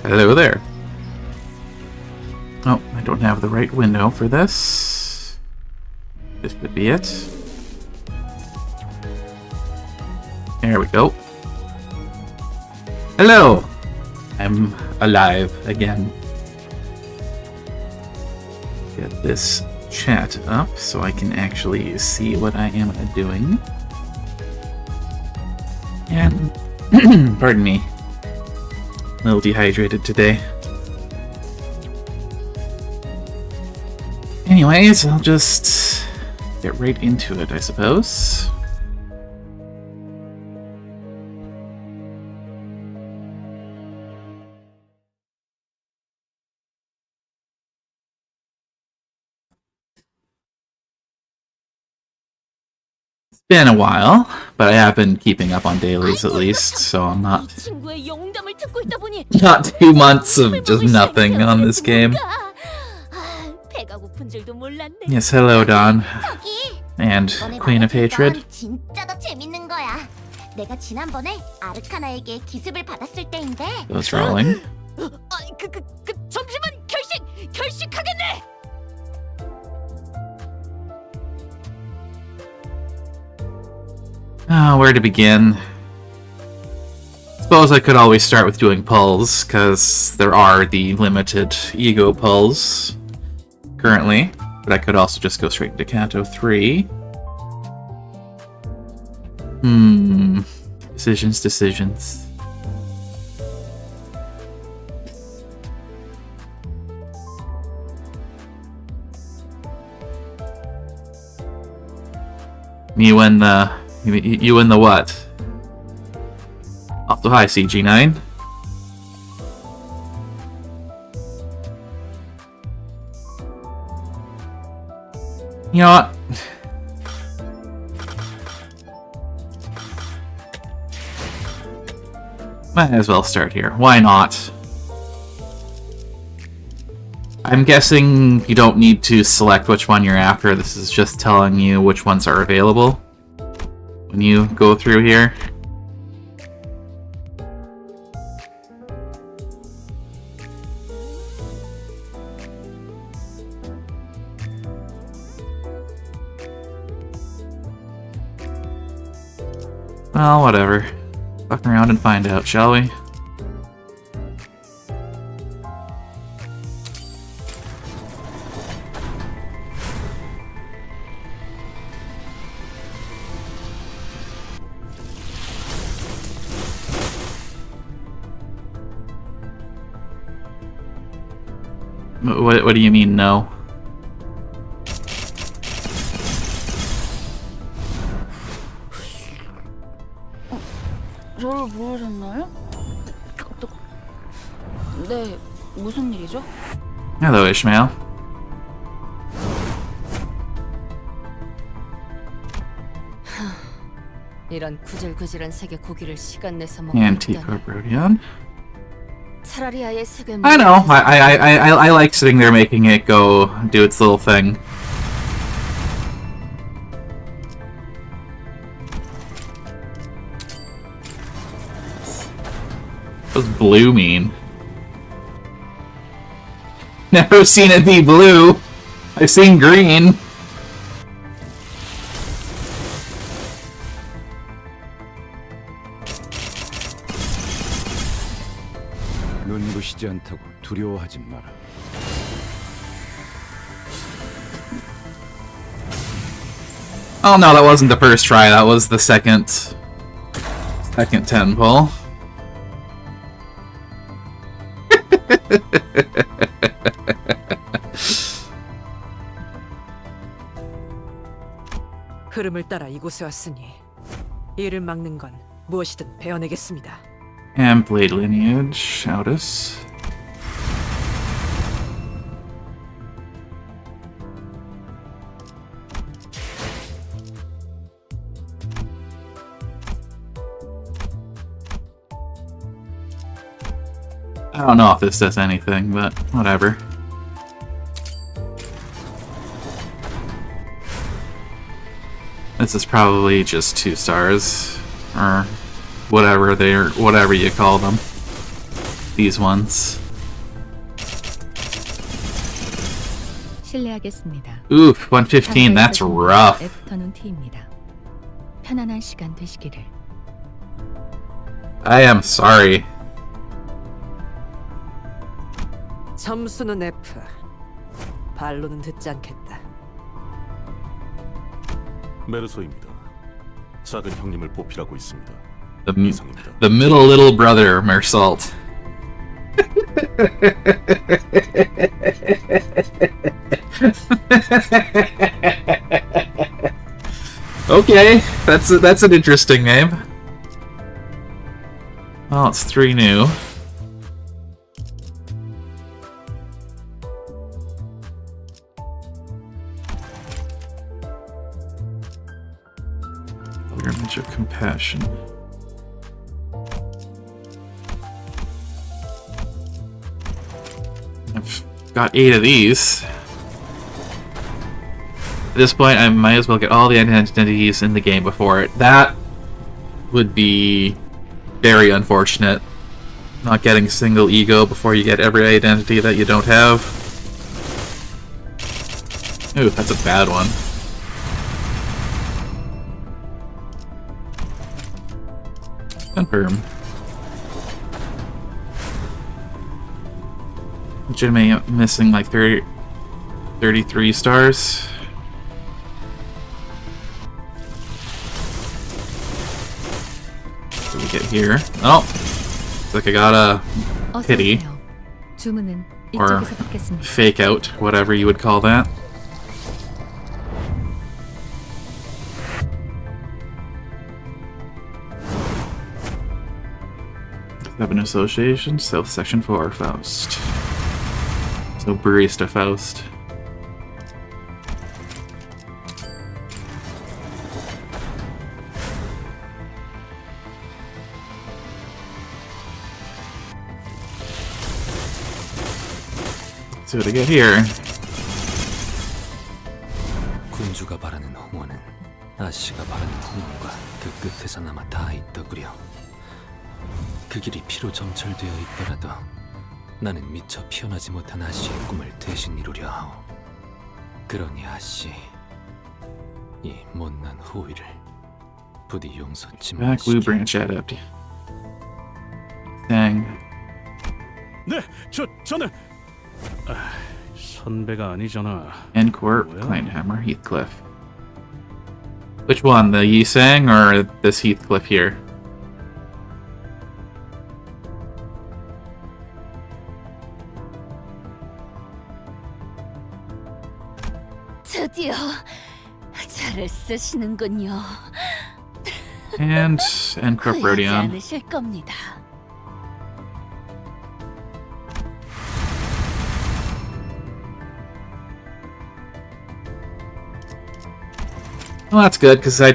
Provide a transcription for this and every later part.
Hello there. Oh, I don't have the right window for this. This could be it. There we go. Hello! I'm alive again. Get this chat up so I can actually see what I am doing. And, pardon me, a little dehydrated today. Anyways, I'll just get right into it, I suppose. Been a while, but I have been keeping up on dailies at least, so I'm not 2 months of just nothing on this game. Yes, hello Don. And Queen of Hatred. Those rolling. Where to begin? Suppose I could always start with doing pulls, because there are the limited ego pulls currently, but I could also just go straight into Canto 3. Decisions. You and the what? Also, hi, CG9. You know what? Might as well start here. Why not? I'm guessing you don't need to select which one you're after. This is just telling you which ones are available when you go through here. Well, whatever. Fuck around and find out, shall we? What do you mean, no? 저를 부르셨나요? 네, 무슨 일이죠? Hello, Ishmael. 이런 구질구질한 색의 고기를 시간 내서 먹는 Canto Corporation. 차라리 아예 색을 I know. I like sitting there making it go do its little thing. What does blue mean? Never seen it be blue. I've seen green. 눈부시지 않다고 두려워하지 마라. Oh no, that wasn't the first try. That was the second 10 pull. 흐름을 따라 이곳에 왔으니 이를 막는 건 무엇이든 베어내겠습니다. And Blade Lineage, Outus. I don't know if this does anything, but whatever. This is probably just 2 stars, or whatever you call them. these ones. 실례하겠습니다. Oof, 115, that's rough. 애프터눈 티입니다. 편안한 시간 되시기를. I am sorry. 점수는 F. 발로는 듣지 않겠다. 메르소입니다. 작은 형님을 보필하고 있습니다. The, 이상입니다. the middle little brother, Mersault. Okay, that's an interesting name. Oh, it's 3 new. Pilgrimage of Compassion. I've got 8 of these. At this point, I might as well get all the identities in the game before it. That would be very unfortunate. Not getting single ego before you get every identity that you don't have. Ooh, that's a bad one. Confirm. Legitimately missing like 33 stars. What do we get here? Oh! Looks like I got a 어서 pity. 오세요. 주문은 Or 이쪽에서 받겠습니다. fake out, whatever you would call that. Have an association, South Section 4, Faust. So Barista Faust. Let's see what I get here. 군주가 바라는 홍원은 아씨가 바라는 홍원과 그 끝에서 남아 다 있더구려. 그 길이 피로 점철되어 있더라도 나는 미처 피어나지 못한 아씨의 꿈을 대신 이루려 하오. 그러니 아씨, 이 못난 호의를 부디 용서치 Back Blue 마시게. Branch Adept. Dang. 네, 저는 선배가 아니잖아. N-Corp, 뭐야? Kleinhammer, Heathcliff. Which one, the Yisang or this Heathcliff here? 드디어 잘을 쓰시는군요. And N-Corp 후회하지 Rodion. 않으실 겁니다. Well, that's good, because I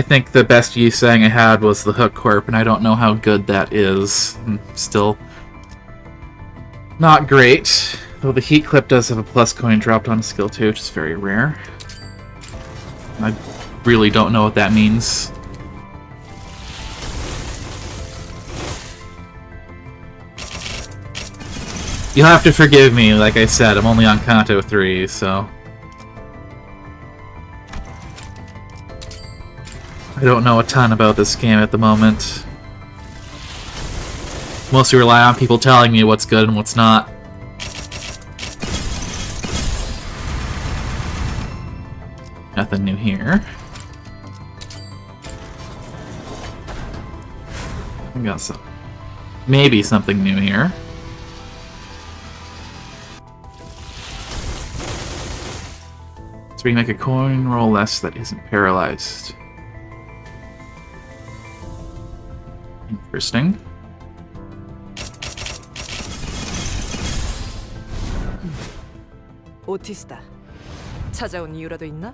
think the best Yisang I had was the Hook Corp, and I don't know how good that is. Still not great. Though the Heat Clip does have a plus coin dropped on a skill too, which is very rare. I really don't know what that means. You'll have to forgive me, like I said, I'm only on Canto 3, so... I don't know a ton about this game at the moment. Mostly rely on people telling me what's good and what's not. Nothing new here. We got some... maybe something new here. So we can make a coin roll less that isn't paralyzed. Interesting. 오티스다. 찾아온 이유라도 있나?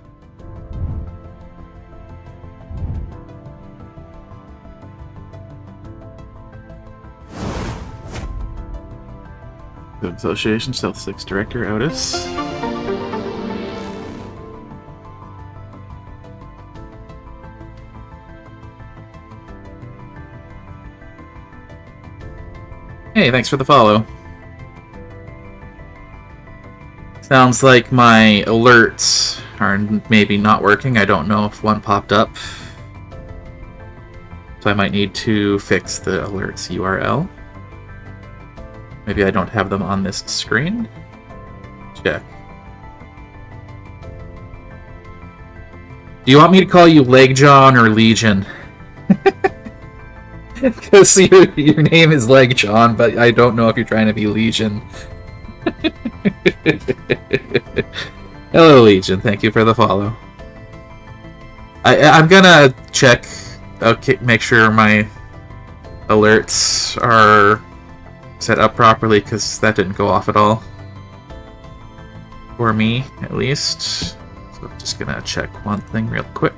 Good Association, Stealth 6 Director, Otis. Hey, thanks for the follow. Sounds like my alerts are maybe not working. I don't know if one popped up. So I might need to fix the alerts URL. Maybe I don't have them on this screen. Check. Do you want me to call you Leg John or Legion? Because your name is Leg John, but I don't know if you're trying to be Legion. Hello, Legion. Thank you for the follow. I'm gonna check. Okay, make sure my alerts are set up properly, because that didn't go off at all. For me, at least. So I'm just gonna check one thing real quick.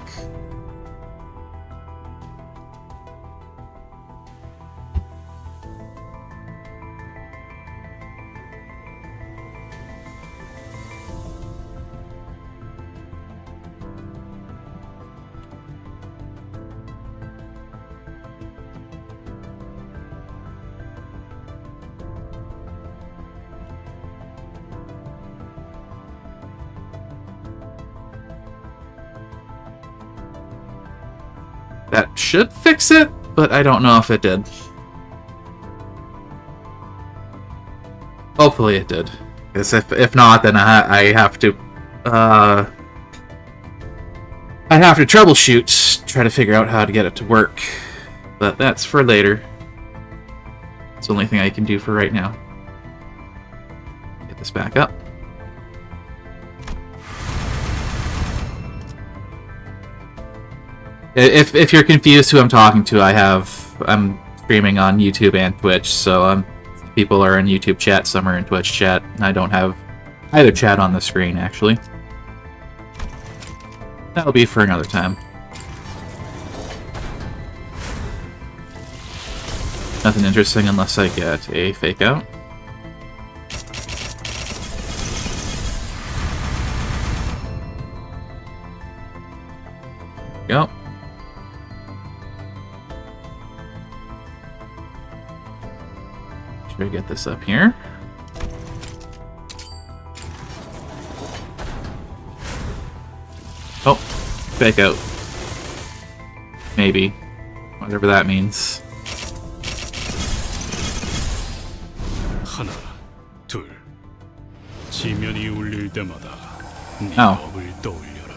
That should fix it, but I don't know if it did. Hopefully it did. Because if not, then I have to troubleshoot, try to figure out how to get it to work. But that's for later. It's the only thing I can do for right now. Get this back up. If you're confused who I'm talking to, I'm streaming on YouTube and Twitch, so people are in YouTube chat, some are in Twitch chat, and I don't have either chat on the screen, actually. That'll be for another time. Nothing interesting unless I get a fake out. There we go. Should we get this up here? Oh, fake out. Maybe. Whatever that means. 하나, 둘. 지면이 울릴 때마다 네 Oh. 법을 떠올려라.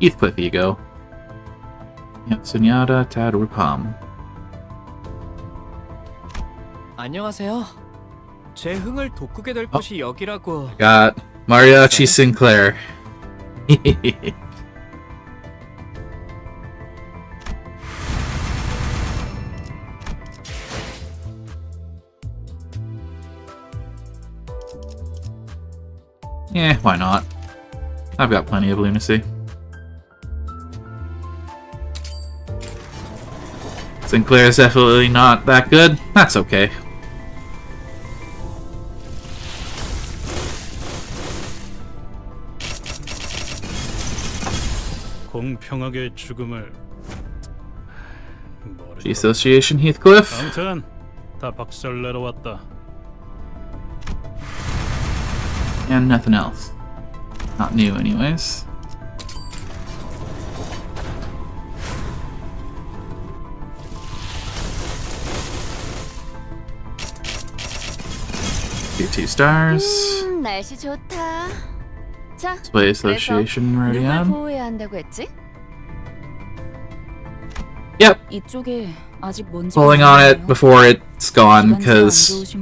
Heathcliff ego. Yatsunyada Tadrupam. 안녕하세요. 제 흥을 돋구게 될 곳이 여기라고. Got Mariachi Sinclair. Yeah, why not? I've got plenty of lunacy. Sinclair is definitely not that good. That's okay. 공평하게 죽음을 The Association, Heathcliff. 아무튼 다 박살내러 왔다. And nothing else. Not new, anyways. Two stars. 날씨 좋다. 자, Display Association 누굴 Radian. 보호해야 한다고 했지? Yep. 이쪽에 아직 먼지. Pulling on it before it's gone, because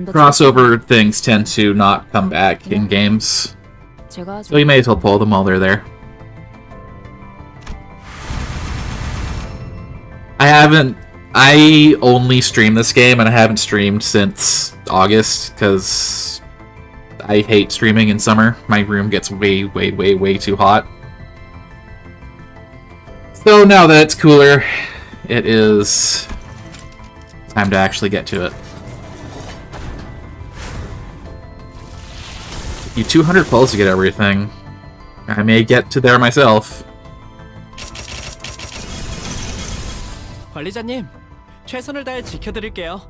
crossover things tend to not come back in games. So you may as well pull them while they're there. I only stream this game, and I haven't streamed since August, because I hate streaming in summer. My room gets way, way, way, way too hot. So now that it's cooler, it is time to actually get to it. You 200 pulls to get everything. I may get to there myself. 관리자님, 최선을 다해 지켜드릴게요.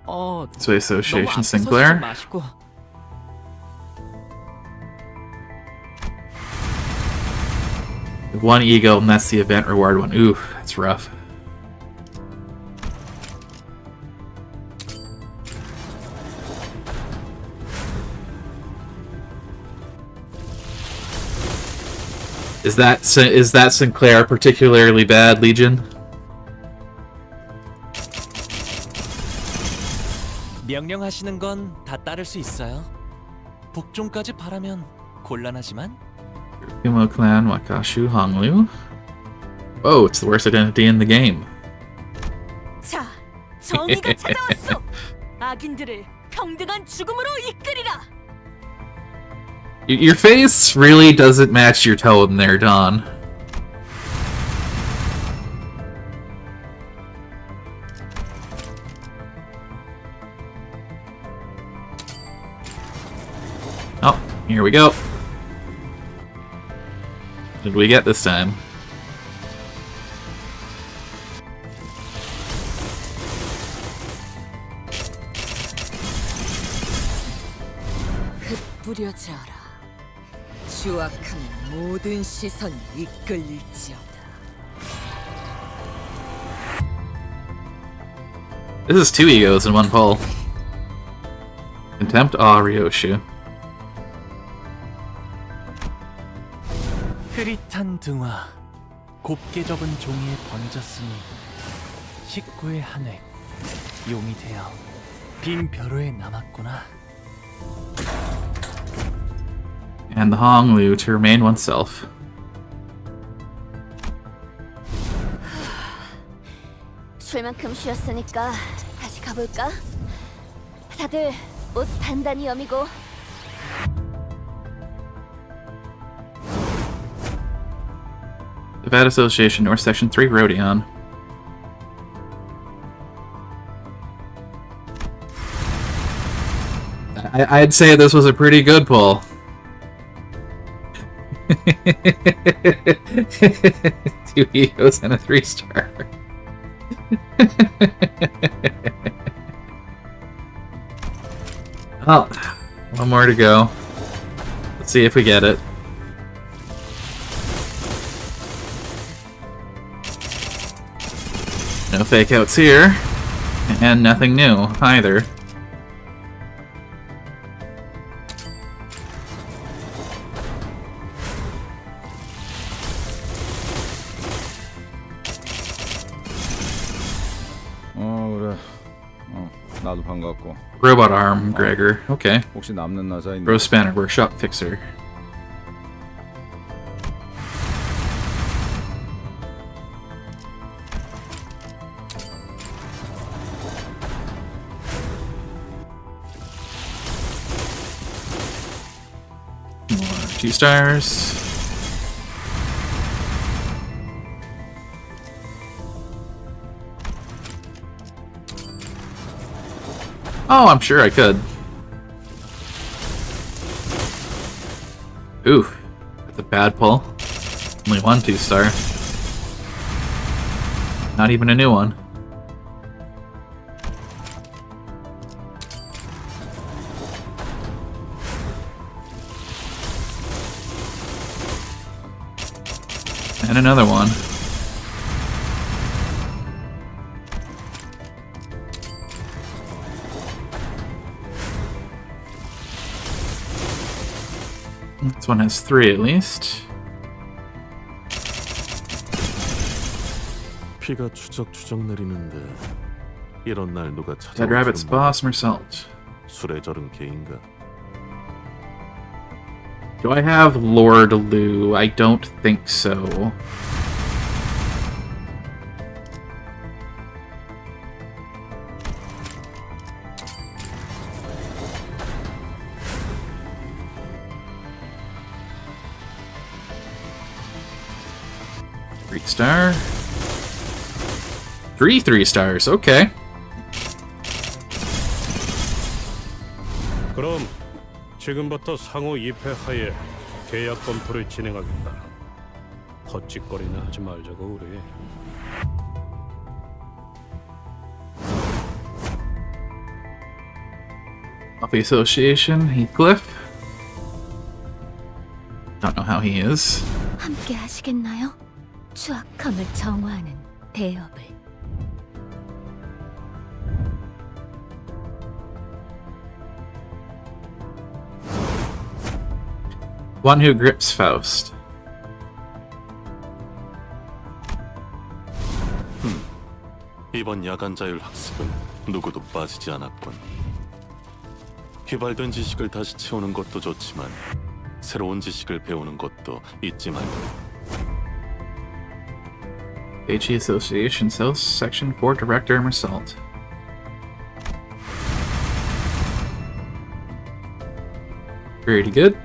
So 너무 Association 앞에 서시지 Sinclair. 마시고. One ego, and that's the event reward one. Ooh, that's rough. Is that Sinclair particularly bad, Legion? 명령하시는 건 다 따를 수 있어요. 복종까지 바라면 곤란하지만. Kumo Clan, Wakashu, Honglu. Oh, it's the worst identity in the game. 자, 정의가 찾아왔어. 악인들을 평등한 죽음으로 이끌이라. Your face really doesn't match your tone there, Don. Oh, here we go. What did we get this time? 흩뿌려져라. 추악한 모든 시선이 이끌릴지어다. This is 2 egos in one pull. Contempt, Awe, Ryoshu. 흐릿한 등화, 곱게 접은 종이에 번졌으니 식구의 한획, 용이 되어 빈 벼로에 남았구나. And the Honglu to remain oneself. 쉴 만큼 쉬었으니까 다시 가볼까? 다들 옷 단단히 여미고. The Bad Association, North Section 3, Rodion. I'd say this was a pretty good pull. 2 egos and a 3-star. Oh, one more to go. Let's see if we get it. No fake outs here, and nothing new either. 그래. 나도 반갑고. Robot arm, Gregor. Okay. 혹시 남는 나사 있나? Rose Spanner, Workshop Fixer. More 2 stars. Oh, I'm sure I could. Ooh, that's a bad pull. Only 1 2-star. Not even a new one. And another one. This one has 3 at least. 피가 추적추적 내리는데 이런 날 누가 Dead Rabbit's 찾아올지는 Boss, Mersault. 술에 절은 개인가? Do I have Lord Lu? I don't think so. Star. 3 3-stars. Okay. 그럼 지금부터 상호 2패 하에 계약 검토를 진행하겠다. 헛짓거리나 하지 말자고 우리. Coffee Association, Heathcliff. Don't know how he is. 함께 하시겠나요? 추악함을 정화하는 대업을. One who grips Faust. 이번 야간 자율 학습은 누구도 빠지지 않았군. 휘발된 지식을 다시 채우는 것도 좋지만 새로운 지식을 배우는 것도 잊지 말고. AG Association South Section 4 Director Mersault. Pretty good.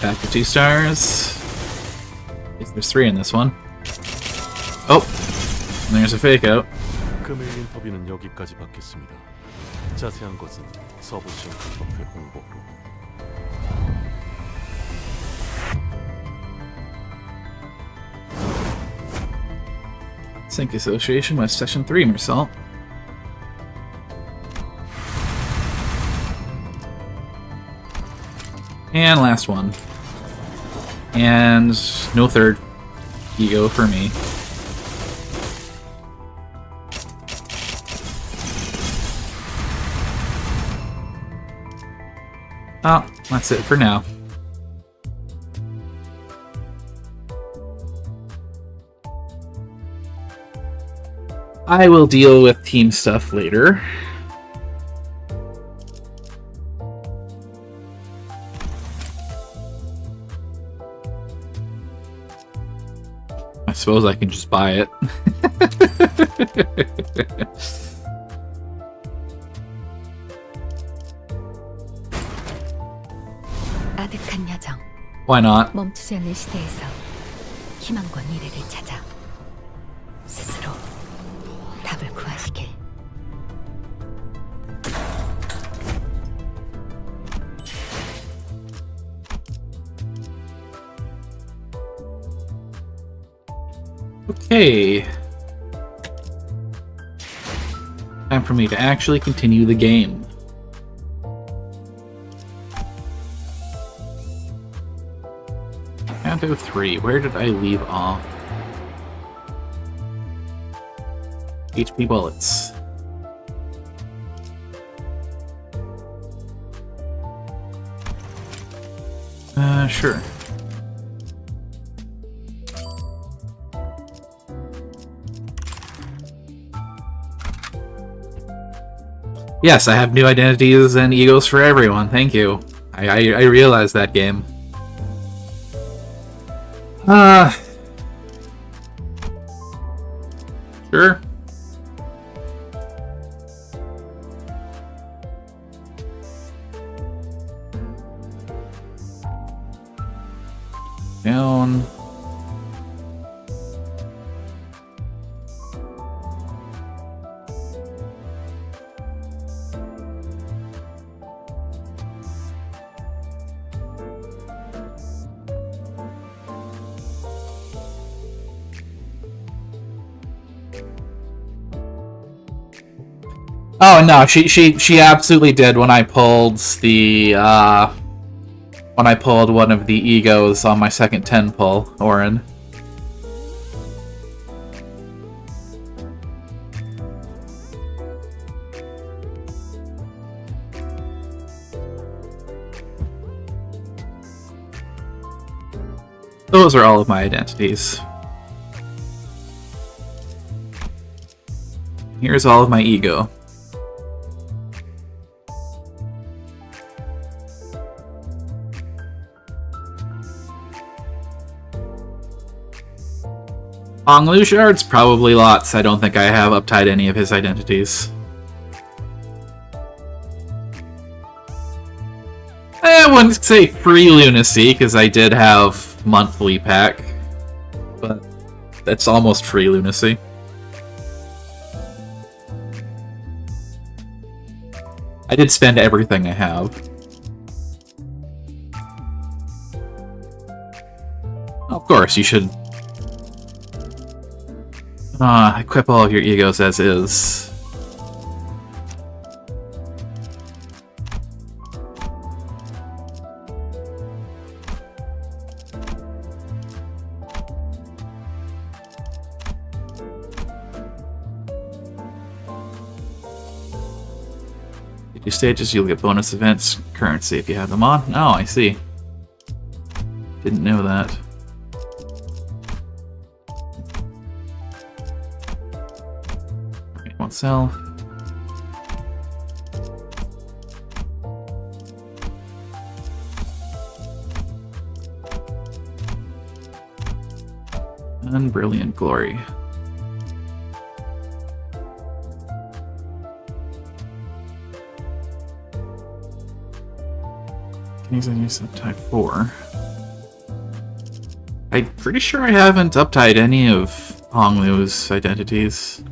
Back to 2 stars. There's 3 in this one. Oh! And there's a fake out. 금일 인터뷰는 여기까지 받겠습니다. 자세한 것은 서부 시험협회 홍보로. Sync Association West Section 3 Mersault. And last one. And no third ego for me. Oh, that's it for now. I will deal with team stuff later. I suppose I can just buy it. 아득한 야정. Why not? 멈추지 않는 시대에서 희망과 미래를 찾아 스스로 답을 구하시길. Okay. Time for me to actually continue the game. Canto 3. Where did I leave off? HP bullets. Sure. Yes, I have new identities and egos for everyone. Thank you. I realized that game. Sure. Down. Oh no, she absolutely did when I pulled the when I pulled one of the egos on my second 10 pull, Orin. Those are all of my identities. Here's all of my ego. Hong Lu shards? Probably lots. I don't think I have uptied any of his identities. I wouldn't say free lunacy, because I did have monthly pack. But that's almost free lunacy. I did spend everything I have. Of course, you should... Equip all of your egos as is. You stages, you'll get bonus events currency if you have them on. Oh, I see. Didn't know that. Won't sell. And Brilliant Glory. Things I use uptie 4. I'm pretty sure I haven't uptied any of Honglu's identities.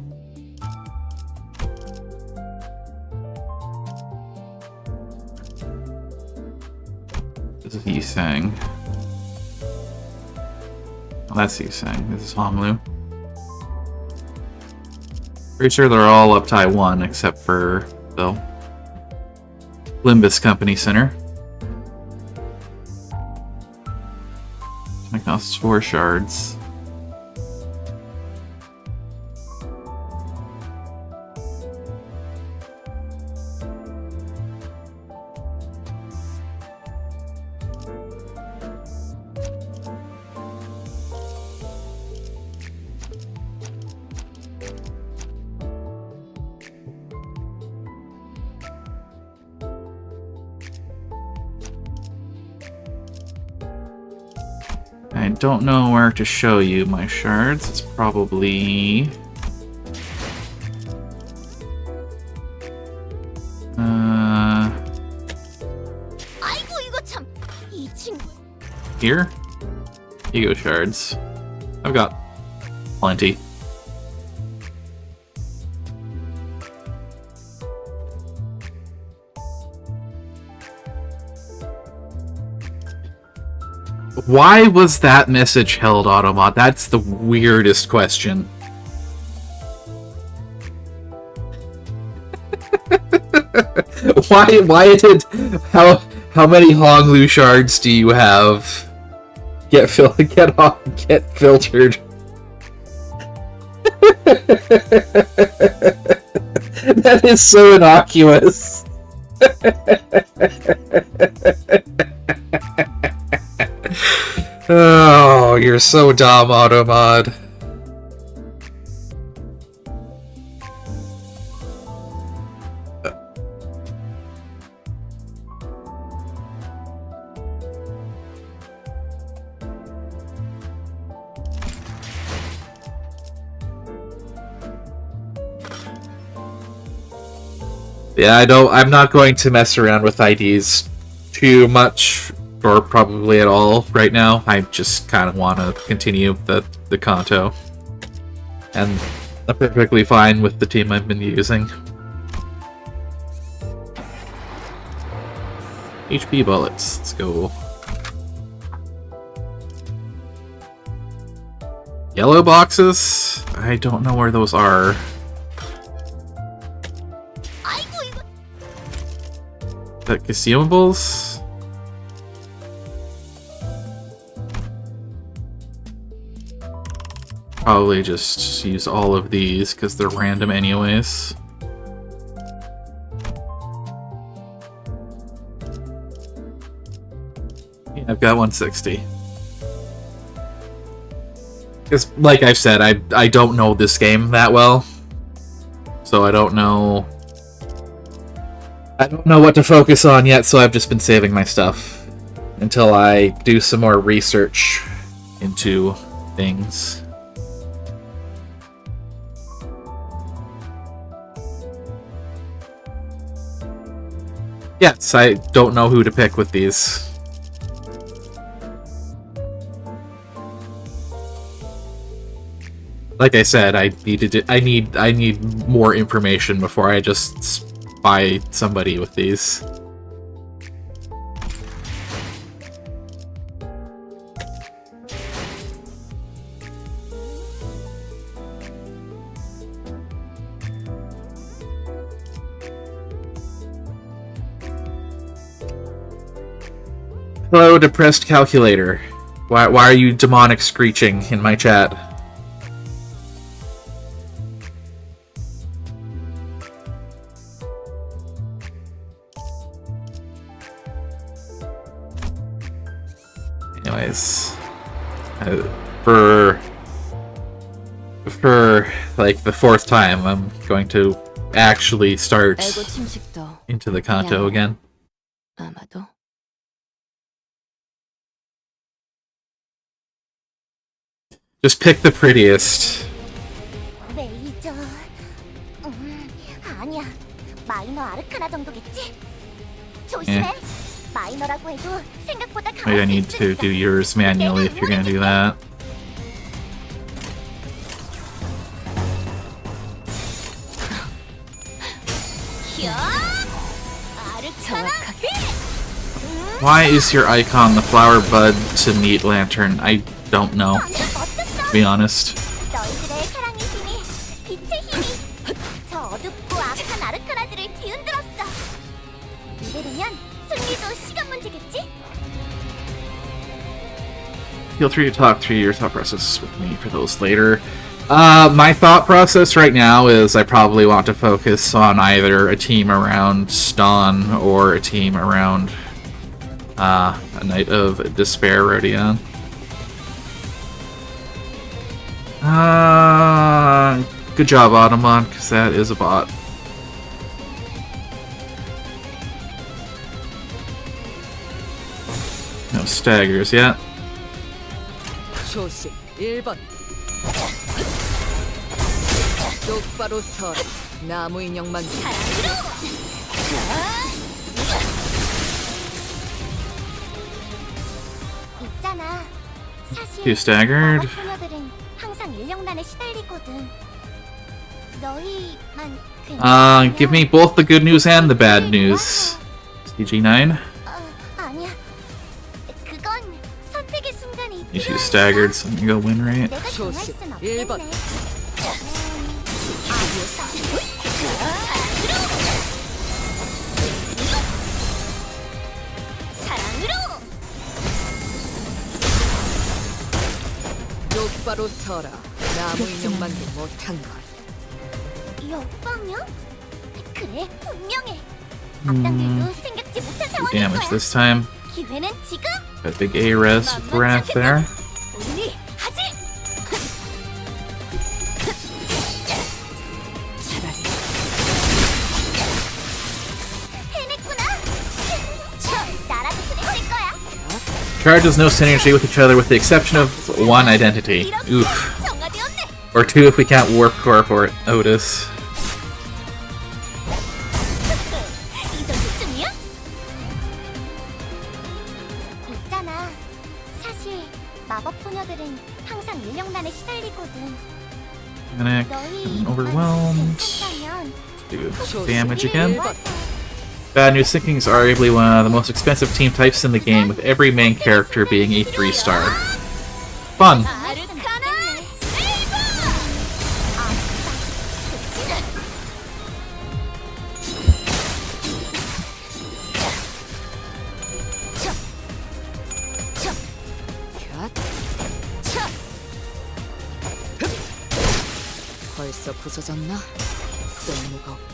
This is Yisang. Oh, that's Yisang. This is Honglu. Pretty sure they're all uptie 1 except for the Limbus Company Center. That costs 4 shards. I don't know where to show you my shards. It's probably... here? Ego shards. I've got plenty. Why was that message held, Automod? That's the weirdest question. Why did how many Honglu shards do you have? Get filtered. That is so innocuous. Oh, you're so dumb, Automod. Yeah, I'm not going to mess around with IDs too much, or probably at all right now. I just kind of want to continue the Canto. And I'm perfectly fine with the team I've been using. HP bullets, let's go. Yellow boxes? I don't know where those are. The consumables? Probably just use all of these because they're random anyways. Yeah, I've got 160. Because, like I've said, I don't know this game that well. So I don't know what to focus on yet, so I've just been saving my stuff until I do some more research into things. Yes, I don't know who to pick with these. Like I said, I need more information before I just buy somebody with these. Hello, depressed calculator. Why are you demonic screeching in my chat? Anyways, for like the 4th time, I'm going to actually start 알고 침식도 into the Canto again. 아마도. Just pick the prettiest. 레이저. 아니야. 마이너 아르카나 정도겠지? 조심해. 마이너라고 해도 생각보다 Maybe I need to do yours manually if you're gonna do that. Why is your icon the flower bud to meat lantern? I don't know, to be honest. 너희들의 사랑의 힘이 빛의 힘이 저 어둡고 악한 아르카나들을 뒤흔들었어. 이대로면 승리도 시간 문제겠지? Feel free to talk through your thought process with me for those later. My thought process right now is I probably want to focus on either a team around Dawn or a team around a Knight of Despair Rodion. Good job, Automon, because that is a bot. No staggers yet. 조심 1번. 똑바로 서라. 나무 인형만 있잖아. 사실 Too staggered. 소녀들은 항상 인력난에 시달리거든. 너희만 Give me both the good news and the bad news. CG9. 아니야. 그건 선택의 순간이 You too staggered, so I'm gonna go win rate. 내가 정할 조심 순 1번. 없겠네. 사랑으로. 똑바로 서라. 나무 인형만도 못한 걸. 역방향? 그래, 분명해. 악당들도 생각지 못한 상황일 Damage 거야. this time. 기회는 지금. Got big A-res with Wrath there. 우리 하지. 해냈구나. 나라도 그랬을 거야. Charges no synergy with each other with the exception of one identity. Oof. 정화되었네. Or two if we count Warp Corp or Otis. 이 정도쯤이야? 있잖아. 사실 마법 소녀들은 항상 인력난에 시달리거든. Panic. 너희 Overwhelmed. 괜찮다면 Do damage again. Bad News Sinkings are arguably one of the most expensive team types in the game, with every main character being a 3-star. Fun! 아르카나 세이버! 벌써 부서졌나? 쓸모가 없고.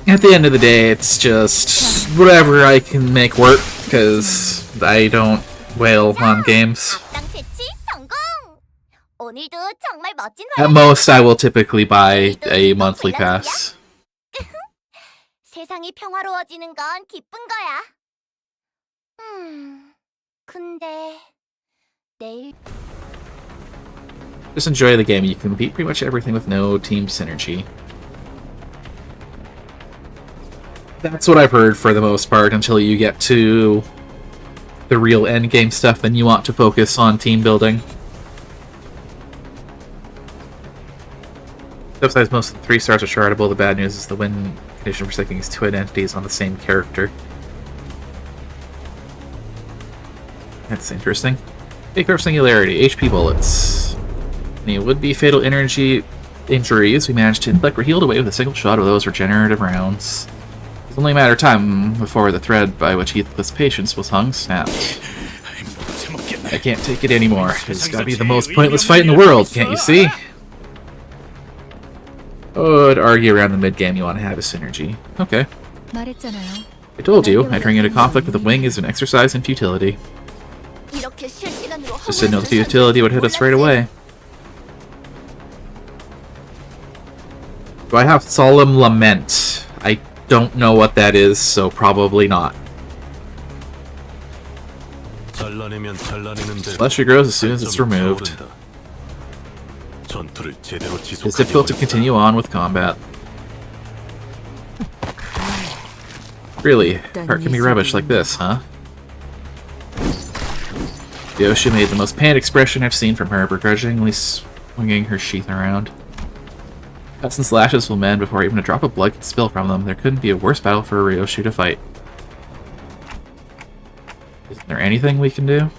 At the end of the day, it's just whatever I can make work, because I don't wail on games. 악당 퇴치 성공! 오늘도 정말 멋진 At most, I will typically buy a monthly pass. 세상이 평화로워지는 건 기쁜 거야. 근데 내일 Just enjoy the game. You can beat pretty much everything with no team synergy. That's what I've heard for the most part, until you get to the real endgame stuff, then you want to focus on team building. Besides, most of the 3 stars are chartable. The bad news is the win condition for syncing is 2 identities on the same character. That's interesting. Take of Singularity, HP bullets. Any would-be fatal energy injuries we managed to inflict were healed away with a single shot of those regenerative rounds. It was only a matter of time before the thread by which Heathcliff's patience was hung snapped. I can't take it anymore. It's gotta be the most pointless fight in the world, can't you see? Oh, I'd argue around the mid-game you want to have a synergy. Okay. 말했잖아요. I told you, entering into conflict with the wing is an exercise in futility. Just didn't know the futility would hit us right away. Do I have Solemn Lament? I don't know what that is, so probably not. Fleshy grows as soon as it's removed. It's difficult to continue on with combat. Really, heart can be rubbish like this, huh? Yoshi made the most panned expression I've seen from her, begrudgingly swinging her sheath around. Cuts and slashes will mend before even a drop of blood can spill from them. There couldn't be a worse battle for a Ryoshi to fight. Isn't there anything we can do?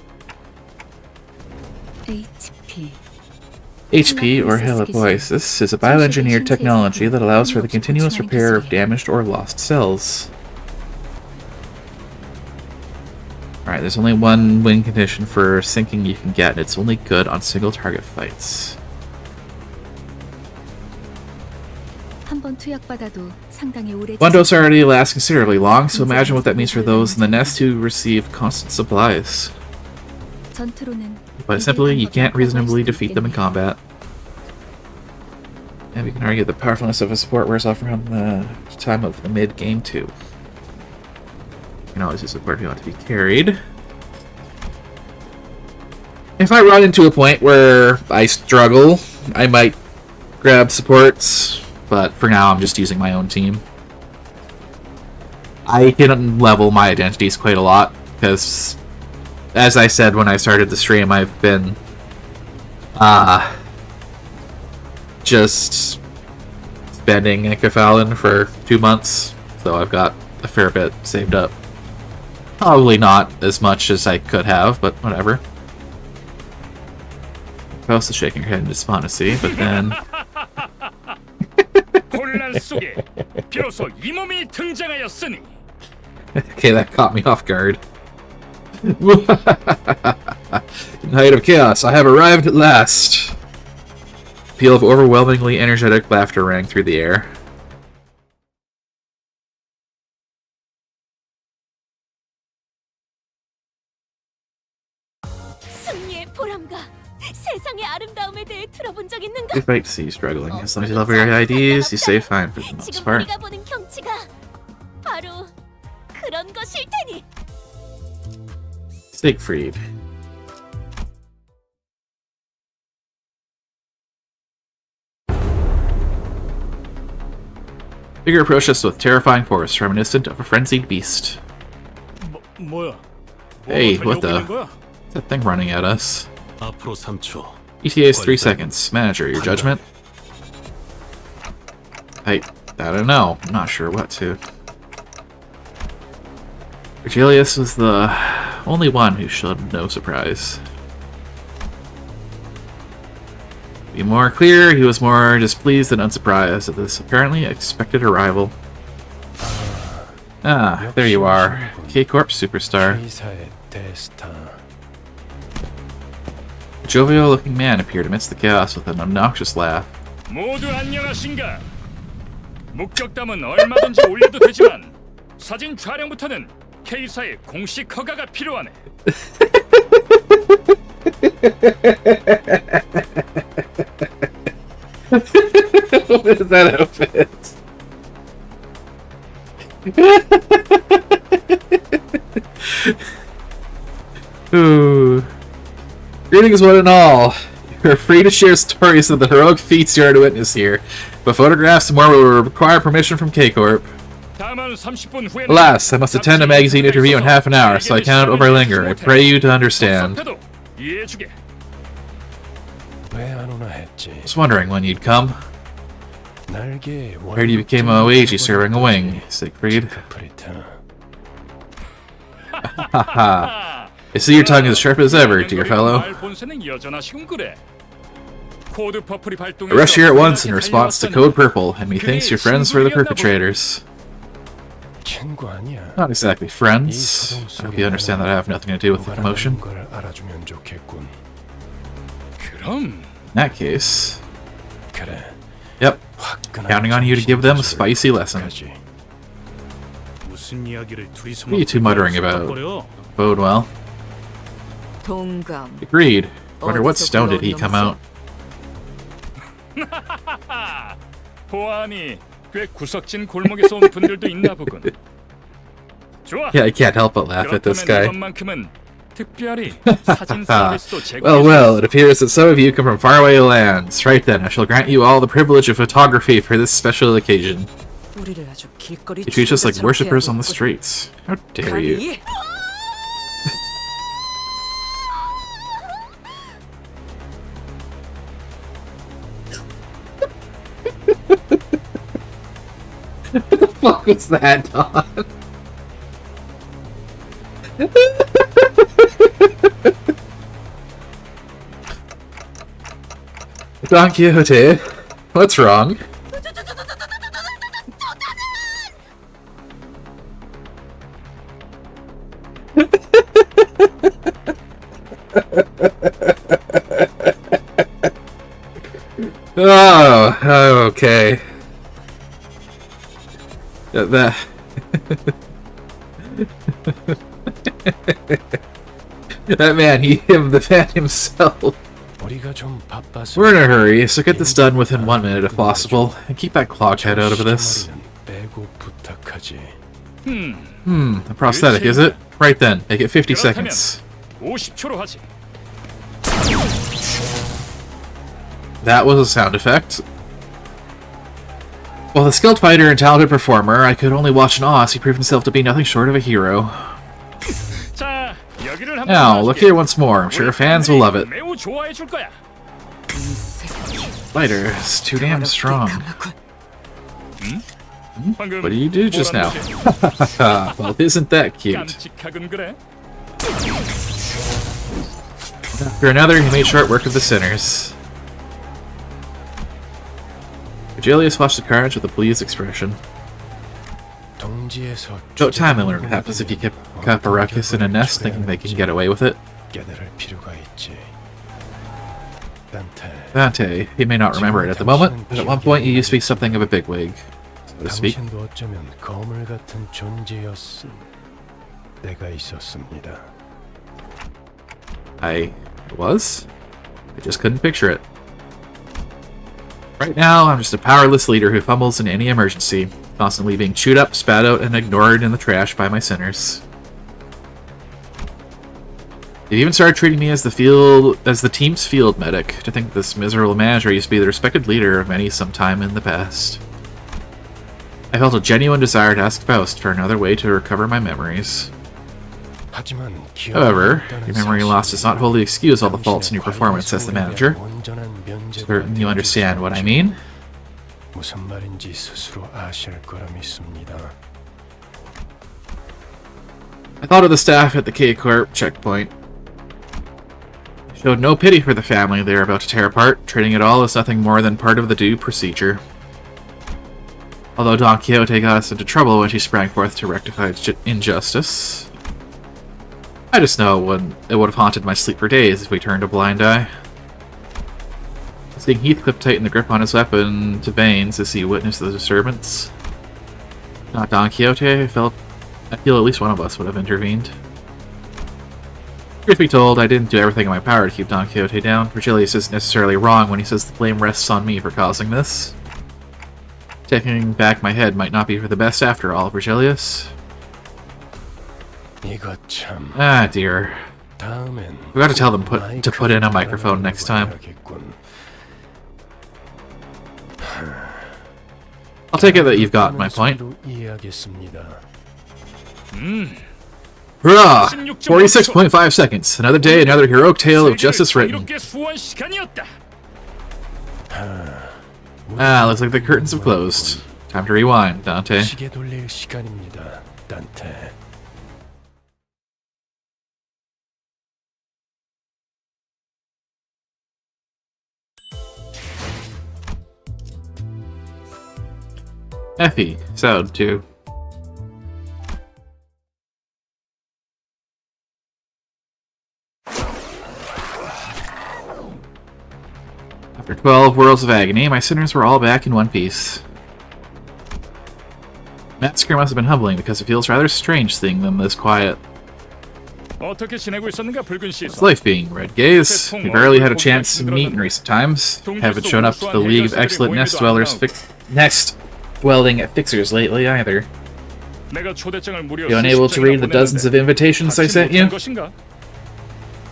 HP, or helipoiesis, is a bioengineered technology that allows for the continuous repair of damaged or lost cells. Alright, there's only one win condition for sinking you can get, and it's only good on single target fights. One dose already lasts considerably long, so imagine what that means for those in the nest who receive constant supplies. But simply, you can't reasonably defeat them in combat. And we can argue the powerfulness of a support wears off around the time of the mid-game too. You can always use support if you want to be carried. If I run into a point where I struggle, I might grab supports, but for now I'm just using my own team. I can level my identities quite a lot, because as I said when I started the stream, I've been just spending Enkefallen for 2 months, so I've got a fair bit saved up. Probably not as much as I could have, but whatever. Also shaking her head in despondency, but then... Okay, that caught me off guard. Night of Chaos, I have arrived at last. A peal of overwhelmingly energetic laughter rang through the air. It's great to see you struggling. As long as you love your IDs, you stay fine for the most part. Stake freed. Figure approached us with terrifying force, reminiscent of a frenzied beast. Hey, what the? What's that thing running at us? ETA is 3 seconds. Manager, your judgment? I don't know. I'm not sure what to. Virgilius was the only one who showed no surprise. To be more clear, he was more displeased than unsurprised at this apparently expected arrival. Ah, there you are. K-Corp superstar. A jovial-looking man appeared amidst the chaos with an obnoxious laugh. 모두 안녕하신가? 목격담은 얼마든지 올려도 되지만 사진 촬영부터는 K사의 공식 허가가 필요하네. What is that outfit? Ooh. Greetings one and all. You are free to share stories of the heroic feats you are to witness here, but photographs and more will require permission from K-Corp. Alas, I must attend a magazine interview in half an hour, so I cannot overlinger. I pray you to understand. I was wondering when you'd come. Heard you became a Oeiji serving a wing, Siegfried. I see your tongue is as sharp as ever, dear fellow. 코드 퍼플이 발동해서 Arrest you at once in 우리한테 response to 달려왔다는 Code Purple, and methinks your friends were the 친구들이었나 보네. perpetrators. 친구 아니야. Not exactly friends. I hope you understand that I have nothing to do with the commotion. 걸 알아주면 좋겠군. 그럼 In that case, 그래. yep, counting on you to give them a spicy lesson. 무슨 이야기를 둘이서 What are you two muttering about? 거려? Bode well. 동감. Agreed. Wonder what stone did he come out? 보아하니 꽤 구석진 골목에서 온 분들도 있나 보군. 좋아. Yeah, I can't help but laugh at this guy. 그렇다면 이번만큼은 특별히 사진 서비스도 Well, 제공해. well, it appears that some of you come from faraway lands. Right then, I shall grant you all the privilege of photography for this special occasion. 우리를 아주 길거리 You treat us like 추적자처럼 worshippers on the 대하고 streets. How dare you? 가니? What was that, Don? Don Quixote, what's wrong? Oh, okay. That that man, the man himself. 우리가 좀 바빠서 We're in a hurry, so get this done within 1 minute if possible, and keep that clockhead out of this. 빼고 부탁하지. A prosthetic, is it? Right then, make it 50 seconds. 50초로 하지. That was a sound effect. While a skilled fighter and talented performer, I could only watch in awe as he proved himself to be nothing short of a hero. 자, 여기를 한번 Now, look 봐줄게. here once more. I'm sure fans will love it. 매우 좋아해 줄 거야. Fighter is too damn strong. 방금 What did you do just now? 뭐라는 Well, isn't that cute? 깜찍하군 그래. After another, he made short work of the sinners. Virgilius watched the carnage with a pleased expression. 동지에서 About time I learned what happens if you keep up a ruckus in a nest thinking they can get away with it. 깨달을 필요가 있지. 단테. Dante, he may not remember it at the moment, but at one point you used to be something of a bigwig, so to speak. 당신도 어쩌면 거물 같은 존재였음. 내가 있었습니다. I was? I just couldn't picture it. Right now, I'm just a powerless leader who fumbles in any emergency, constantly being chewed up, spat out, and ignored in the trash by my sinners. They even started treating me as the team's field medic. To think this miserable manager used to be the respected leader of many sometime in the past. I felt a genuine desire to ask Faust for another way to recover my memories. However, your memory loss does not wholly excuse all the faults in your performance as the manager. Certain you understand what I mean? 무슨 말인지 스스로 아실 거라 믿습니다. I thought of the staff at the K-Corp checkpoint. They showed no pity for the family they were about to tear apart, treating it all as nothing more than part of the due procedure. Although Don Quixote got us into trouble when she sprang forth to rectify injustice, I just know it would have haunted my sleep for days if we turned a blind eye. Seeing Heathcliff tighten the grip on his weapon to veins as he witnessed the disturbance. Not Don Quixote, I feel at least one of us would have intervened. Truth be told, I didn't do everything in my power to keep Don Quixote down. Virgilius isn't necessarily wrong when he says the blame rests on me for causing this. Taking back my head might not be for the best after all, Virgilius. Ah, dear. Forgot to tell them to put in a microphone next time. I'll take it that you've got my point. Hurrah! 46.5 seconds. Another day, another heroic tale of justice written. Ah, looks like the curtains have closed. Time to rewind, Dante. Effie, sound too. After 12 worlds of agony, my sinners were all back in one piece. Massacre must have been humbling because it feels rather strange seeing them this quiet. 어떻게 지내고 있었는가 붉은 It's 시선. life being Red Gaze. We barely had a chance to meet in recent times. Haven't shown up to the League of Excellent Nest Dwelling Fixers lately either. 내가 초대장을 무려 You unable to read the dozens of invitations I sent you? 것인가?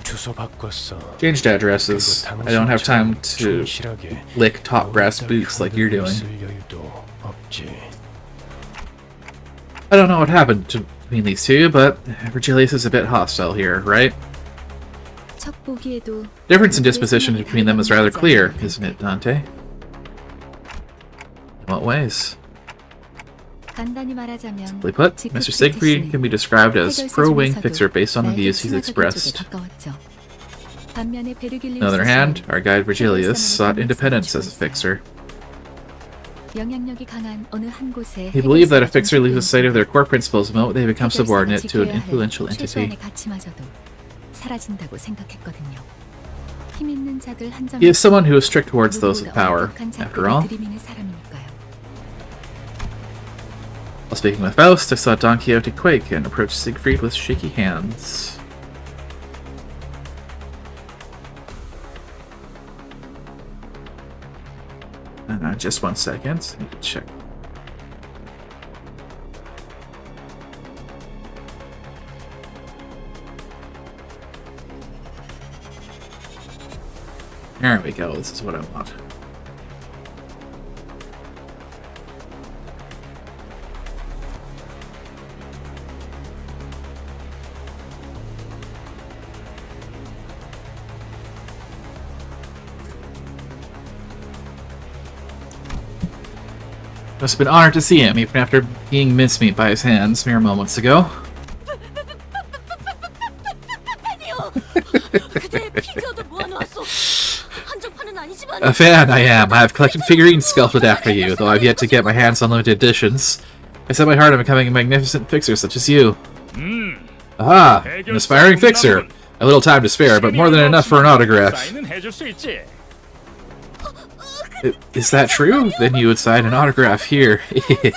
주소 바꿨어. Changed addresses. I don't have time to 충실하게 lick top brass boots like you're doing. 있을 여유도 없지. I don't know what happened between these two, but Virgilius is a bit hostile here, right? Difference in disposition between them is rather clear, isn't it, Dante? In what ways? Simply put, Mr. Siegfried can be described as pro-wing fixer based on the views he's expressed. On the other hand, our guide Virgilius sought independence as a fixer. He believed that if fixer loses sight of their core principles the moment they become subordinate to an influential entity. He is someone who is strict towards those with power, after all. While speaking with Faust, I saw Don Quixote quake and approach Siegfried with shaky hands. Just 1 second. I need to check. There we go. This is what I want. Must have been honored to see him, even after being mincemeat by his hands mere moments ago. A fan, I am. I have collected figurines sculpted after you, though I've yet to get my hands on limited editions. I set my heart on becoming a magnificent fixer such as you. Aha! An aspiring fixer! A little time to spare, but more than enough for an autograph. Is that true? Then you would sign an autograph here. They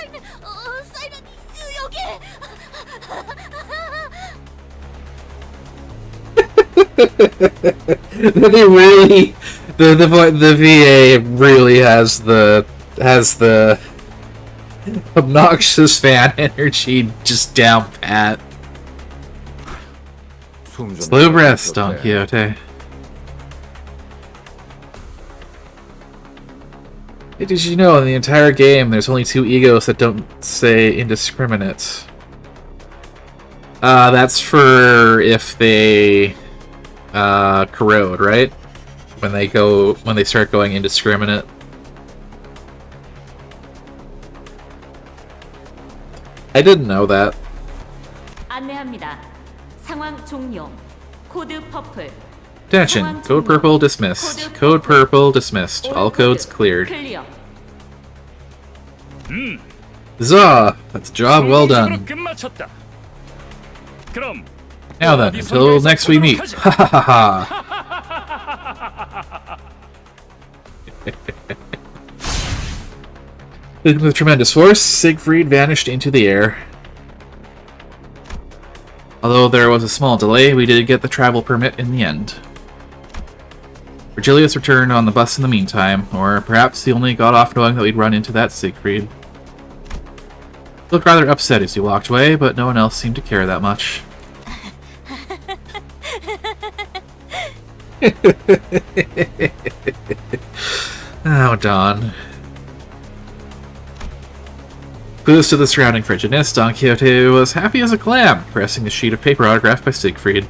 really, the VA really has the obnoxious fan energy just down pat. Slow breaths, Don Quixote. Did you know in the entire game there's only 2 egos that don't say indiscriminate? That's for if they corrode, right? When they start going indiscriminate. I didn't know that. 안내합니다. 상황 종료. 코드 퍼플. Attention, code purple dismissed. Code purple dismissed. All codes cleared. Huzzah! That's a job well done. Now then, until next we meet. Ha ha ha ha! With tremendous force, Siegfried vanished into the air. Although there was a small delay, we did get the travel permit in the end. Virgilius returned on the bus in the meantime, or perhaps he only got off knowing that we'd run into that Siegfried. He looked rather upset as he walked away, but no one else seemed to care that much. Oh, Don. Clueless to the surrounding frigidness, Don Quixote was happy as a clam, pressing the sheet of paper autographed by Siegfried.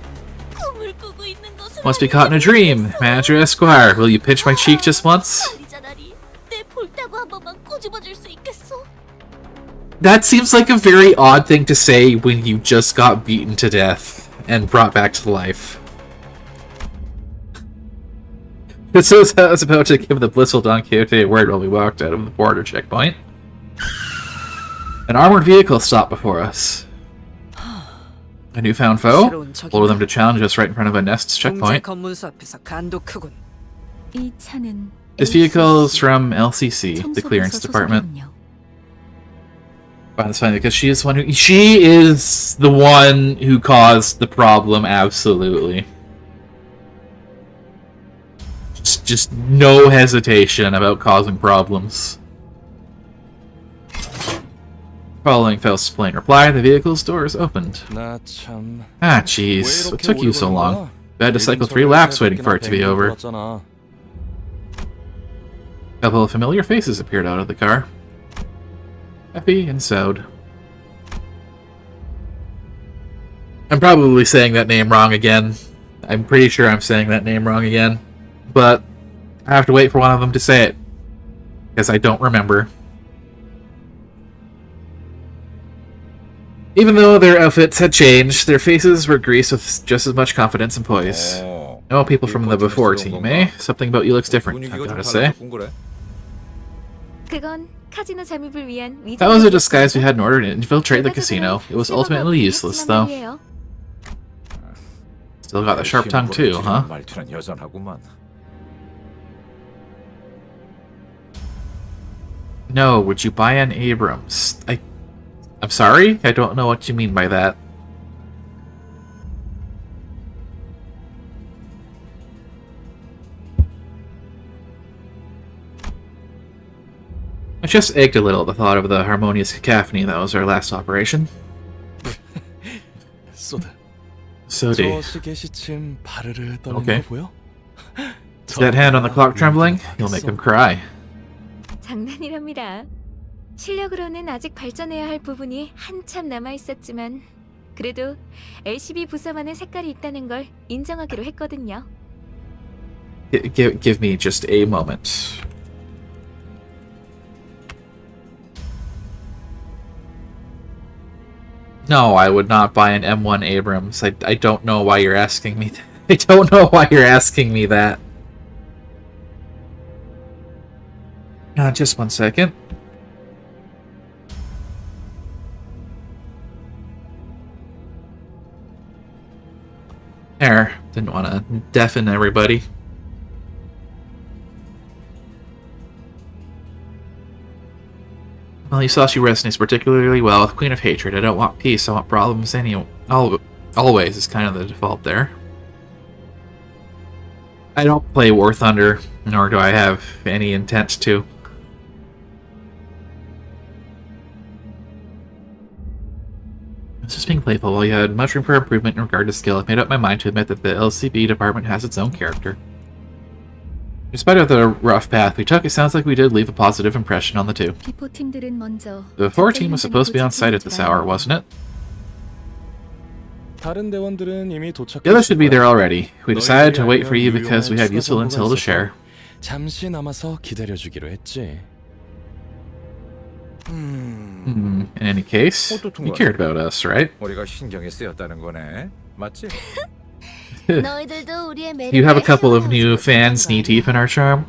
Must be caught in a dream. Manager Esquire, will you pinch my cheek just once? That seems like a very odd thing to say when you just got beaten to death and brought back to life. This was I was about to give the blissful Don Quixote a word while we walked out of the border checkpoint. An armored vehicle stopped before us. A newfound foe? Lure them to challenge us right in front of a Nest's checkpoint. 검문소 앞에서 간도 크군. 이 차는 This vehicle is from LCC, the clearance department. I find this funny because she is the one who caused the problem, absolutely. Just no hesitation about causing problems. Following Faust's plain reply, the vehicle's doors opened. Ah, jeez. What took you so long? We had to cycle 3 laps waiting for it to be over. A couple of familiar faces appeared out of the car. Effie and Sode. I'm probably saying that name wrong again. I'm pretty sure I'm saying that name wrong again. But I have to wait for one of them to say it. Because I don't remember. Even though their outfits had changed, their faces were greased with just as much confidence and poise. No people from the before team, eh? Something about you looks different, I've gotta say. That was a disguise we had in order to infiltrate the casino. It was ultimately useless, though. Still got the sharp tongue too, huh? No, would you buy an Abrams? I'm sorry? I don't know what you mean by that. I just ached a little at the thought of the harmonious cacophony that was our last operation. Sode. Okay. Is that hand on the clock trembling? You'll make him cry. 장난이랍니다. 실력으로는 아직 발전해야 할 부분이 한참 남아 있었지만 그래도 LCB 부서만의 색깔이 있다는 걸 인정하기로 했거든요. Give me just a moment. No, I would not buy an M1 Abrams. I don't know why you're asking me. I don't know why you're asking me that. Just 1 second. There. Didn't want to deafen everybody. Well, you saw she resonates particularly well with Queen of Hatred. I don't want peace, I want problems always is kind of the default there. I don't play War Thunder, nor do I have any intent to. I was just being playful. While you had much room for improvement in regard to skill, I've made up my mind to admit that the LCB department has its own character. Despite the rough path we took, it sounds like we did leave a positive impression on the two. The before team was supposed to be on site at this hour, wasn't it? The others should be there already. We decided to wait for you because we had useful intel to share. In any case, you cared about us, right? You have a couple of new fans knee deep in our charm?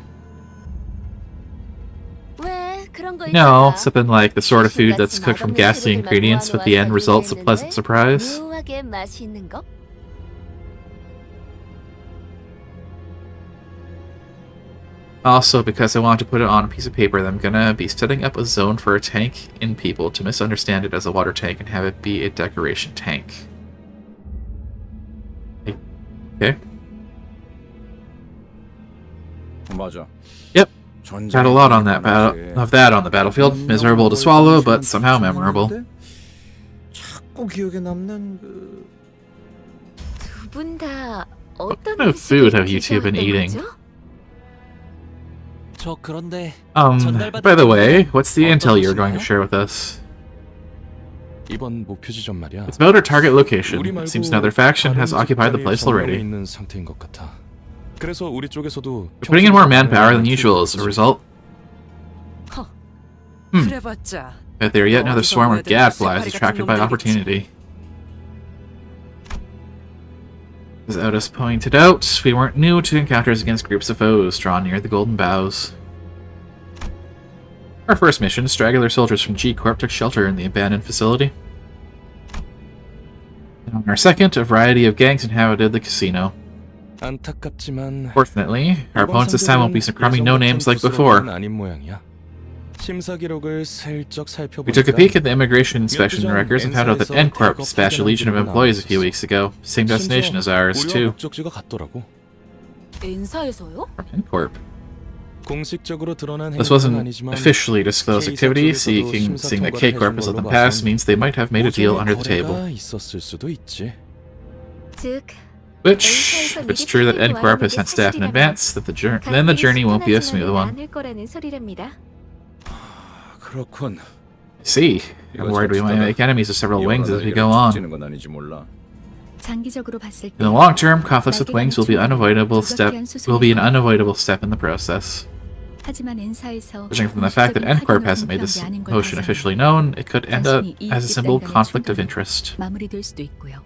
No, something like the sort of food that's cooked from ghastly ingredients, but the end result's a pleasant surprise. Also, because I want to put it on a piece of paper, I'm gonna be setting up a zone for a tank in people to misunderstand it as a water tank and have it be a decoration tank. Okay. Yep. Had a lot on that on the battlefield. Miserable to swallow, but somehow memorable. What kind of food have you two been eating? By the way, what's the intel you're going to share with us? It's about our target location. It seems another faction has occupied the place already. We're putting in more manpower than usual as a result. Bet there yet another swarm of gadflies attracted by opportunity. As Otis pointed out, we weren't new to encounters against groups of foes drawn near the Golden Boughs. Our first mission, straggler soldiers from G Corp took shelter in the abandoned facility. And on our second, a variety of gangs inhabited the casino. Fortunately, our opponents this time won't be some crummy no-names like before. We took a peek at the immigration inspection records and found out that N Corp dispatched a legion of employees a few weeks ago. Same destination as ours, too. 엔사에서요? From N Corp. This wasn't officially disclosed activity. Seeing that K Corp has let them pass means they might have made a deal under the table. 즉, Which, if it's true that N Corp has sent staff in advance, then the journey won't be a smooth one. 않을 거라는 소리랍니다. 그렇군. See, I'm worried we might make enemies of several wings as we go on. 는 건 아닌지 몰라. 장기적으로 봤을 때 In the long term, conflicts with wings will be an unavoidable step in the process. 하지만 N사에서 Judging from the fact that N Corp hasn't made this motion officially known, it could end up as a simple conflict of interest. 마무리될 수도 있고요.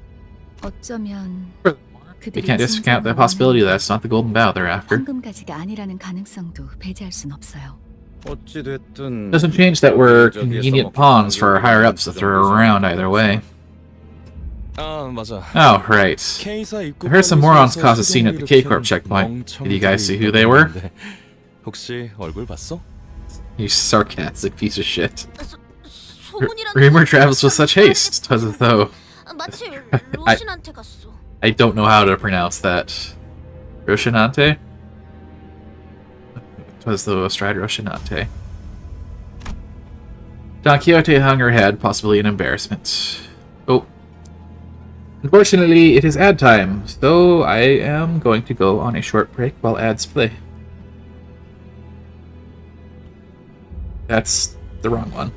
어쩌면 We can't discount the possibility that it's not the golden bough they're after. 황금가지가 아니라는 가능성도 배제할 순 없어요. 어찌됐든 Doesn't change that we're convenient pawns for our higher-ups to throw around either way. Oh, right. I heard some morons cause a scene at the K-Corp checkpoint. Did you guys see who they were? You sarcastic piece of shit. Rumor travels with such haste. It was as though... 마치 로신한테 갔어. I don't know how to pronounce that. Roshinante? It was the Astride Roshinante. Don Quixote hung her head, possibly in embarrassment. Oh. Unfortunately, it is ad time, so I am going to go on a short break while ads play. That's the wrong one.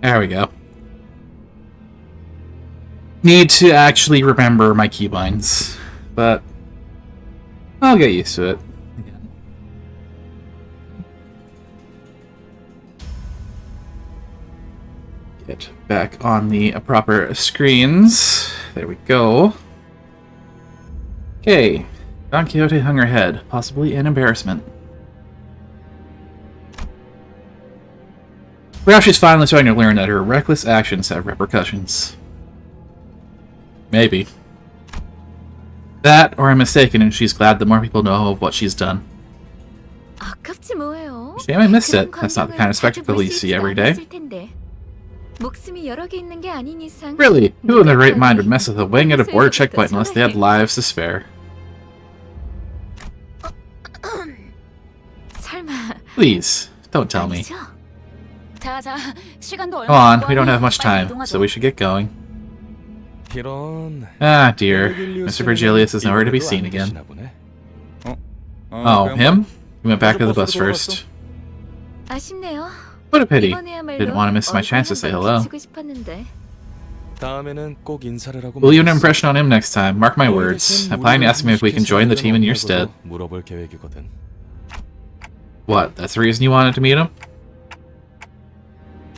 There we go. Need to actually remember my keybinds, but I'll get used to it. Again. Get back on the proper screens. There we go. Okay. Don Quixote hung her head, possibly in embarrassment. Perhaps she's finally starting to learn that her reckless actions have repercussions. Maybe. That, or I'm mistaken and she's glad that more people know of what she's done. 아깝지 뭐예요. Shame I missed it. 그런 That's not the kind of 감정을 spectacle 가져볼 you 수 see 있지도 every day. 않았을 텐데. 목숨이 여러 개 있는 게 아닌 이상. Really? Who in their right mind would mess with a wing at a border checkpoint unless they had lives to spare? 설마. Please, don't tell me. 아니죠? Come on, we don't have much time, so we should get going. Ah, dear. Mr. Virgilius is nowhere to be seen again. Oh, him? He went back to the bus first. 아쉽네요. What a pity. 이번에야말로 Didn't want to miss my chance to say hello. 비치고 싶었는데. We'll leave an impression on him next time, mark my words. I plan to ask him if we can join the team in your stead. What, that's the reason you wanted to meet him?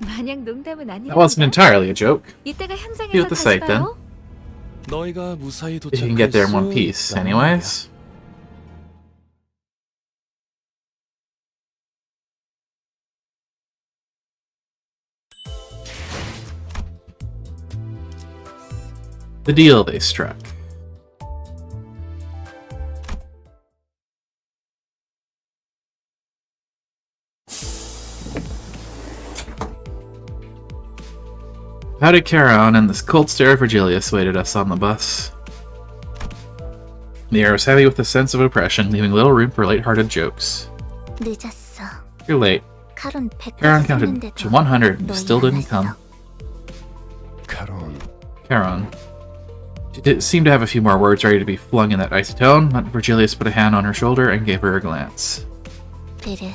마냥 농담은 아니랍니다. That wasn't entirely a joke. 이따가 현장에서 Feel the 다시 sight then. 봐요. If you can get there in one piece, anyways. The deal they struck. How did Charon and this cold stare of Virgilius waited us on the bus? The air was heavy with a sense of oppression, leaving little room for light-hearted jokes. 늦었어. You're late. 카론 Charon 100까지 counted to 100 and still didn't come. Charon. She did seem to have a few more words ready to be flung in that icy tone, but Virgilius put a hand on her shoulder and gave her a glance. 베르,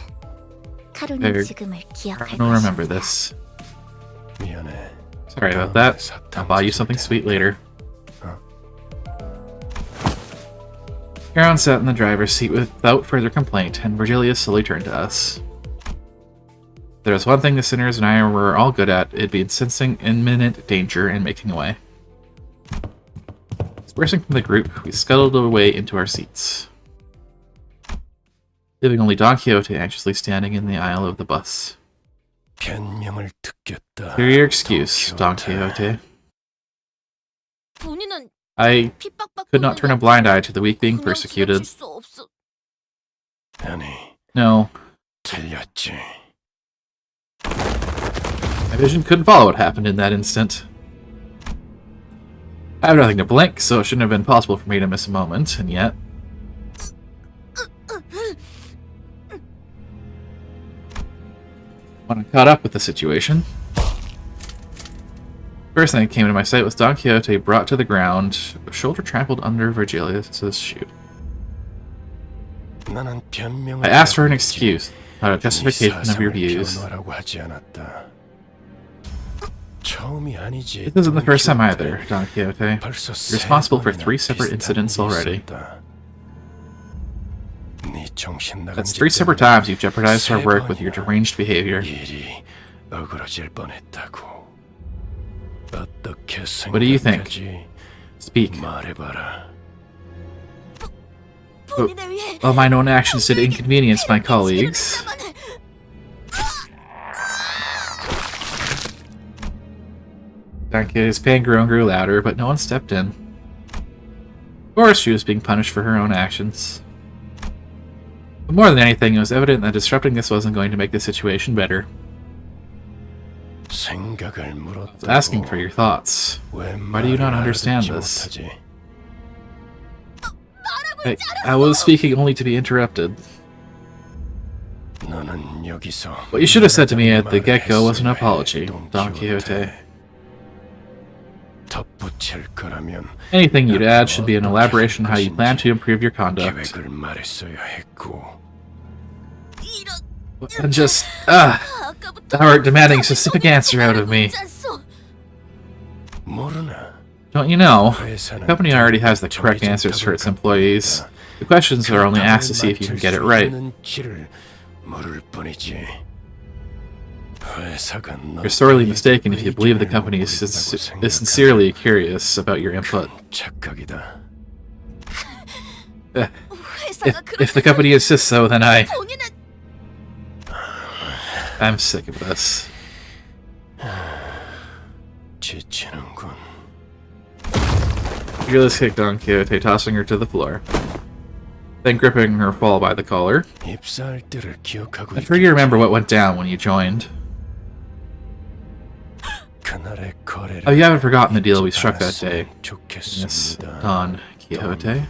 카론은 Better. 지금을 기억할 I don't 것이야. remember this. Sorry about that. I'll buy you something sweet later. Charon sat in the driver's seat without further complaint, and Virgilius slowly turned to us. There was one thing the sinners and I were all good at, it'd be sensing imminent danger and making away. Dispersing from the group, we scuttled away into our seats, leaving only Don Quixote anxiously standing in the aisle of the bus. Hear your excuse, Don Quixote. I could not turn a blind eye to the weak being persecuted. No. My vision couldn't follow what happened in that instant. I have nothing to blink, so it shouldn't have been possible for me to miss a moment, and yet... When I caught up with the situation, first thing that came into my sight was Don Quixote brought to the ground, shoulder trampled under Virgilius' shoe. I asked for an excuse, not a justification of your views. This isn't the first time either, Don Quixote. You're responsible for 3 separate incidents already. That's 3 separate times you've jeopardized our work with your deranged behavior. What do you think? Speak. Well, my known actions did inconvenience my colleagues. His pain grew and grew louder, but no one stepped in. Of course, she was being punished for her own actions. But more than anything, it was evident that disrupting this wasn't going to make the situation better. I was asking for your thoughts. Why do you not understand this? I was speaking only to be interrupted. What you should have said to me at the get-go was an apology, Don Quixote. Anything you'd add should be an elaboration on how you plan to improve your conduct. And just, Thou art demanding a specific answer out of me. 모르나? Don't you know? The company already has the correct answers for its employees. The questions are only asked to see if you can get it right. You're sorely mistaken if you believe the company is sincerely curious about your input. If the company insists so, then I'm sick of this. Fearless kicked Don Quixote, tossing her to the floor. Then gripping her fall by the collar. I'm sure you remember what went down when you joined. Oh, you haven't forgotten the deal we struck that day. Yes, Don Quixote.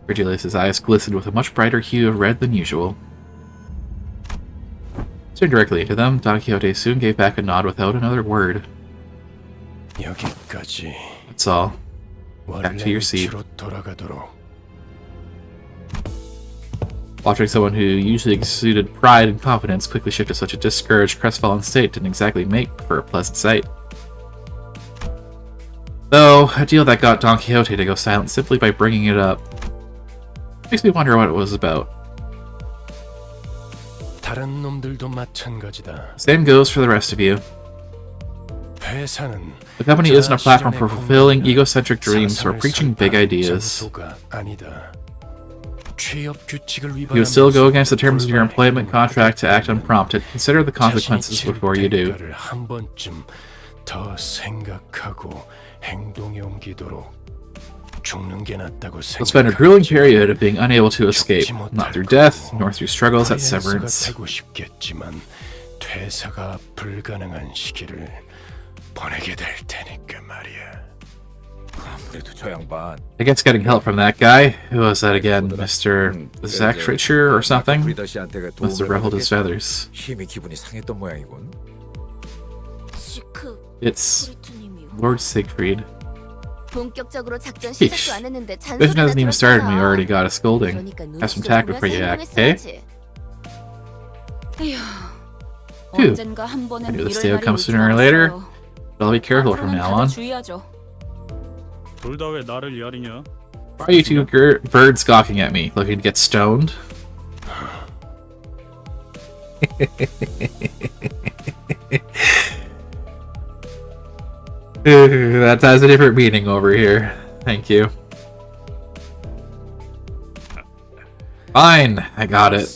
Virgilius' eyes glistened with a much brighter hue of red than usual. Staring directly into them, Don Quixote soon gave back a nod without another word. That's all. Back to your seat. Watching someone who usually exuded pride and confidence quickly shift to such a discouraged, crestfallen state didn't exactly make for a pleasant sight. Though, a deal that got Don Quixote to go silent simply by bringing it up makes me wonder what it was about. Same goes for the rest of you. The company isn't a platform for fulfilling egocentric dreams or preaching big ideas. You would still go against the terms of your employment contract to act unprompted. Consider the consequences before you do. You'll spend a grueling period of being unable to escape, not through death, nor through struggles at severance. I guess getting help from that guy. Who was that again? Mr. Zachricher or something? Must have ruffled his feathers. It's Lord Siegfried. Yeesh. Mission hasn't even started and we already got a scolding. Have some tact before you act, okay? Phew. I knew this day would come sooner or later, but I'll be careful from now on. Why are you two birds gawking at me, looking to get stoned? That has a different meaning over here. Thank you. Fine, I got it.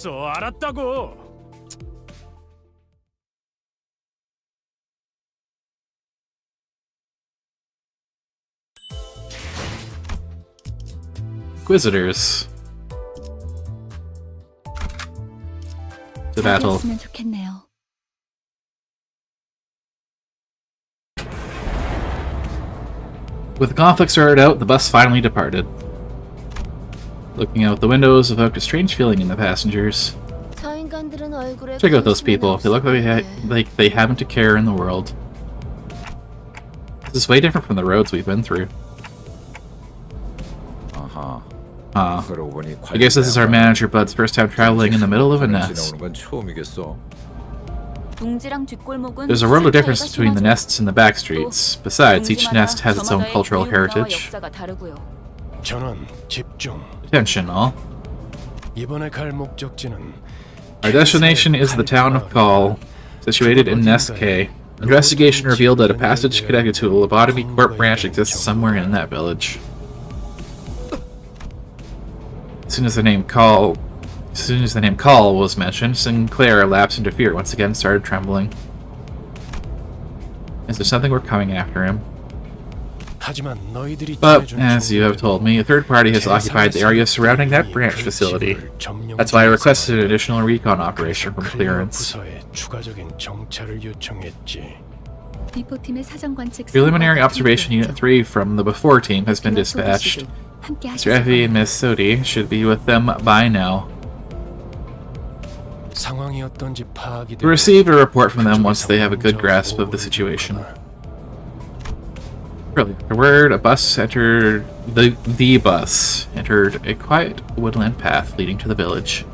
Inquisitors. To battle. With the conflict sorted out, the bus finally departed. Looking out the windows evoked a strange feeling in the passengers. Check out those people. They look like they haven't a care in the world. This is way different from the roads we've been through. I guess this is our manager Bud's first time traveling in the middle of a nest. There's a world of difference between the nests and the back streets. Besides, each nest has its own cultural heritage. Attention, all. Our destination is the town of Call, situated in Nest K. Investigation revealed that a passage connected to a Lobotomy Corp branch exists somewhere in that village. As soon as the name Call was mentioned, Sinclair lapsed into fear once again, started trembling. Is there something we're coming after him? But, as you have told me, a third party has occupied the area surrounding that branch facility. That's why I requested an additional recon operation from clearance. Preliminary Observation Unit 3 from the Before team has been dispatched. Mr. Effie and Miss Sodi should be with them by now. We'll receive a report from them once they have a good grasp of the situation. Afterward, a bus entered the bus entered a quiet woodland path leading to the village.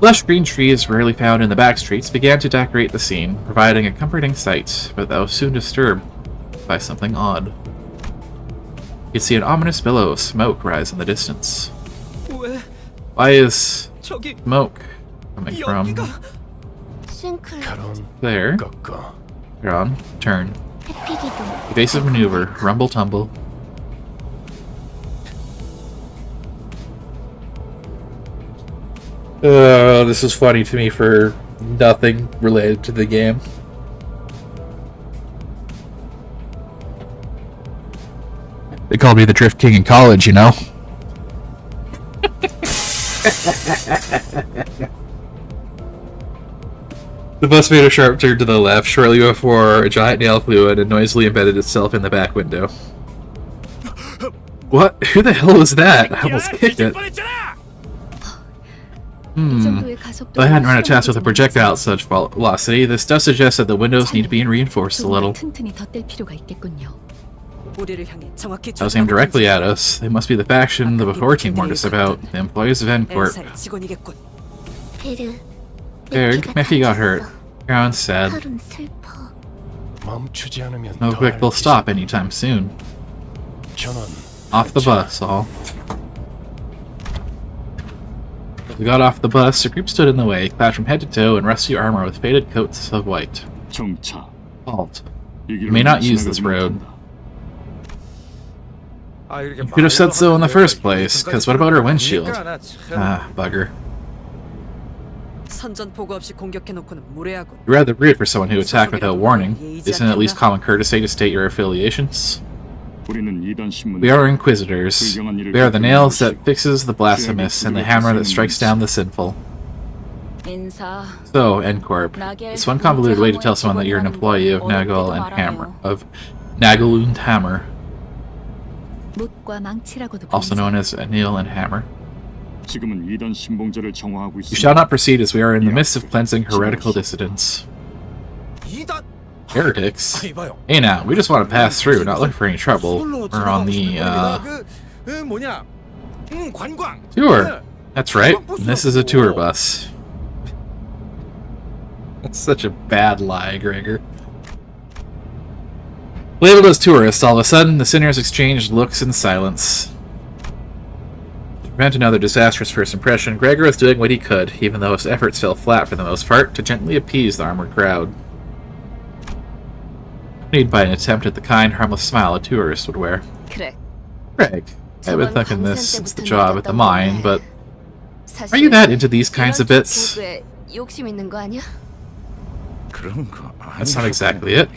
Lush green trees rarely found in the back streets began to decorate the scene, providing a comforting sight, but that was soon disturbed by something odd. You could see an ominous billow of smoke rise in the distance. Why is smoke coming from there? You're on. Turn. Evasive maneuver. Rumble tumble. This is funny to me for nothing related to the game. They called me the Drift King in college, you know? The bus made a sharp turn to the left shortly before a giant nail flew in and noisily embedded itself in the back window. What? Who the hell was that? I almost kicked it. Though I hadn't run a test with a projectile at such velocity, this does suggest that the windows need to be reinforced a little. That was aimed directly at us. They must be the faction the before team warned us about, the employees of N-Corp. Berg, Miffy got hurt. Ground's sad. No quick will stop anytime soon. Off the bus, all. As we got off the bus, a group stood in the way, clad from head to toe in rusty armor with faded coats of white. Halt. You may not use this road. You could have said so in the first place, because what about our windshield? Ah, bugger. You're rather rude for someone who attacked without warning. Isn't it at least common courtesy to state your affiliations? We are Inquisitors. We are the nails that fixes the blasphemous and the hammer that strikes down the sinful. So, N-Corp. It's one convoluted way to tell someone that you're an employee of Nagel and Hammer. Of Nagel und Hammer. Also known as Nail and Hammer. You shall not proceed as we are in the midst of cleansing heretical dissidents. Heretics? Hey now, we just want to pass through, not look for any trouble. We're on the, tour! That's right, and this is a tour bus. That's such a bad lie, Gregor. Labeled as tourists, all of a sudden, the sinners exchanged looks in silence. To prevent another disastrous first impression, Gregor was doing what he could, even though his efforts fell flat for the most part, to gently appease the armored crowd. Accompanied by an attempt at the kind, harmless smile a tourist would wear. Greg, I've been thinking this since the job at the mine, but are you that into these kinds of bits? That's not exactly it.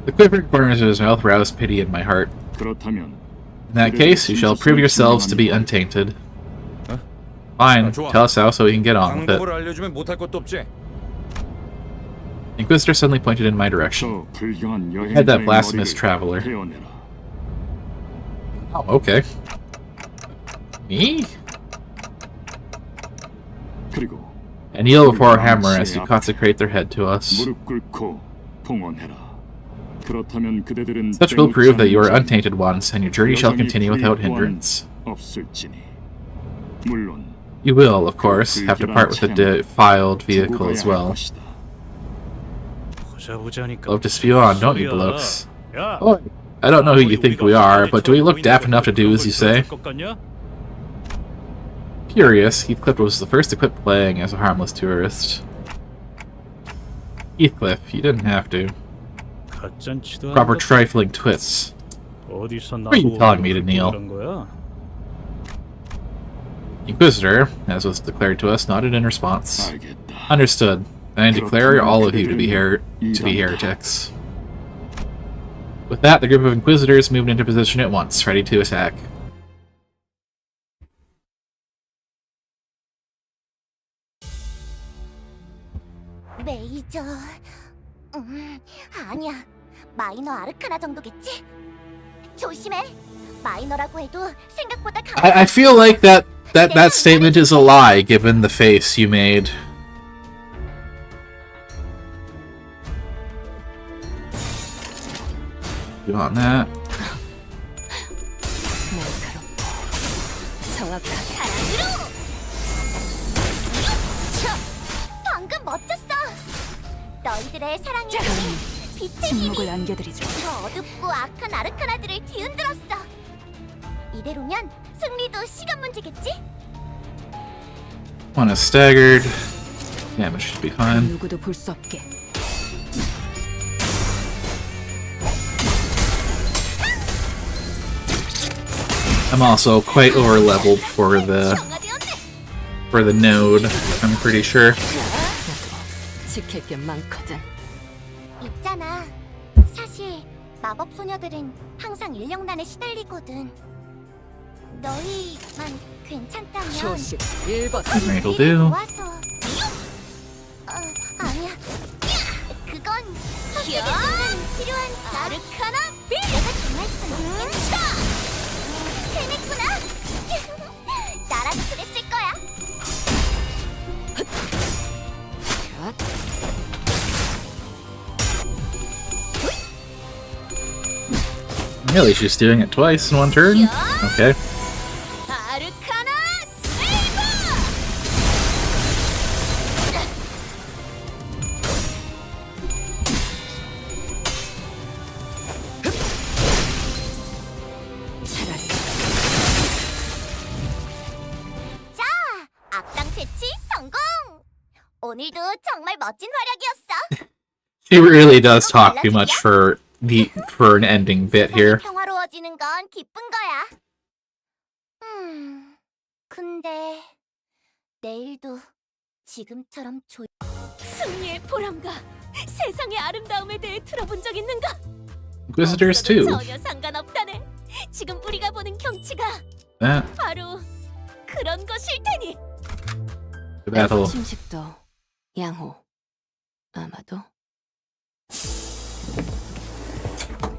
The quivering corners of his mouth roused pity in my heart. In that case, you shall prove yourselves to be untainted. Fine, tell us how so we can get on with it. Inquisitor suddenly pointed in my direction. Had that blasphemous traveler. Oh, okay. Me? And kneel before our hammer as you consecrate their head to us. Such will prove that you are untainted ones, and your journey shall continue without hindrance. You will, of course, have to part with the defiled vehicle as well. Love to spew on, don't you, blokes? Oh, I don't know who you think we are, but do we look daft enough to do as you say? Curious, Heathcliff was the first equipped playing as a harmless tourist. Heathcliff, you didn't have to. Proper trifling twists. What are you telling me to kneel? Inquisitor, as was declared to us, nodded in response. Understood. And I declare all of you to be heretics. With that, the group of Inquisitors moved into position at once, ready to attack. 메이저... 아니야. 마이너 아르카나 정도겠지? 조심해. 마이너라고 해도 생각보다 I feel like that statement is a lie, given the face you made. You want that? 너희들의 사랑이 빛의 힘이 더 어둡고 악한 아르카나들을 뒤흔들었어. 이대로면 승리도 시간 문제겠지? One is staggered. Damage should be fine. 누구도 볼 수 없게. I'm also quite over leveled for the node, I'm pretty sure. 지킬 게 많거든. 있잖아. 사실 마법 소녀들은 항상 인력난에 시달리거든. 너희만 괜찮다면 조심. 1번. It'll do. 도와서. 아니야. 그건 석유는 필요한 아르카나 빌. 내가 정말 잘못했다. 해냈구나. 나라도 그랬을 거야. Really, she's doing it twice in one turn? Okay. 아르카나 세이버! 차라리 자, 악당 패치 성공! 오늘도 정말 멋진 활약이었어. She really does talk too much for an ending bit here. 평화로워지는 건 기쁜 거야. 근데 내일도 지금처럼 승리의 보람과 세상의 아름다움에 대해 들어본 적 있는가? Inquisitors too. 전혀 상관없다네. 지금 우리가 보는 경치가 That 바로 그런 것일 테니. the battle. 침식도 양호. 아마도.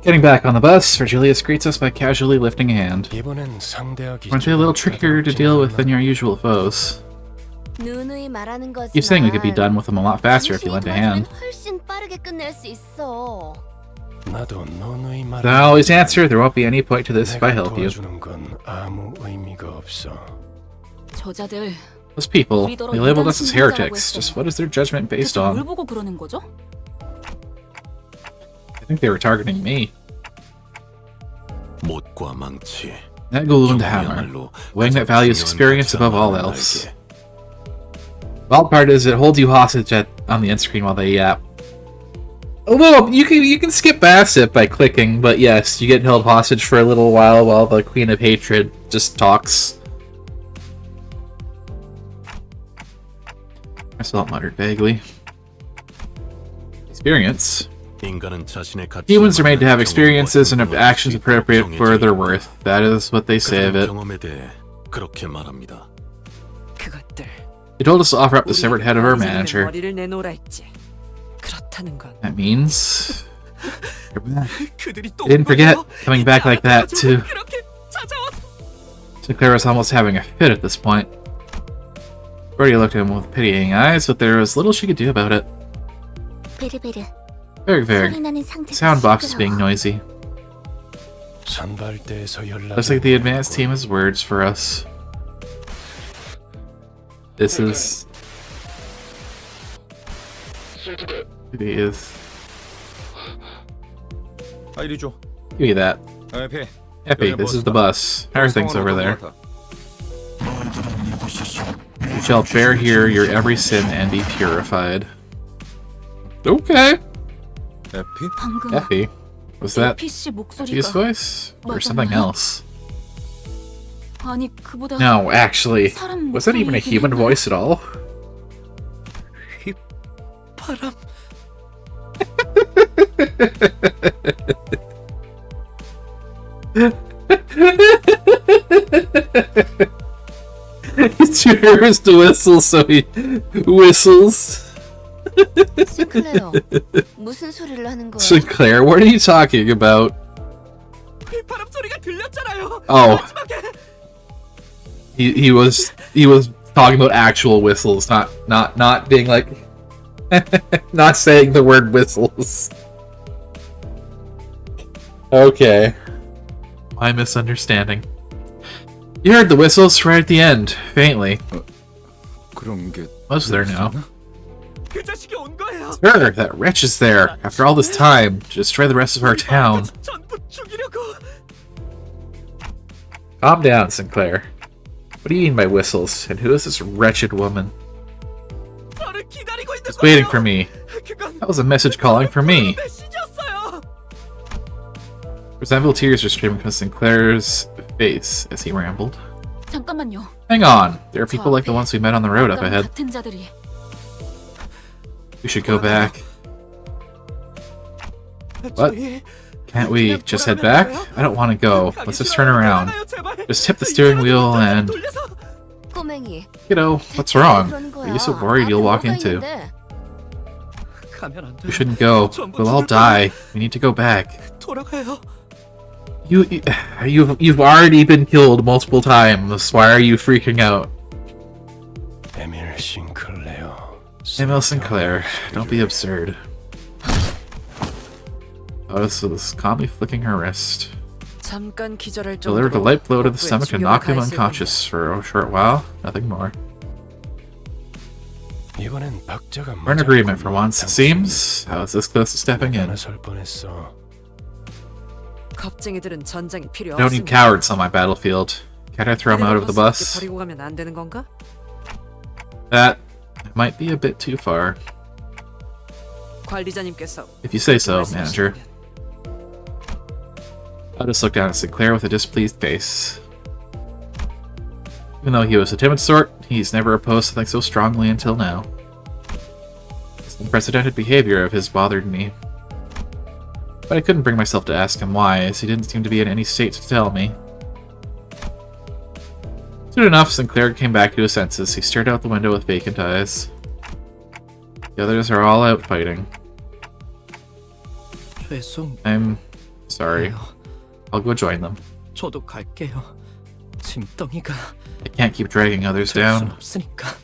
Getting back on the bus, Virgilius greets us by casually lifting a hand. 이번엔 상대하기 Aren't they a little trickier to deal with than your usual foes? 누누이 말하는 거지만. Keep saying we could be done with them a lot faster if you lent a hand. 훨씬 빠르게 끝낼 수 있어. 나도 너누이 말. I always answer, there won't be any point to this if I help you. 도와주는 건 아무 의미가 없어. 저자들 Those people, they labeled us as heretics. Just what is their judgment based 뭘 on? 보고 그러는 거죠? I think they were targeting me. 못과 망치. That golden hammer, a wing that values experience above all else. Wild part is it holds you hostage on the end screen while they yap. Although you can skip past it by clicking, but yes, you get held hostage for a little while the Queen of Hatred just talks. I saw it muttered vaguely. Experience. Humans are made to have experiences and actions appropriate for their worth. That is what they say of it. 그것들. They told us to offer up the severed head of our manager. 머리를 내놓으라 했지. 그렇다는 건 That means... They're back. They didn't forget coming back like that, too. Sinclair was almost having a fit at this point. Brody looked at him with pitying eyes, but there was little she could do about it. 베르베르. The sound box is being noisy. 선발대에서 연락. Looks like the advanced team has words for us. This is... It is... 이리 줘. Give me that. 에피. Epi, this is the bus. How are things over there? You shall bear here your every sin and be purified. Okay. 에피? Effie. Was that his voice? Or something else? 아니 그보다 No, actually. Was that even a human voice at all? 바람. He's too nervous to whistle, so he whistles. 시클레어, 무슨 소리를 하는 거야? Sinclair, what are you talking about? 바람 소리가 들렸잖아요. Oh. He was talking about actual whistles, not being like not saying the word whistles. Okay. My misunderstanding. You heard the whistles right at the end, faintly. 그런 게 Most there now. Sure, that wretch is there, after all this time, to destroy the rest of our town. Calm down, Sinclair. What do you mean by whistles, and who is this wretched woman? She's waiting for me. That was a message calling for me. Resentful tears were streaming from Sinclair's face as he rambled. 잠깐만요. Hang on, there are people like the ones we met on the road up ahead. 같은 자들이. We should go back. What? Can't we just head back? I don't want to go. Let's just turn around. Just tip the steering wheel and... 꼬맹이. Kiddo, what's wrong? What are you so worried you'll walk into? We shouldn't go. We'll all die. We need to go back. You've already been killed multiple times. Why are you freaking out? Emil Sinclair, don't be absurd. Oh, so this calmly flicking her wrist. 잠깐 기절할 Delivered a 정도로 light blow to the 복부에 stomach and 중요가 knocked him 가했을 unconscious for a short while. Nothing more. We're in agreement for once, it seems. I was this close to stepping in. 겁쟁이들은 전장이 필요 I don't need 없습니다. cowards on my battlefield. Can't I throw him out of the bus? 버리고 가면 안 되는 건가? That might be a bit too far. 관리자님께서 If you say so, manager. I'll just look down at Sinclair with a displeased face. Even though he was a timid sort, he's never opposed something so strongly until now. This unprecedented behavior of his bothered me. But I couldn't bring myself to ask him why, as he didn't seem to be in any state to tell me. Soon enough, Sinclair came back to his senses. He stared out the window with vacant eyes. The others are all out fighting. I'm sorry. I'll go join them. 저도 갈게요. 짐덩이가 I can't keep dragging others down. 없으니까.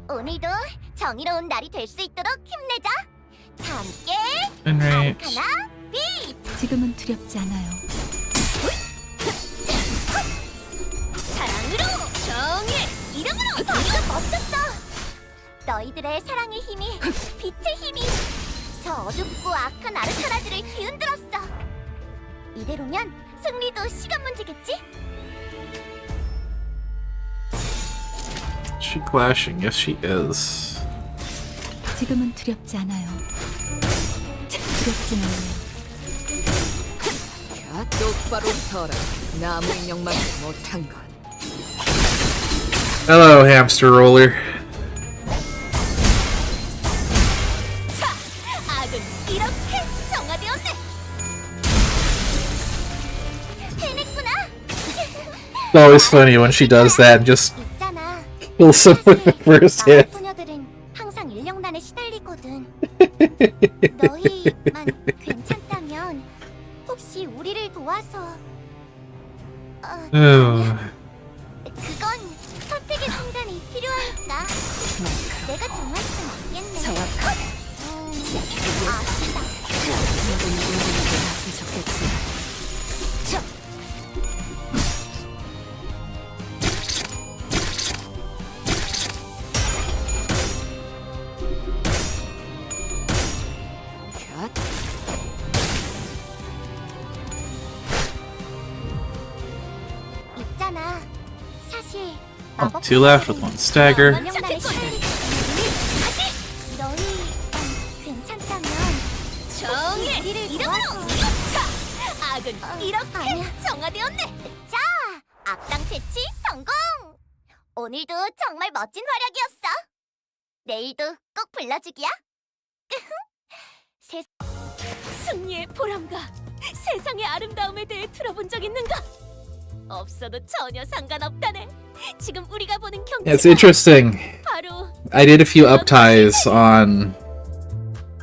오늘도 정의로운 날이 될 수 있도록 힘내자. 다 함께 Enrage. 하나, 빛! 지금은 두렵지 않아요. 사랑으로 정의 이름으로 너희가 멋졌어. 너희들의 사랑의 힘이 빛의 힘이 저 어둡고 악한 아르카나들을 뒤흔들었어. 이대로면 승리도 시간 문제겠지? Is she clashing? Yes, she is. 지금은 두렵지 않아요. 두렵진 않아요. 야, 똑바로 서라. 나무 인형만 못한 건. Hello, hamster roller. 자, 악은 이렇게 정화되었네. 해냈구나. It's always funny when she does that and just 있잖아. kills someone with the first hit. 소녀들은 항상 인력난에 시달리거든. 너희만 괜찮다면 혹시 우리를 도와서 그건 선택의 순간이 필요하니까 내가 정할 순 없겠네. 아쉽다. 있잖아. 사실 Two left with one stagger. 너희만 괜찮다면 정의 이름으로 악은 이렇게 정화되었네. 자, 악당 퇴치 성공. 오늘도 정말 멋진 활약이었어. 내일도 꼭 불러주기야. 승리의 보람과 세상의 아름다움에 대해 들어본 적 있는가? 없어도 전혀 상관없다네. 지금 우리가 보는 경기가 Yeah, it's interesting. 바로 I did a few upties on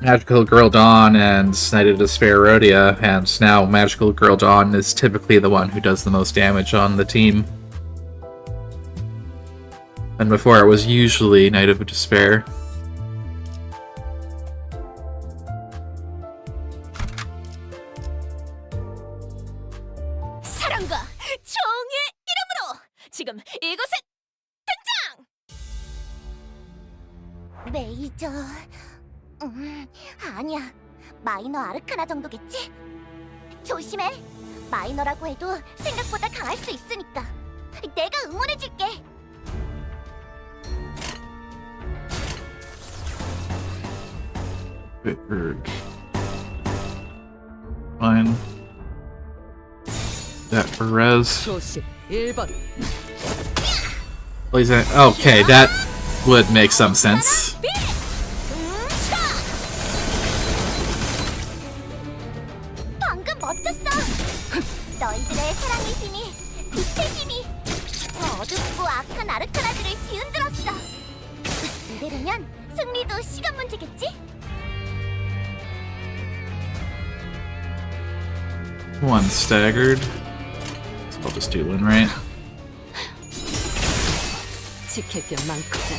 Magical Girl Dawn and Night of Despair Rhodia, and now Magical Girl Dawn is typically the one who does the most damage on the team. And before it was usually Night of Despair. 사랑과 메이저. 아니야. 마이너 아르카나 정도겠지? 조심해. 마이너라고 해도 생각보다 강할 수 있으니까. 내가 응원해줄게. Fine. That for res. 조심 1번. Okay, that would make some sense. 방금 멋졌어. 너희들의 사랑의 힘이, 빛의 힘이 저 어둡고 악한 아르카나들을 뒤흔들었어. 이대로면 승리도 시간 문제겠지? One staggered. So I'll just do one, right? 지킬 게 많거든.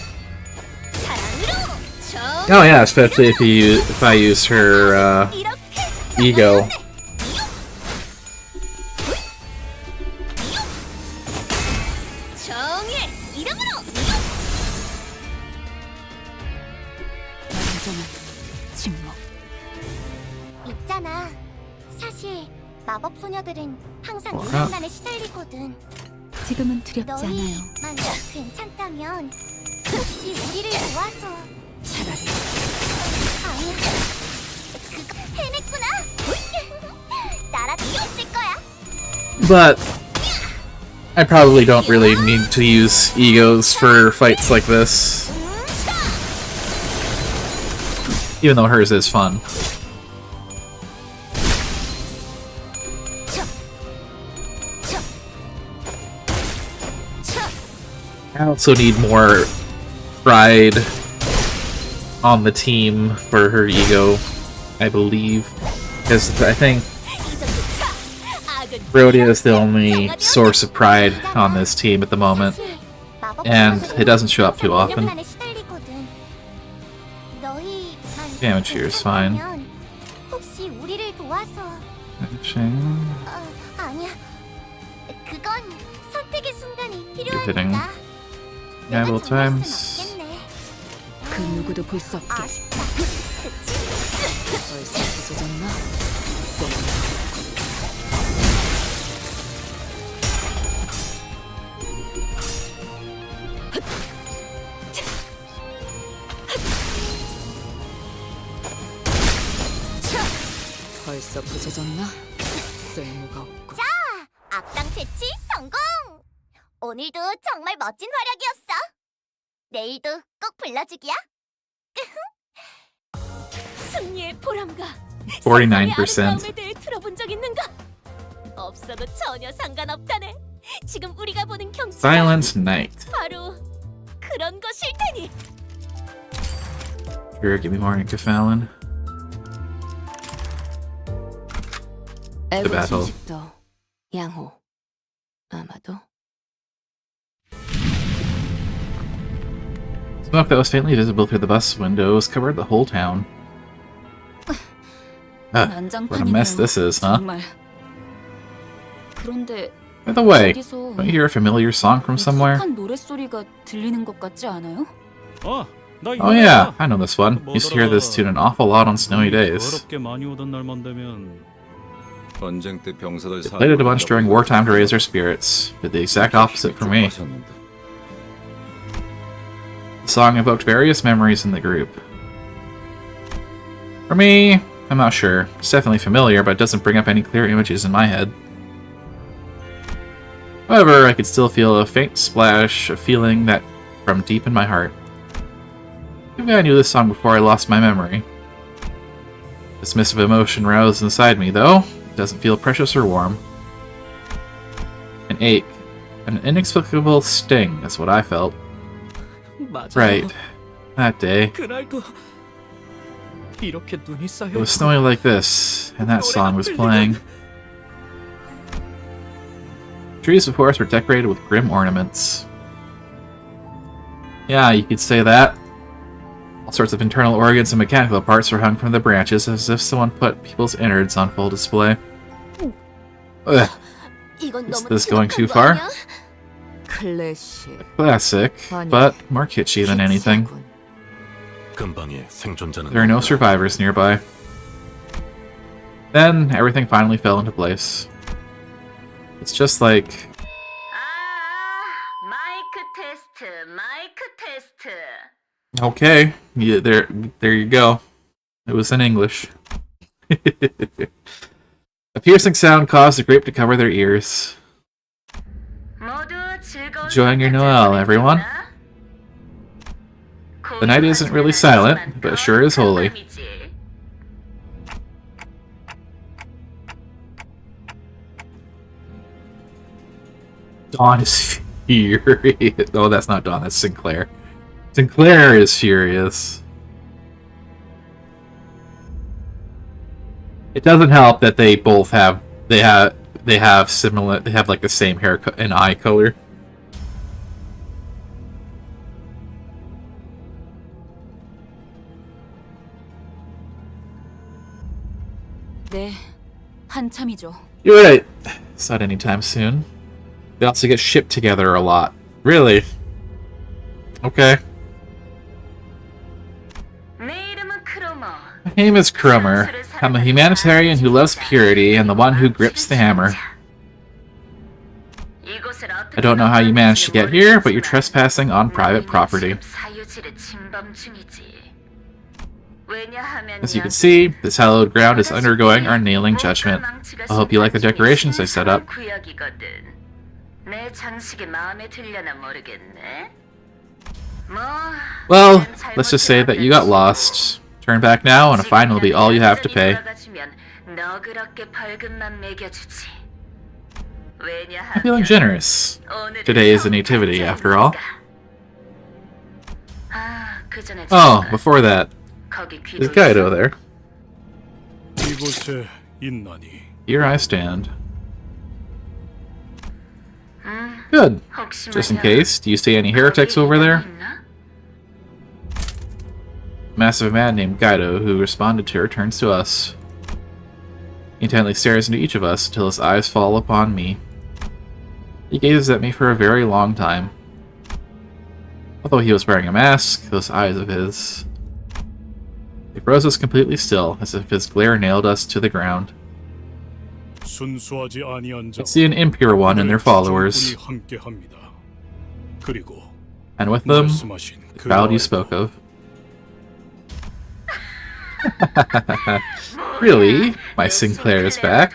사랑으로 Oh yeah, especially if I use her ego. 정의 이름으로. 완전한 침묵. 있잖아. 사실 마법 소녀들은 항상 뭐야? 유난란에 시달리거든. 지금은 두렵지 않아요. 너희만 괜찮다면 혹시 우리를 도와서. 차라리 아니야. 그거 해냈구나. 나라 뛰었을 거야. But I probably don't really need to use egos for fights like this. Even though hers is fun. I also need more pride on the team for her ego, I believe. Because I think Rhodia is the only source of pride on this team at the moment, and it doesn't show up too often. Damage here is fine. 혹시 우리를 도와서. 아니야. 그건 선택의 순간이 hitting 필요하니까. several times. 그 누구도 볼 수 없게. 아쉽다. 그치? 벌써 부서졌나? 벌써 부서졌나? 쓸모가 없고. 자, 악당 퇴치 성공! 오늘도 정말 멋진 활약이었어. 내일도 꼭 불러주기야. 승리의 보람과 49%. 에 대해 들어본 적 있는가? 없어도 전혀 상관없다네. 지금 우리가 보는 경치가 Silent Night. 바로 그런 것일 테니. Here, give me more Inkafalin. The battle. 양호. 아마도. Smoke that was faintly visible through the bus windows covered the whole town. What a mess this is, huh? 그런데 By the way, 여기서 don't you hear a familiar song from somewhere? 익숙한 노랫소리가 들리는 것 같지 않아요? 나 Oh yeah, I know this one. Used to hear this tune an awful lot on snowy days. 어렵게 많이 오던 날만 되면 전쟁 때 병사들 Played it a bunch during wartime to raise their spirits. Did the exact opposite for me. The song evoked various memories in the group. For me, I'm not sure. It's definitely familiar, but it doesn't bring up any clear images in my head. However, I could still feel a faint splash of feeling that from deep in my heart. Maybe I knew this song before I lost my memory. This mist of emotion roused inside me, though. It doesn't feel precious or warm. An ache. An inexplicable sting is what I felt. Right. That day. It was snowing like this, and that song was playing. Trees, of course, were decorated with grim ornaments. Yeah, you could say that. All sorts of internal organs and mechanical parts were hung from the branches as if someone put people's innards on full display. Ugh. Is this going too far? 클래식. Classic, but more kitschy than anything. 근방에 생존자는 There are no survivors nearby. Then everything finally fell into place. It's just like... 마이크 테스트. Okay, yeah, there you go. It was in English. A piercing sound caused the group to cover their ears. Enjoying your Noel, everyone. The night isn't really silent, but it sure is holy. Dawn is furious. Oh, that's not Dawn, that's Sinclair. Sinclair is furious. It doesn't help that they both have similar, they have like the same hair and eye color. 네, 한참이죠. You're right. It's not anytime soon. They also get shipped together a lot. Really? Okay. My name is Cromer. I'm a humanitarian who loves purity and the one who grips the hammer. I don't know how you managed to get here, but you're trespassing on private property. As you can see, this hallowed ground is undergoing our nailing judgment. I hope you like the decorations I set up. Well, let's just say that you got lost. Turn back now, and a fine will be all you have to pay. I'm feeling generous. Today is a nativity, after all. Oh, before that, is Kaido there? 이곳에 있나니. Here I stand. Good. Just in case, do you see any heretics over there? A massive man named Kaido, who responded to her, turns to us. He intently stares into each of us until his eyes fall upon me. He gazes at me for a very long time. Although he was wearing a mask, those eyes of his... They froze us completely still, as if his glare nailed us to the ground. I see an impure one and their followers, and with them, the crowd you spoke of. Really? My Sinclair is back?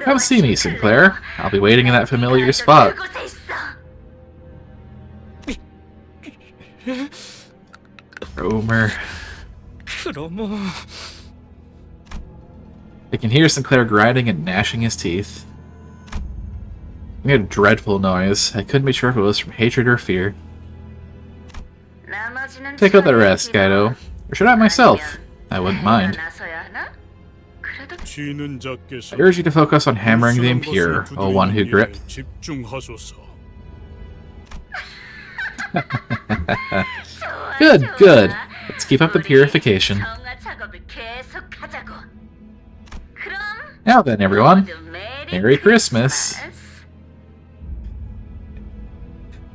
Come see me, Sinclair. I'll be waiting in that familiar spot. Cromer. I can hear Sinclair grinding and gnashing his teeth. He made a dreadful noise. I couldn't be sure if it was from hatred or fear. Take out the rest, Kaido. Or should I myself? I wouldn't mind. I urge you to focus on hammering the impure, O one who gripped. Good, good. Let's keep up the purification. Now then, everyone. Merry Christmas.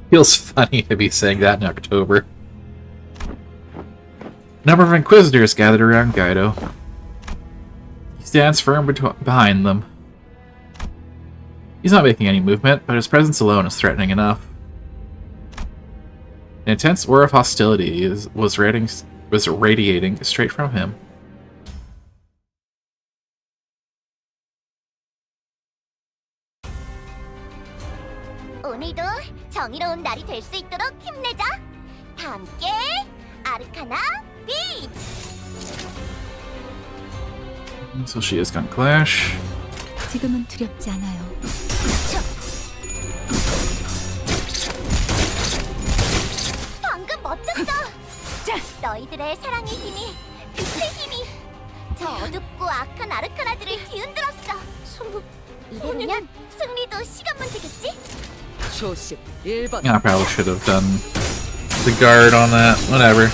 Feels funny to be saying that in October. A number of Inquisitors gathered around Kaido. He stands firm behind them. He's not making any movement, but his presence alone is threatening enough. An intense aura of hostility was radiating straight from him. 오늘도 정의로운 날이 될 수 있도록 힘내자. 다 함께 아르카나 빛. So she is gonna clash. 지금은 두렵지 않아요. 방금 멋졌어. 너희들의 사랑의 힘이, 빛의 힘이 저 어둡고 악한 아르카나들을 뒤흔들었어. 이대로면 승리도 시간 문제겠지? 초심 1번. Yeah, I probably should have done the guard on that. Whatever.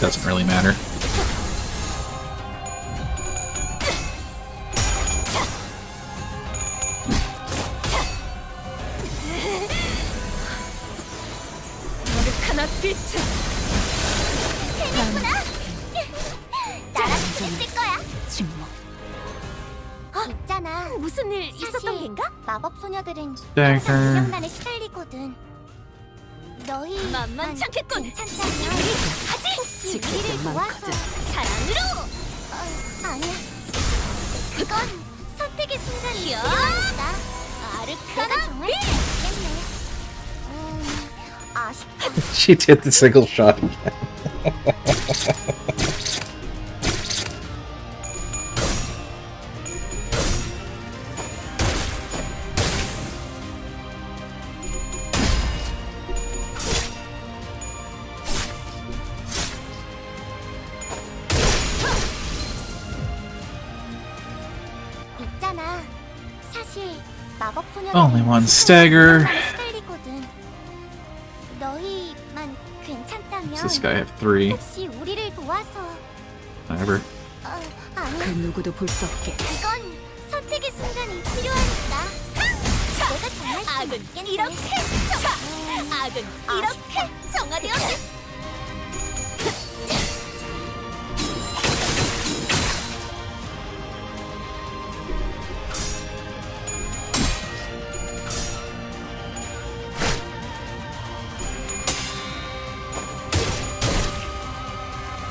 Doesn't really matter. 아르카나 빛을. 재밌구나. 나랑 재밌을 거야. 침묵. 있잖아. 무슨 일 있었던 사실 겐가? 마법 소녀들은 Dagger. 항상 운명난에 시달리거든. 너희 만만찮겠군. 괜찮다면 혹시 지킬 우리를 것만 도와서 가져. 사랑으로. 아니야. 그건 선택의 순간이 필요하니까. 아르카나 정말 잘했겠네. 아쉽다. She did the single shot again. 있잖아. 사실 마법 소녀들은 Only one stagger. 운명난에 시달리거든. 너희만 괜찮다면 Does this guy have 3? 혹시 우리를 도와서 Whatever. 그 아니야. 누구도 볼 수 없게. 이건 선택의 순간이 필요하니까. 내가 정말 악은 있겠네. 이렇게 악은 이렇게 정화되었네.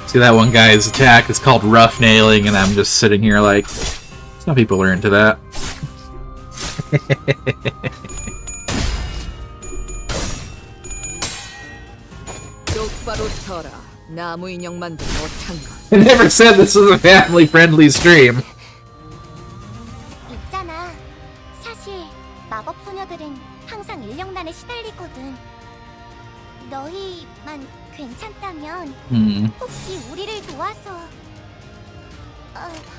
See, that one guy's attack is called rough nailing, and I'm just sitting here like, some people are into that. 똑바로 서라. 나무 인형만도 못한 것. I never said this was a family-friendly stream. 있잖아. 사실 마법 소녀들은 항상 인력난에 시달리거든. 너희만 괜찮다면 혹시 우리를 도와서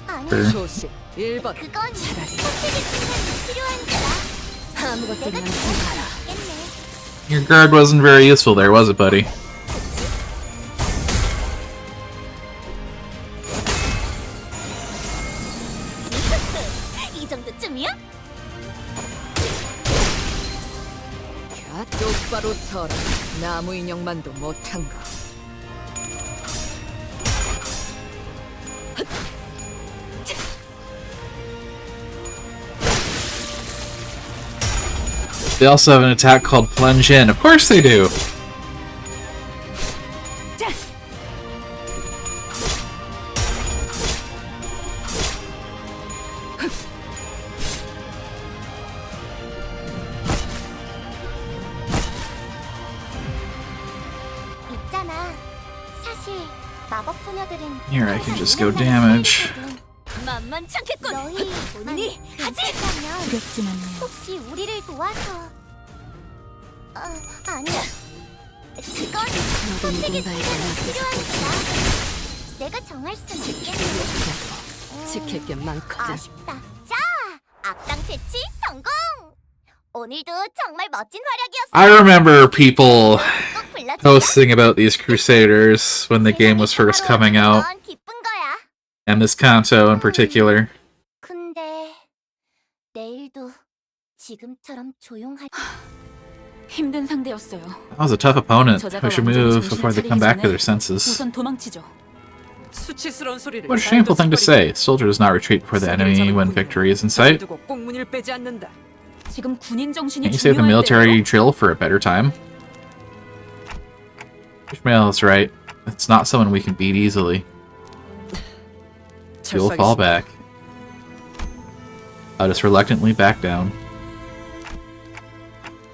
아니야. Sure. 소식 1번. 그건 선택의 순간이 필요하니까. 아무것도 내가 난 정말 있겠네. Your guard wasn't very useful there, was it, buddy? 이 정도쯤이야? 똑바로 서라. 나무 인형만도 못한 것. They also have an attack called Plunge In. Of course they do! 있잖아. 사실 마법 소녀들은 Here, I can just go damage. 만만찮겠군. 너희 언니, 하지. 괜찮다면 두렵지만요. 혹시 우리를 도와서 아니야. 그건 선택의 순간이 필요하니까. 내가 정할 순 없겠네. 지킬 게 많거든. 아쉽다. 자, 악당 퇴치 성공. 오늘도 정말 멋진 활약이었어. I remember people 꼭 불러주라. posting about these Crusaders when the game was first coming out, 넌 기쁜 거야. and this Canto in particular. 근데 내일도 지금처럼 조용할. 힘든 상대였어요. That was a tough opponent. 저자가 We should 완전히 move 정신을 before they 차리기 come back to 전에 their senses. 우선 도망치죠. 수치스러운 소리를. What a shameful thing to say. Soldier does not retreat before the enemy when victory is in sight. 두고 꽁무니를 빼지 않는다. 지금 군인 정신이 Can't you save the military drill for a better time? Ishmael is right. It's not someone we can beat easily. You'll fall back. I'll just reluctantly back down.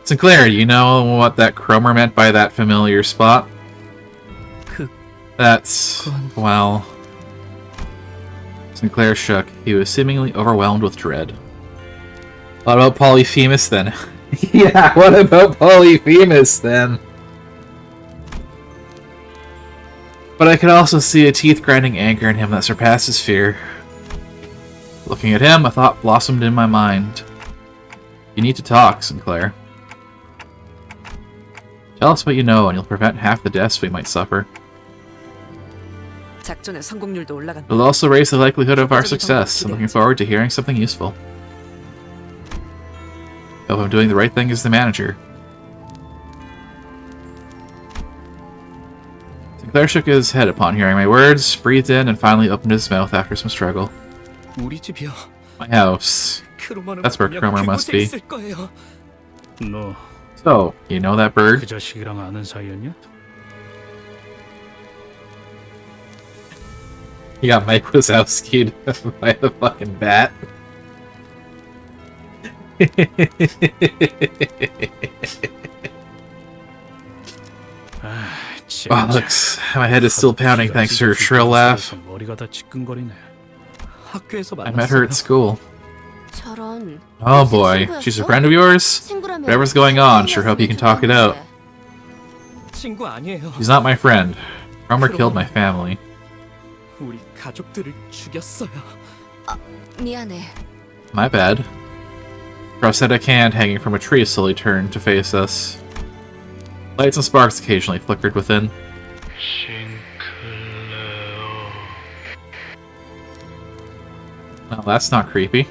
Sinclair, you know what that Cromer meant by that familiar spot? That's... well... Sinclair shook. He was seemingly overwhelmed with dread. What about Polyphemus then? Yeah, what about Polyphemus then? But I could also see a teeth-grinding anger in him that surpassed his fear. Looking at him, a thought blossomed in my mind. You need to talk, Sinclair. Tell us what you know, and you'll prevent half the deaths we might suffer. 작전의 성공률도 올라간다. It'll also raise the likelihood of our success. I'm looking forward to hearing something useful. Hope I'm doing the right thing as the manager. Claire shook his head upon hearing my words, breathed in, and finally opened his mouth after some struggle. My house. That's where Cromer must be. 너 So, you know that bird? 그 자식이랑 아는 사이였냐? He got Mike Wazowski'd by the fucking bat. Bollocks. My head is still pounding thanks to her shrill laugh. 머리가 다 지끈거리네. I met her at school. 저런. Oh boy, she's a friend of yours? Whatever's going on, sure hope you can talk it out. 친구 아니에요. She's not my friend. Cromer killed my family. 우리 가족들을 죽였어요. 미안해. My bad. Prosthetic hand hanging from a tree slowly turned to face us. Lights and sparks occasionally flickered within. Well, that's not creepy.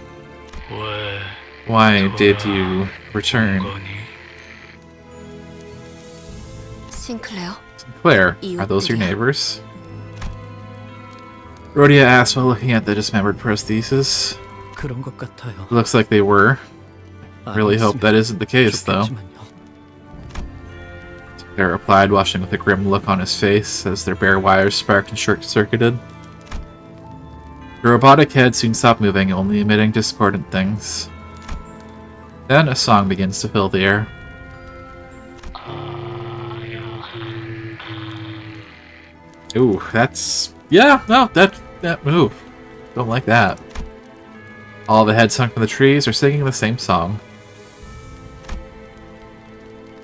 Why did you return? 싱클레어. Claire, are those your neighbors? Rhodia asked while looking at the dismembered prosthesis. 그런 것 같아요. Looks like they were. Really hope that isn't the case, though. Claire replied, watching with a grim look on his face as their bare wires sparked and short-circuited. The robotic head soon stopped moving, only emitting discordant things. Then a song begins to fill the air. Ooh, that's... Yeah, no, that move. Don't like that. All the heads hung from the trees are singing the same song.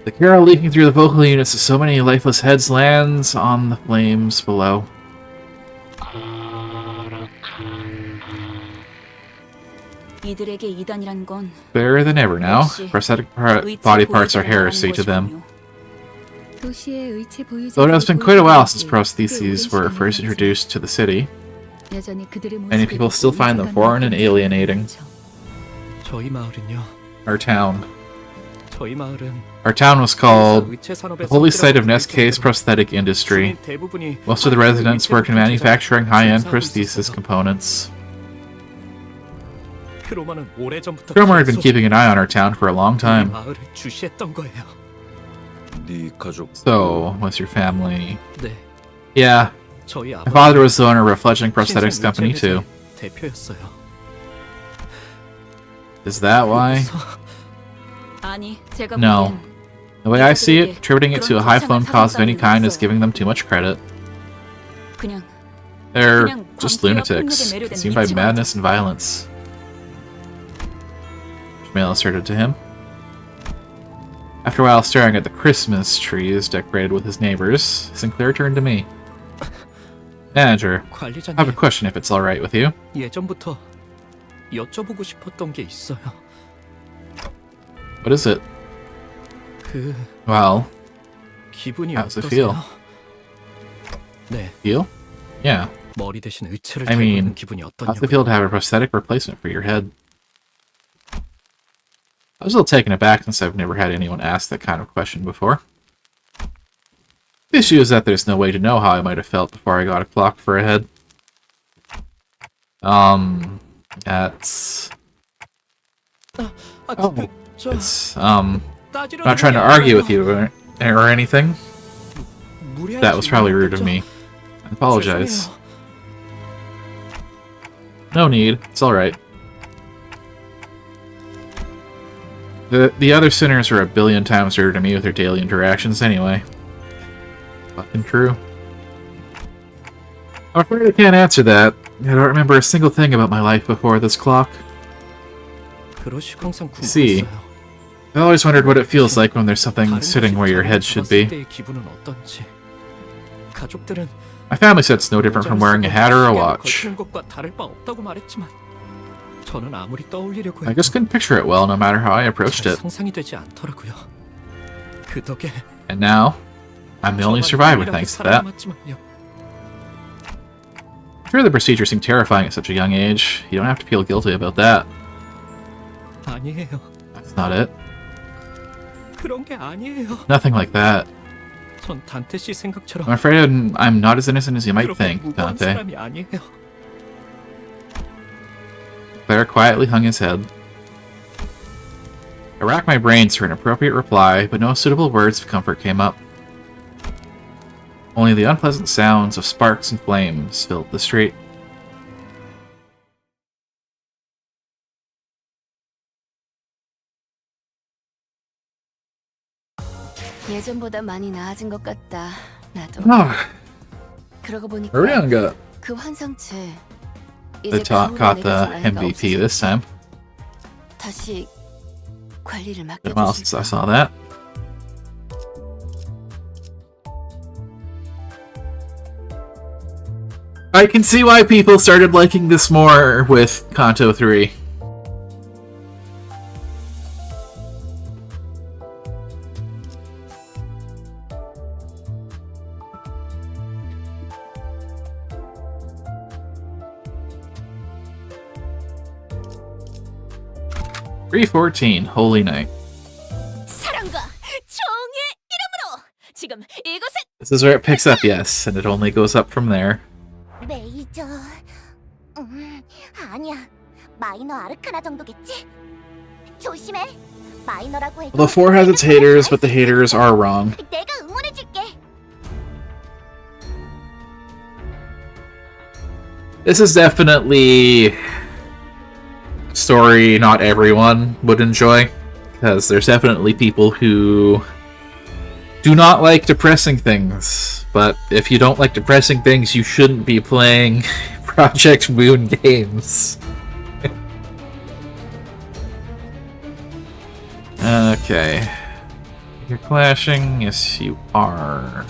The carol leaking through the vocal units of so many lifeless heads lands on the flames below. Fairer than ever now. Prosthetic body parts are heresy to them. Though it has been quite a while since prostheses were first introduced to the city, many people still find them foreign and alienating. Our town. Our town was called the Holy Site of Neskay's prosthetic industry. Most of the residents work in manufacturing high-end prosthesis components. Cromer had been keeping an eye on our town for a long time. So, was your family... Yeah. My father was the owner of a fledgling prosthetics company, too. Is that why? No. The way I see it, attributing it to a high-flown cause of any kind is giving them too much credit. They're just lunatics, consumed by madness and violence. Shmail asserted to him. After a while staring at the Christmas trees decorated with his neighbors, Sinclair turned to me. Manager, I have a question if it's alright with you. What is it? Well, how's it feel? Feel? Yeah. I mean, how's it feel to have a prosthetic replacement for your head? I was a little taken aback since I've never had anyone ask that kind of question before. The issue is that there's no way to know how I might have felt before I got a clock for a head. That's... Oh, it's, I'm not trying to argue with you or anything. That was probably rude of me. I apologize. No need, it's alright. The other sinners are a billion times ruder to me with their daily interactions anyway. Fucking true. I'm afraid I can't answer that. I don't remember a single thing about my life before this clock. See, I've always wondered what it feels like when there's something sitting where your head should be. My family said it's no different from wearing a hat or a watch. I just couldn't picture it well, no matter how I approached it. And now, I'm the only survivor thanks to that. I'm sure the procedure seemed terrifying at such a young age. You don't have to feel guilty about that. That's not it. Nothing like that. 전 단테 씨 생각처럼 I'm afraid I'm not as innocent as you might think, 무거운 Dante. 사람이 아니에요. Claire quietly hung his head. I racked my brains for an appropriate reply, but no suitable words of comfort came up. Only the unpleasant sounds of sparks and flames filled the street. 예전보다 많이 나아진 것 같다. 나도. 그러고 보니까 Ruina got 그 환상체 the top caught the MVP this time. 다시 관리를 Been a while since I 맡겨주실까? saw that. I can see why people started liking this more with Canto 3. (3:14) Holy Night. 사랑과 정의 이름으로 지금 이곳에 This is where it picks up, yes, and it only goes up from there. 메이저. 아니야. 마이너 아르카나 정도겠지? 조심해. 마이너라고 해도 The 4 has its haters, but the haters are wrong. 내가 응원해줄게. This is definitely a story not everyone would enjoy, because there's definitely people who do not like depressing things. But if you don't like depressing things, you shouldn't be playing Project Moon games. Okay. You're clashing? Yes, you are.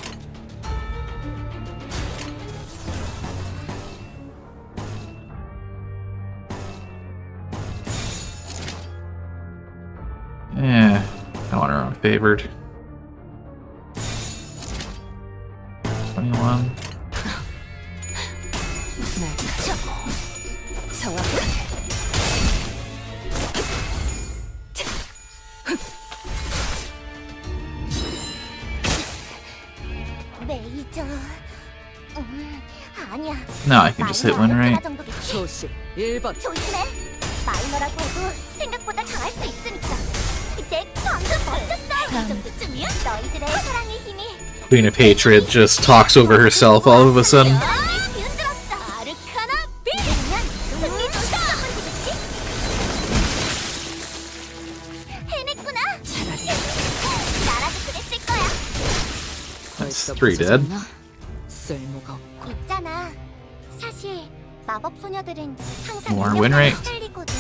Yeah, I want her unfavored. 21. 메이저. 아니야. No, I can just hit win rate. 소식 1번. 조심해. 마이너라고 해도 생각보다 강할 수 있으니까. 내 방금 멋졌어. 이 정도쯤이야? 너희들의 사랑의 힘이. Queen of Hatred just talks over herself all of a sudden. 흔들었어. 아르카나 빛. 승리 좋다. 해냈구나. 나라도 그랬을 거야. That's 3 dead. 쓸모가 없고. 있잖아. 사실 마법 소녀들은 항상 More win rate. 시달리거든.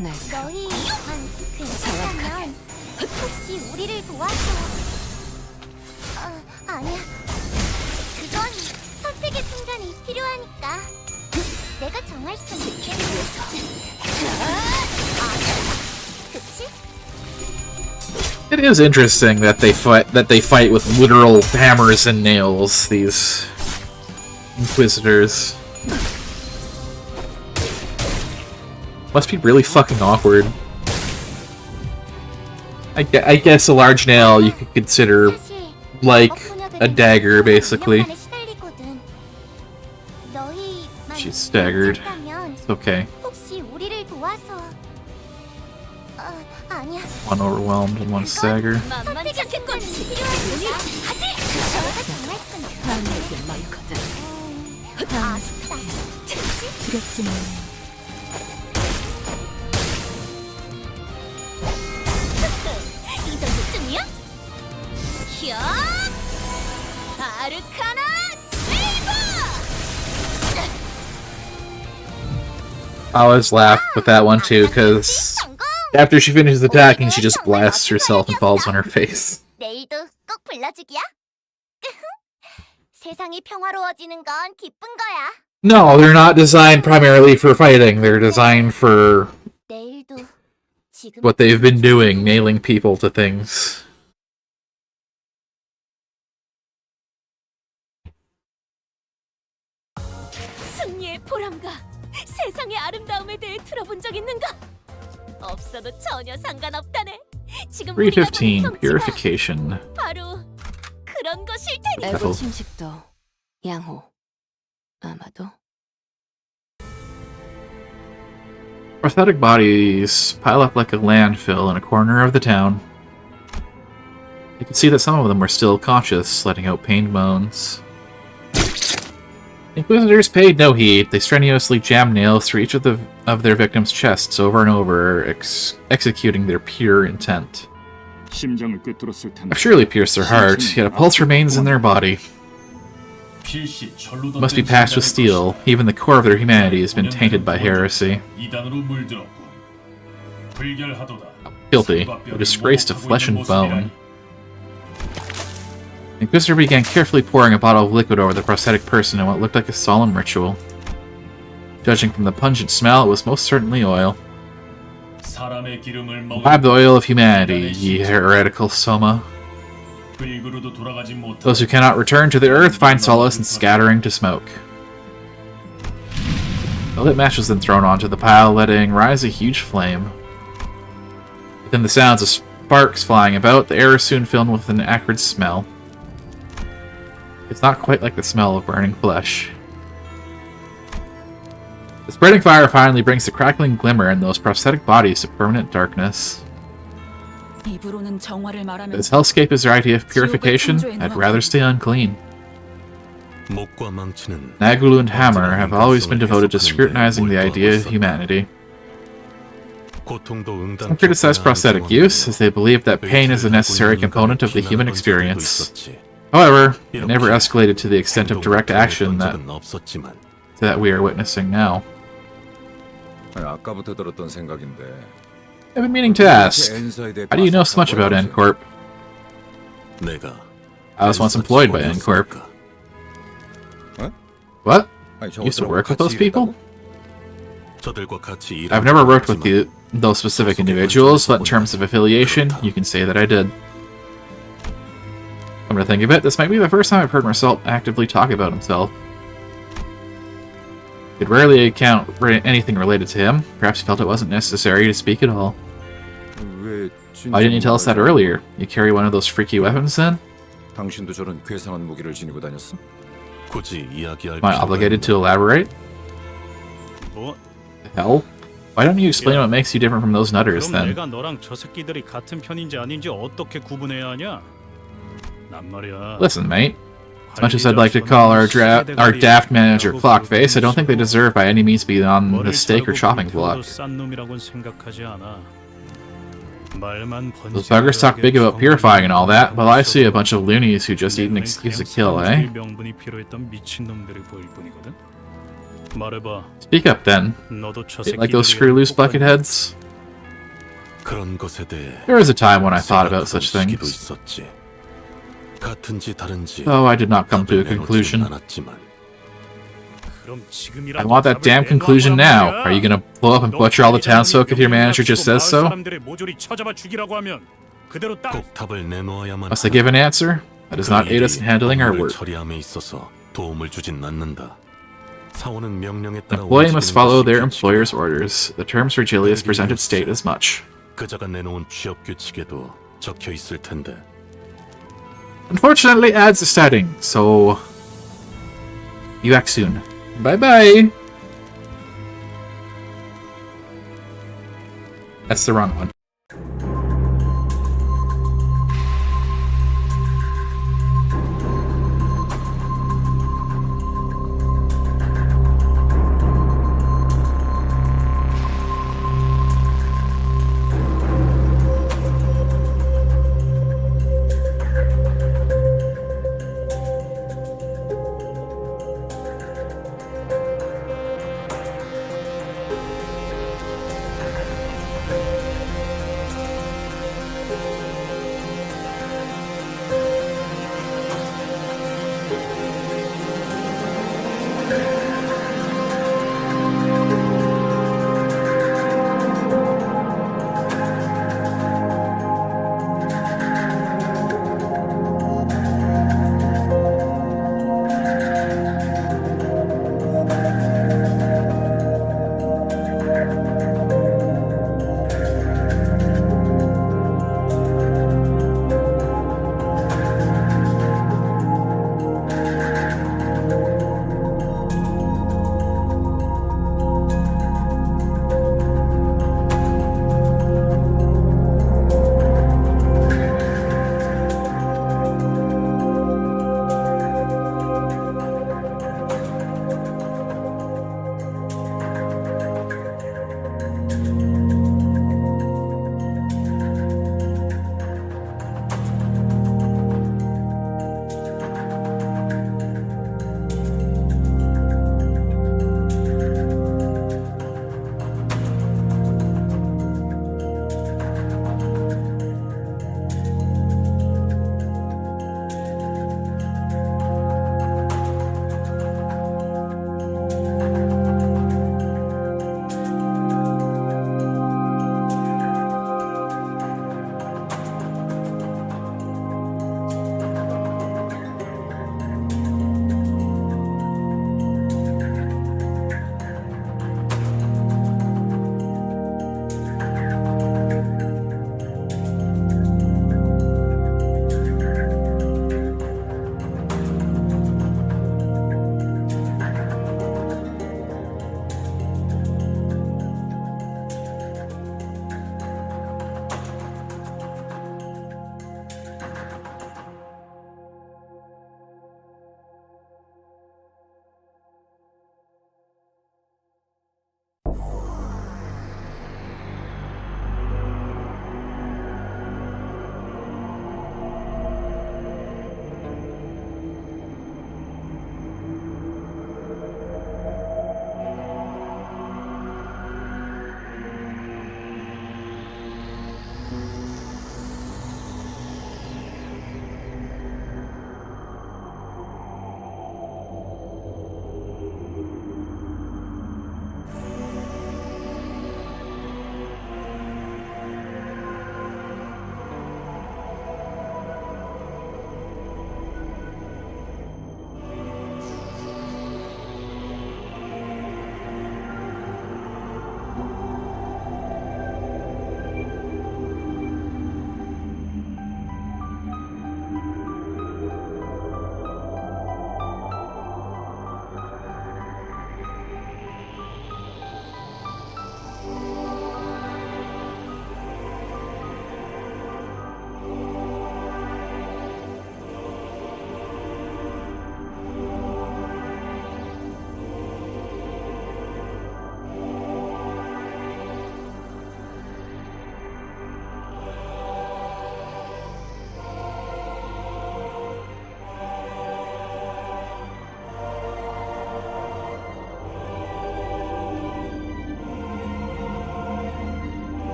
너희만 괜찮다면 혹시 우리를 도와줘. 아니야. 그건 선택의 순간이 필요하니까. 내가 정할 순 있겠어. 그치? It is interesting that they fight with literal hammers and nails, these Inquisitors. Must be really fucking awkward. I guess a large nail you could consider like a dagger, basically. She's staggered. It's okay. One overwhelmed and one staggered. I always laugh with that one too, because after she finishes attacking, she just blasts herself and falls on her face. 내일도 꼭 불러주기야. 세상이 평화로워지는 건 기쁜 거야. No, they're not designed primarily for fighting. They're designed for 내일도 지금 what they've been doing, nailing people to things. 승리의 보람과 세상의 아름다움에 대해 들어본 적 있는가? 없어도 전혀 상관없다네. 지금 315 Purification. 바로 그 이런 거 싫다니. Careful. 침식도 양호. 아마도. Prosthetic bodies pile up like a landfill in a corner of the town. You could see that some of them were still conscious, letting out pained moans. The Inquisitors paid no heed. They strenuously jammed nails through each of their victims' chests over and over, executing their pure intent. I've surely pierced their heart, yet a pulse remains in their body. It must be patched with steel. Even the core of their humanity has been tainted by heresy. Filthy, a disgrace to flesh and bone. The Inquisitor began carefully pouring a bottle of liquid over the prosthetic person in what looked like a solemn ritual. Judging from the pungent smell, it was most certainly oil. Imbibe the oil of humanity, ye heretical soma. Those who cannot return to the earth find solace in scattering to smoke. A lit match was then thrown onto the pile, letting rise a huge flame. Within the sounds of sparks flying about, the air is soon filled with an acrid smell. It's not quite like the smell of burning flesh. The spreading fire finally brings the crackling glimmer in those prosthetic bodies to permanent darkness. If this hellscape is their idea of purification, I'd rather stay unclean. Nagulu and Hammer have always been devoted to scrutinizing the idea of humanity. Some criticize prosthetic use, as they believe that pain is a necessary component of the human experience. However, it never escalated to the extent of direct action that we are witnessing now. I've been meaning to ask, how do you know so much about N-Corp? I was once employed by N-Corp. What? You used to work with those people? I've never worked with those specific individuals, but in terms of affiliation, you can say that I did. Come to think of it, this might be the first time I've heard Marcel actively talk about himself. He'd rarely account for anything related to him. Perhaps he felt it wasn't necessary to speak at all. Why didn't you tell us that earlier? You carry one of those freaky weapons then? Am I obligated to elaborate? The hell? Why don't you explain what makes you different from those nutters then? Listen, mate. As much as I'd like to call our daft manager Clockface, I don't think they deserve by any means to be on the steak or chopping block. Those buggers talk big about purifying and all that, but I see a bunch of loonies who just need an excuse to kill, eh? Speak up then. Like those screw-loose bucketheads? There was a time when I thought about such things. Oh, I did not come to a conclusion. I want that damn conclusion now. Are you gonna blow up and butcher all the townsfolk if your manager just says so? Must I give an answer? That does not aid us in handling our work. An employee must follow their employer's orders. The terms Virgilius presented state as much. Unfortunately, adds a setting, so you act soon. Bye-bye! That's the wrong one.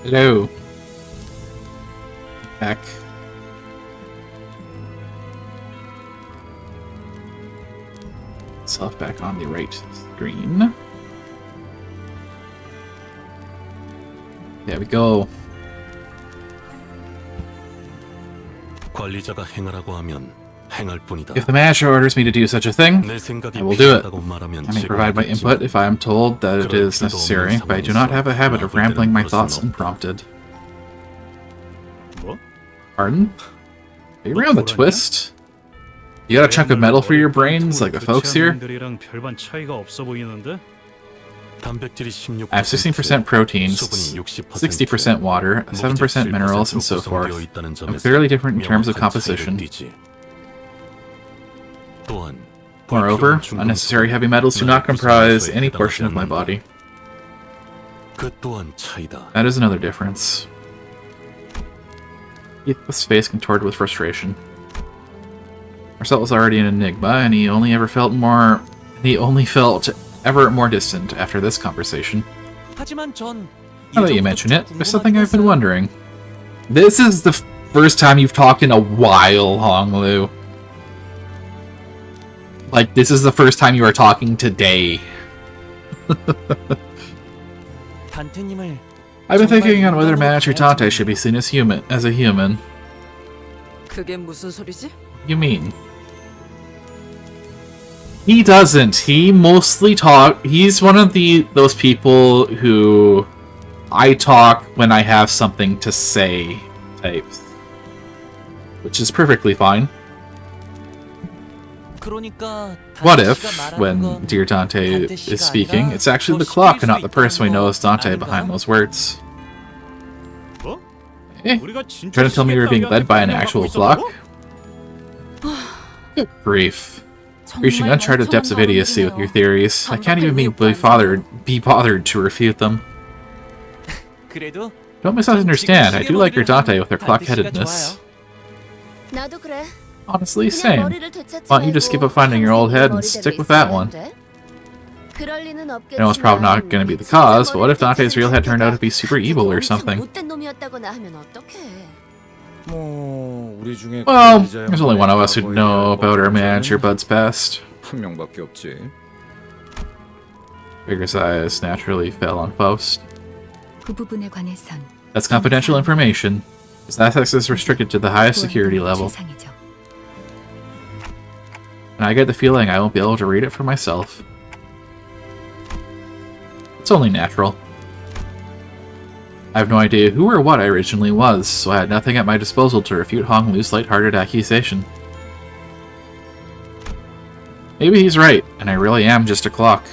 Hello. Back. Self back on the right screen. There we go. 관리자가 행하라고 하면 행할 뿐이다. If the manager orders me to do such a thing, 내 생각이 I will do it. 필요하다고 말하면 I may provide my input if I am told that it is necessary, but I do not have a habit of rambling my thoughts unprompted. 뭐? Pardon? Are you around the twist? You got a chunk of metal for your brains, like the folks here? 랑 별반 차이가 없어 보이는데? 단백질이 16%, I have 16% proteins, 수분이 60%, 60% water, 7% minerals, and so forth. I'm clearly different in terms of composition. 또한 Moreover, unnecessary heavy metals do not comprise any portion of my body. 그 또한 차이다. That is another difference. Heathcliff's face contorted with frustration. Marcel was already an enigma, and he only felt ever more distant after this conversation. Now that you mention it, there's something I've been wondering. This is the first time you've talked in a while, Honglu. Like, this is the first time you are talking today. I've been thinking on whether Manager Tante should be seen as a human. 그게 무슨 소리지? You mean? He doesn't. He mostly he's one of those people who I talk when I have something to say types. Which is perfectly fine. What if, when dear Dante is speaking, it's actually the clock and not the person we know as Dante behind those words? Eh? Trying to tell me you're being led by an actual clock? Good grief. Reaching uncharted depths of idiocy with your theories. I can't even be bothered to refute them. Don't misunderstand, I do like your Dante with her clock-headedness. Honestly, same. Why don't you just give up finding your old head and stick with that one? I know it's probably not going to be the cause, but what if Dante's real head turned out to be super evil or something? Well, there's only one of us who'd know about our manager Bud's past. 한 명밖에 없지. Vigor's eyes naturally fell on Faust. 그 부분에 관해선 That's confidential information. His access is restricted to the highest security level. 최상이죠. And I get the feeling I won't be able to read it for myself. It's only natural. I have no idea who or what I originally was, so I had nothing at my disposal to refute Honglu's light-hearted accusation. Maybe he's right, and I really am just a clock.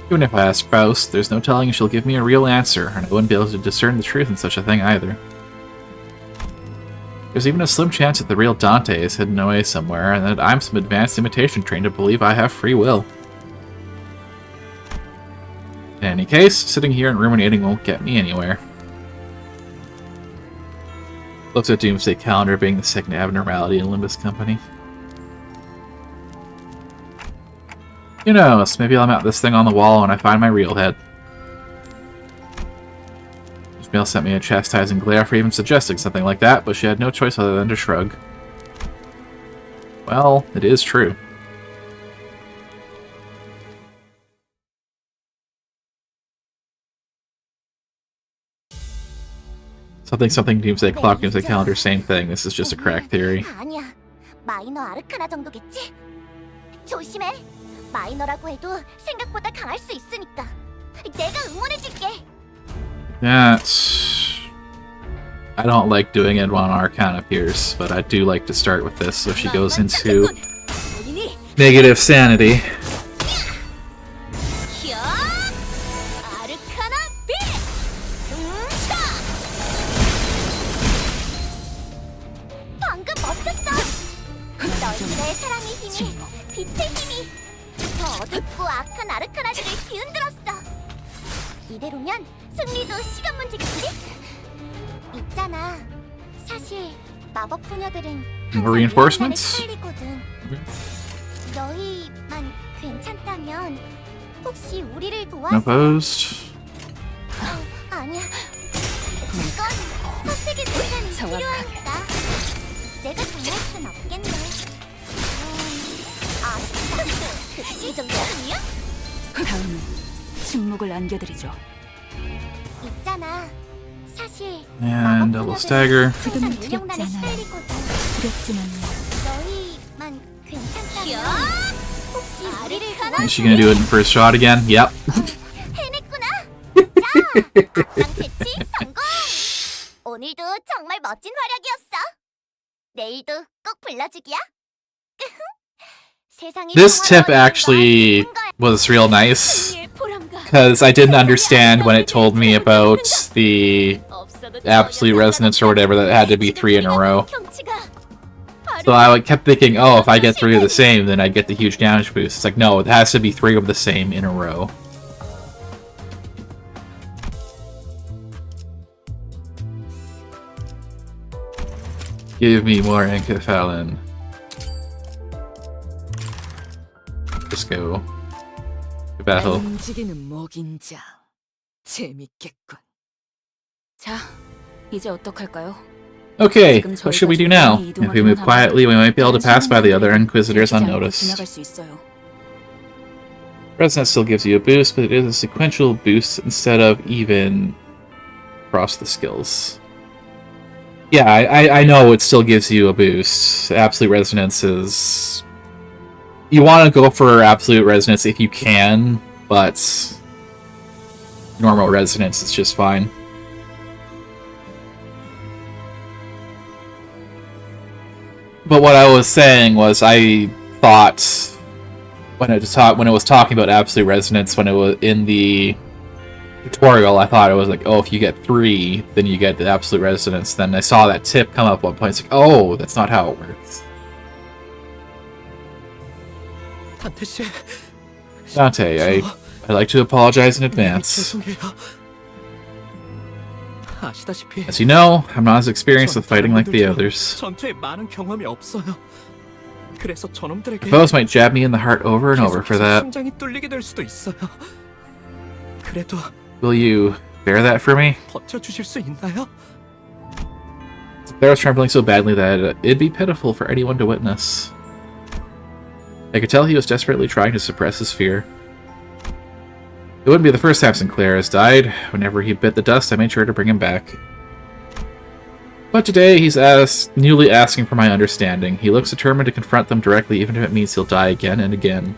Even if I ask Faust, there's no telling if she'll give me a real answer, and I wouldn't be able to discern the truth in such a thing either. There's even a slim chance that the real Dante is hidden away somewhere, and that I'm some advanced imitation trained to believe I have free will. In any case, sitting here and ruminating won't get me anywhere. Looks at Doomsday Calendar being the second abnormality in Limbus Company. Who knows, maybe I'll mount this thing on the wall when I find my real head. Ishmael sent me a chastising glare for even suggesting something like that, but she had no choice other than to shrug. Well, it is true. Something Doomsday Clock, Doomsday Calendar, same thing. This is just a crack theory. 아니야. 마이너 아르카나 정도겠지? 조심해. 마이너라고 해도 생각보다 강할 수 있으니까. 내가 응원해줄게. That's... I don't like doing it when Arcana appears, but I do like to start with this so she goes into negative sanity. 너희들의 사랑의 힘이, 빛의 힘이 저 어둡고 악한 아르카나들을 뒤흔들었어. 이대로면 승리도 시간 문제겠지? 있잖아. 사실 마법 소녀들은 Reinforcements? 너희만 괜찮다면 혹시 우리를 도와서 Opposed? 아니야. 이건 선택의 시간이 필요하니까. 내가 정할 순 없겠네. 그치? 이 정도쯤이야? 다음은 침묵을 안겨드리죠. 있잖아. 사실 And double stagger. 지금은 유령난에 두렵지 않아요. 시달리거든. 두렵지만요. 너희만 괜찮다면 혹시 우리를 Is she gonna do it in first shot again? Yep. 해냈구나. 자, 악당 대치 성공. 오늘도 정말 멋진 활약이었어. 내일도 꼭 불러주기야. 세상이 This tip 평화로워지는 actually 건 거야. was real nice. 승리의 보람과 Because I didn't understand when it told me about the 없어도 absolute resonance or whatever that had to be 3 in a row. 경치가 So I kept thinking, oh, if I get 3 of the same, then I'd get the huge damage boost. It's like, no, it has to be 3 of the same in a row. Give me more Encephalin. Let's go. To battle. 움직이는 먹인자. 재밌겠군. 자, 이제 어떡할까요? Okay, what should we do now? If we move quietly, we might be able to pass by the other Inquisitors unnoticed. 지나갈 수 있어요. Resonance still gives you a boost, but it is a sequential boost instead of even across the skills. Yeah, I know it still gives you a boost. Absolute Resonance is... You want to go for Absolute Resonance if you can, but normal Resonance is just fine. But what I was saying was I thought when it was talking about Absolute Resonance when it was in the tutorial, I thought it was like, oh, if you get 3, then you get the Absolute Resonance. Then I saw that tip come up at one point. It's like, oh, that's not how it works. Dante, I'd like to apologize in advance. As you know, I'm not as experienced with fighting like the others. Foes might jab me in the heart over and over for that. Will you bear that for me? Claire was trembling so badly that it'd be pitiful for anyone to witness. I could tell he was desperately trying to suppress his fear. It wouldn't be the first time Sinclair has died. Whenever he bit the dust, I made sure to bring him back. But today, he's newly asking for my understanding. He looks determined to confront them directly, even if it means he'll die again and again.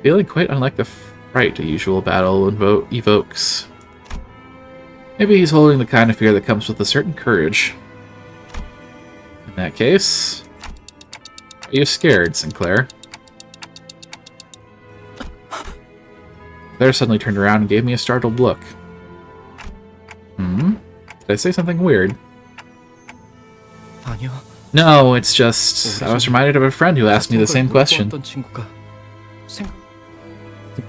Feeling quite unlike the fright a usual battle evokes. Maybe he's holding the kind of fear that comes with a certain courage. In that case... Are you scared, Sinclair? Claire suddenly turned around and gave me a startled look. Hmm? Did I say something weird? No, it's just... I was reminded of a friend who asked me the same question.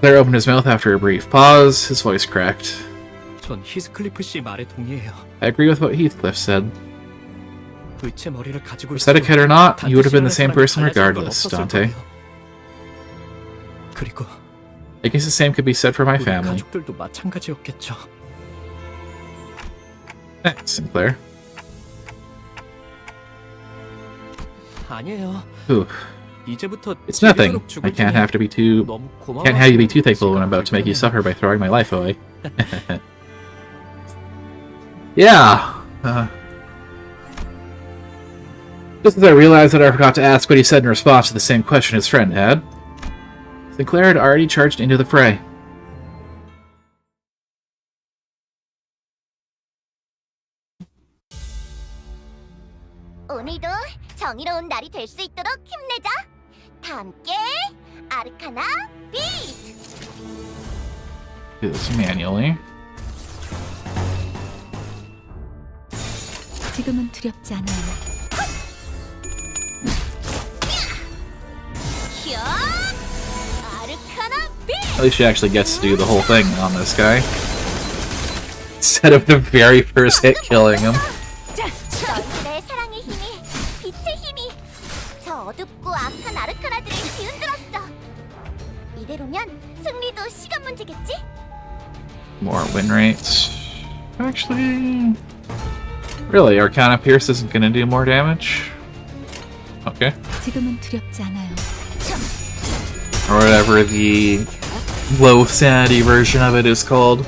Claire opened his mouth after a brief pause. His voice cracked. I agree with what Heathcliff said. Prosthetic head or not, you would have been the same person regardless, Dante. I guess the same could be said for my family. Thanks, Sinclair. Ooh. It's nothing. I can't have you be too thankful when I'm about to make you suffer by throwing my life away. Yeah. Just as I realized that I forgot to ask what he said in response to the same question his friend had, Sinclair had already charged into the fray. 오늘도 정의로운 날이 될 수 있도록 힘내자. 다 함께 아르카나 비트. Do this manually. 지금은 두렵지 않아요. At least she actually gets to do the whole thing on this guy. Instead of the very first hit killing him. 너희들의 사랑의 힘이, 빛의 힘이 저 어둡고 악한 아르카나들을 뒤흔들었어. 이대로면 승리도 시간 문제겠지? More win rates. Actually, really, Arcana Pierce isn't gonna do more damage? Okay. 지금은 두렵지 않아요. Or whatever the low sanity version of it is called.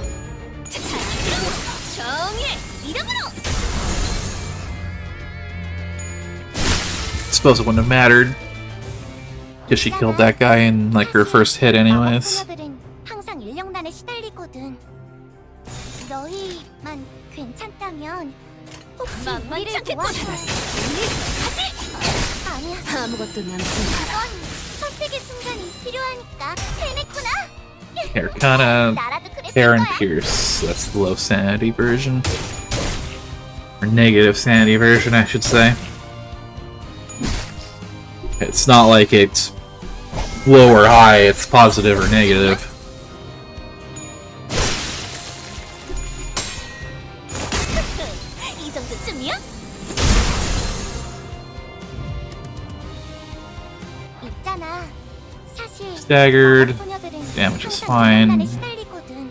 Suppose it wouldn't have mattered. Because she killed that guy in like her first hit anyways. 항상 인력난에 시달리거든. 너희만 괜찮다면 혹시 우리를 도와줘. 아니야. 아무것도 남지 그건 선택의 순간이 필요하니까 해냈구나. Arcana, 나라도 그랬을 Karen 거야. Pierce. That's the low sanity version. Or negative sanity version, I should say. It's not like it's low or high, it's positive or negative. 이 정도쯤이야? 있잖아. 사실 Staggered. 소녀들은 Damage is 항상 fine. 인력난에 시달리거든.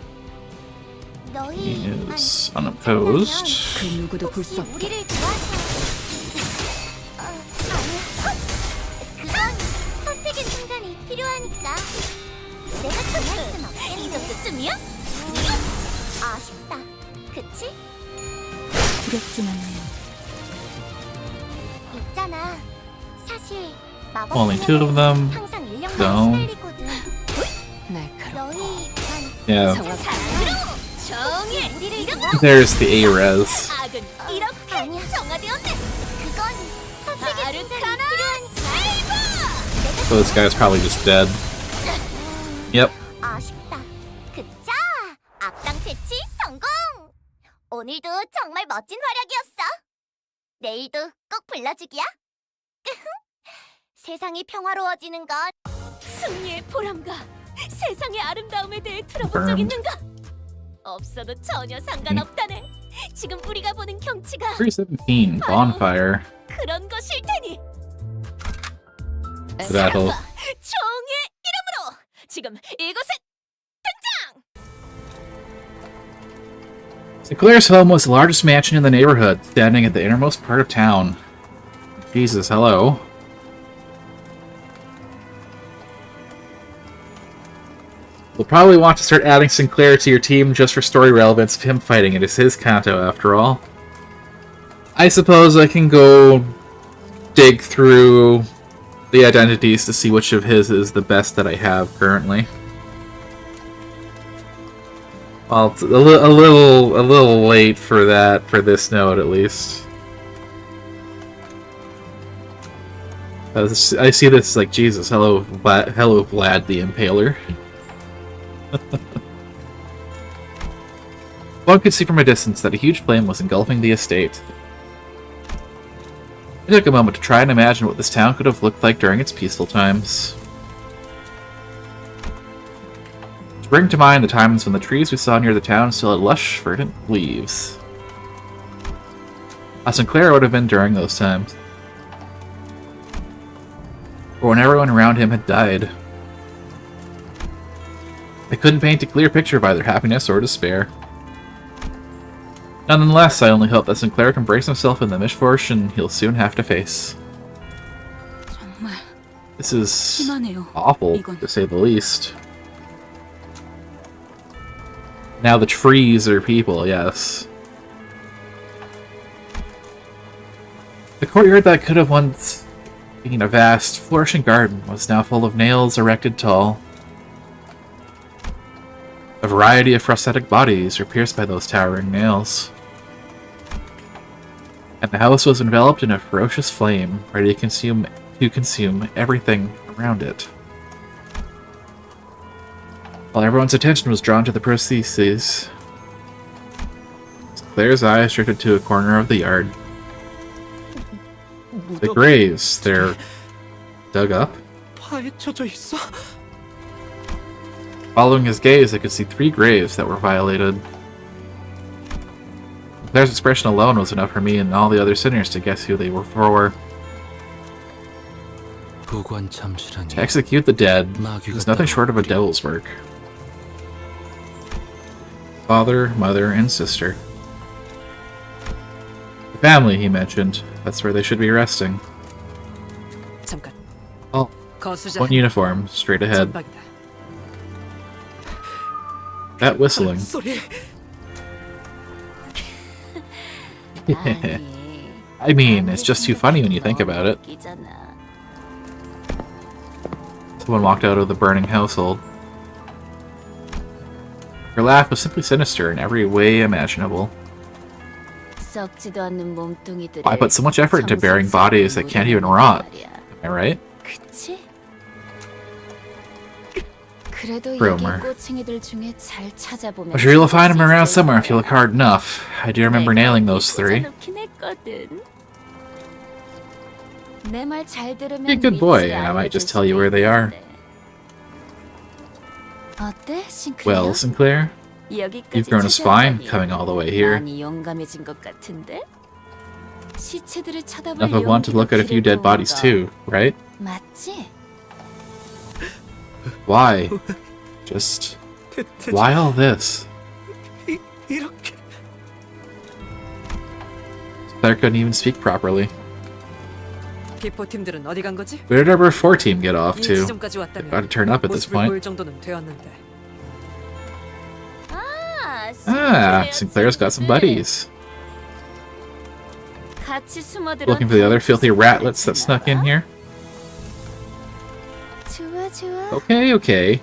He 너희만 is unopposed. 그 누구도 볼 수 혹시 없게. 우리를 도와줘. 아니야. 그건 선택의 순간이 필요하니까. 내가 정할 순 없겠네. 이 정도쯤이야? 아쉽다. 그치? 두렵지만 않아요. 있잖아. 사실 마법 Only two of them. 항상 인력난에 Don't. 시달리거든. 날카롭고 너희만 Yeah, 정해. 우리를 도와줘. there's the A-res. 악은 이렇게 정화되었네. 그건 선택의 순간이 필요하니까. So this guy's probably just dead. Yep. 아쉽다. 그자 악당 퇴치 성공. 오늘도 정말 멋진 활약이었어. 내일도 꼭 불러주기야. 세상이 평화로워지는 건 승리의 보람과 세상의 아름다움에 대해 들어본 적 있는가? 없어도 전혀 상관없다네. 지금 우리가 보는 경치가 317, Bonfire. 그런 것일 테니. Battle. 총의 이름으로 지금 이곳에 등장! Sinclair's home was the largest mansion in the neighborhood, standing at the innermost part of town. Jesus, hello. You'll probably want to start adding Sinclair to your team just for story relevance of him fighting. It is his Canto, after all. I suppose I can go dig through the identities to see which of his is the best that I have currently. Well, it's a little late for that, for this node at least. I see this like, Jesus, hello, hello, Vlad the Impaler. One could see from a distance that a huge flame was engulfing the estate. I took a moment to try and imagine what this town could have looked like during its peaceful times. To bring to mind the times when the trees we saw near the town still had lush, verdant leaves. How Sinclair would have been during those times. Or when everyone around him had died. I couldn't paint a clear picture of either happiness or despair. Nonetheless, I only hope that Sinclair can brace himself in the misfortune he'll soon have to face. This is awful, to say the least. Now the trees are people, yes. The courtyard that could have once been a vast, flourishing garden was now full of nails erected tall. A variety of prosthetic bodies were pierced by those towering nails. And the house was enveloped in a ferocious flame, ready to consume everything around it. While everyone's attention was drawn to the prostheses, Claire's eyes drifted to a corner of the yard. The graves, they're dug up. Following his gaze, I could see 3 graves that were violated. Claire's expression alone was enough for me and all the other sinners to guess who they were for. To execute the dead was nothing short of a devil's work. Father, mother, and sister. The family, he mentioned. That's where they should be resting. 잠깐. Oh, 거수자. one uniform, straight ahead. 전방이다. That whistling. 소리. I mean, it's just too funny when you think about it. Someone walked out of the burning household. Her laugh was simply sinister in every way imaginable. I put so much effort into burying bodies that can't even rot. Am I right? Rumor. I'm sure you'll find them around somewhere if you look hard enough. I do remember nailing those 3. Be a good boy, and I might just tell you where they are. Well, Sinclair, you've grown a spine coming all the way here. Enough of want to look at a few dead bodies too, right? Why? Just... why all this? Claire couldn't even speak properly. 기포팀들은 어디 간 거지? Where did our 4 team get off 이 to? 지점까지 왔다면 Got to turn up at this 모습을 보일 point. 정도는 되었는데. Ah, Sinclair's got some buddies. Looking for the other filthy ratlets that snuck in here? Okay, okay.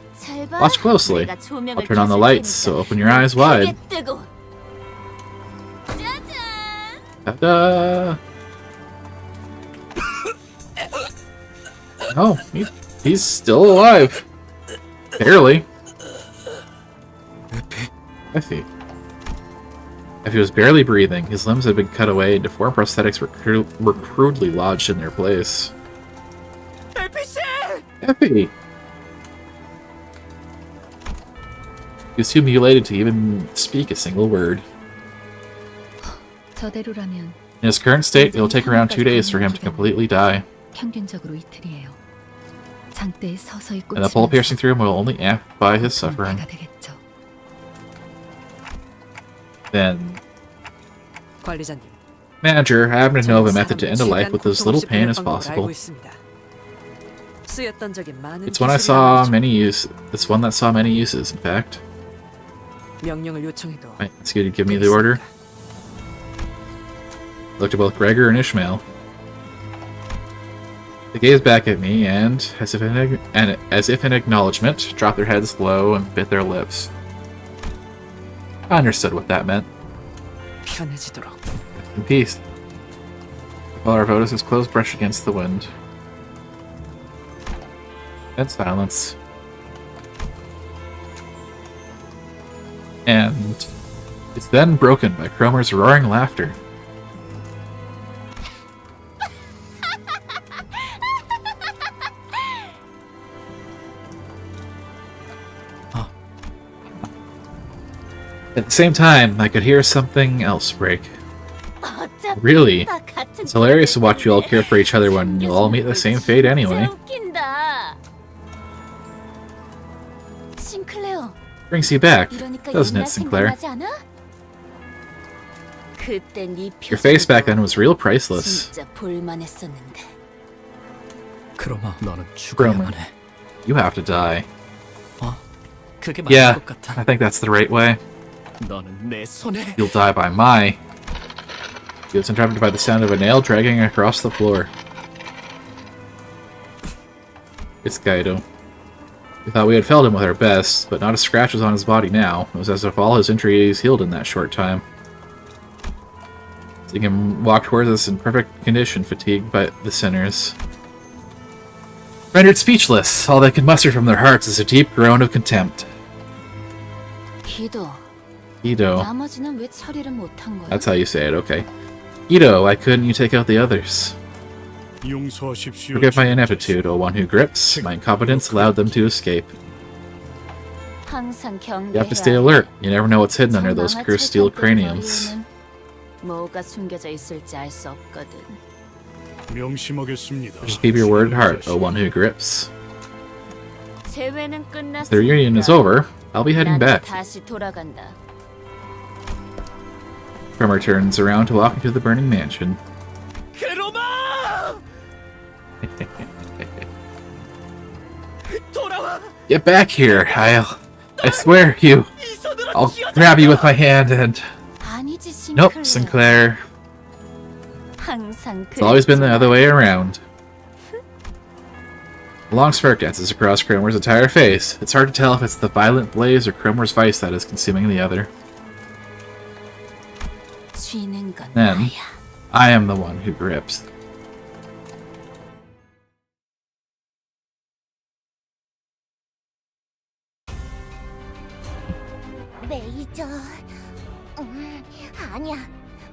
Watch closely. I'll turn on the lights, so open your eyes wide. Ta-da! Oh, he's still alive. Barely. Effie. Effie was barely breathing. His limbs had been cut away, and deformed prosthetics were crudely lodged in their place. Effie! He was too mutilated to even speak a single word. In his current state, it will take around 2 days for him to completely die. And the pole piercing through him will only amplify his suffering. Then... 관리자님. Manager, I happen to know of a method to end a life with as little pain as possible. It's one that saw many uses, in fact. Might ask you to give me the order. Looked at both Gregor and Ishmael. They gazed back at me and, as if in acknowledgement, dropped their heads low and bit their lips. I understood what that meant. In peace. While Arvodas' clothes brushed against the wind. Then silence. And it's then broken by Cromer's roaring laughter. At the same time, I could hear something else break. Really? It's hilarious to watch you all care for each other when you'll all meet the same fate anyway. Brings you back, doesn't it, Sinclair? Your face back then was real priceless. Cromer, you have to die. Yeah, I think that's the right way. You'll die by my... He was interrupted by the sound of a nail dragging across the floor. It's Kaido. We thought we had felled him with our best, but not a scratch was on his body now. It was as if all his injuries healed in that short time. Seeing him walk towards us in perfect condition, fatigued by the sinners. Rendered speechless, all they could muster from their hearts is a deep groan of contempt. Ido. That's how you say it, okay. Ido, why couldn't you take out the others? Forgive my ineptitude, O one who grips. My incompetence allowed them to escape. You have to stay alert. You never know what's hidden under those cursed steel craniums. Just keep your word at heart, O one who grips. If the reunion is over, I'll be heading back. Crummer turns around to walk into the burning mansion. Get back here! I swear I'll grab you with my hand and... Nope, Sinclair. It's always been the other way around. A long spark dances across Cromwer's entire face. It's hard to tell if it's the violent blaze or Cromwer's vice that is consuming the other. Then, I am the one who grips. 메이저. 아니야.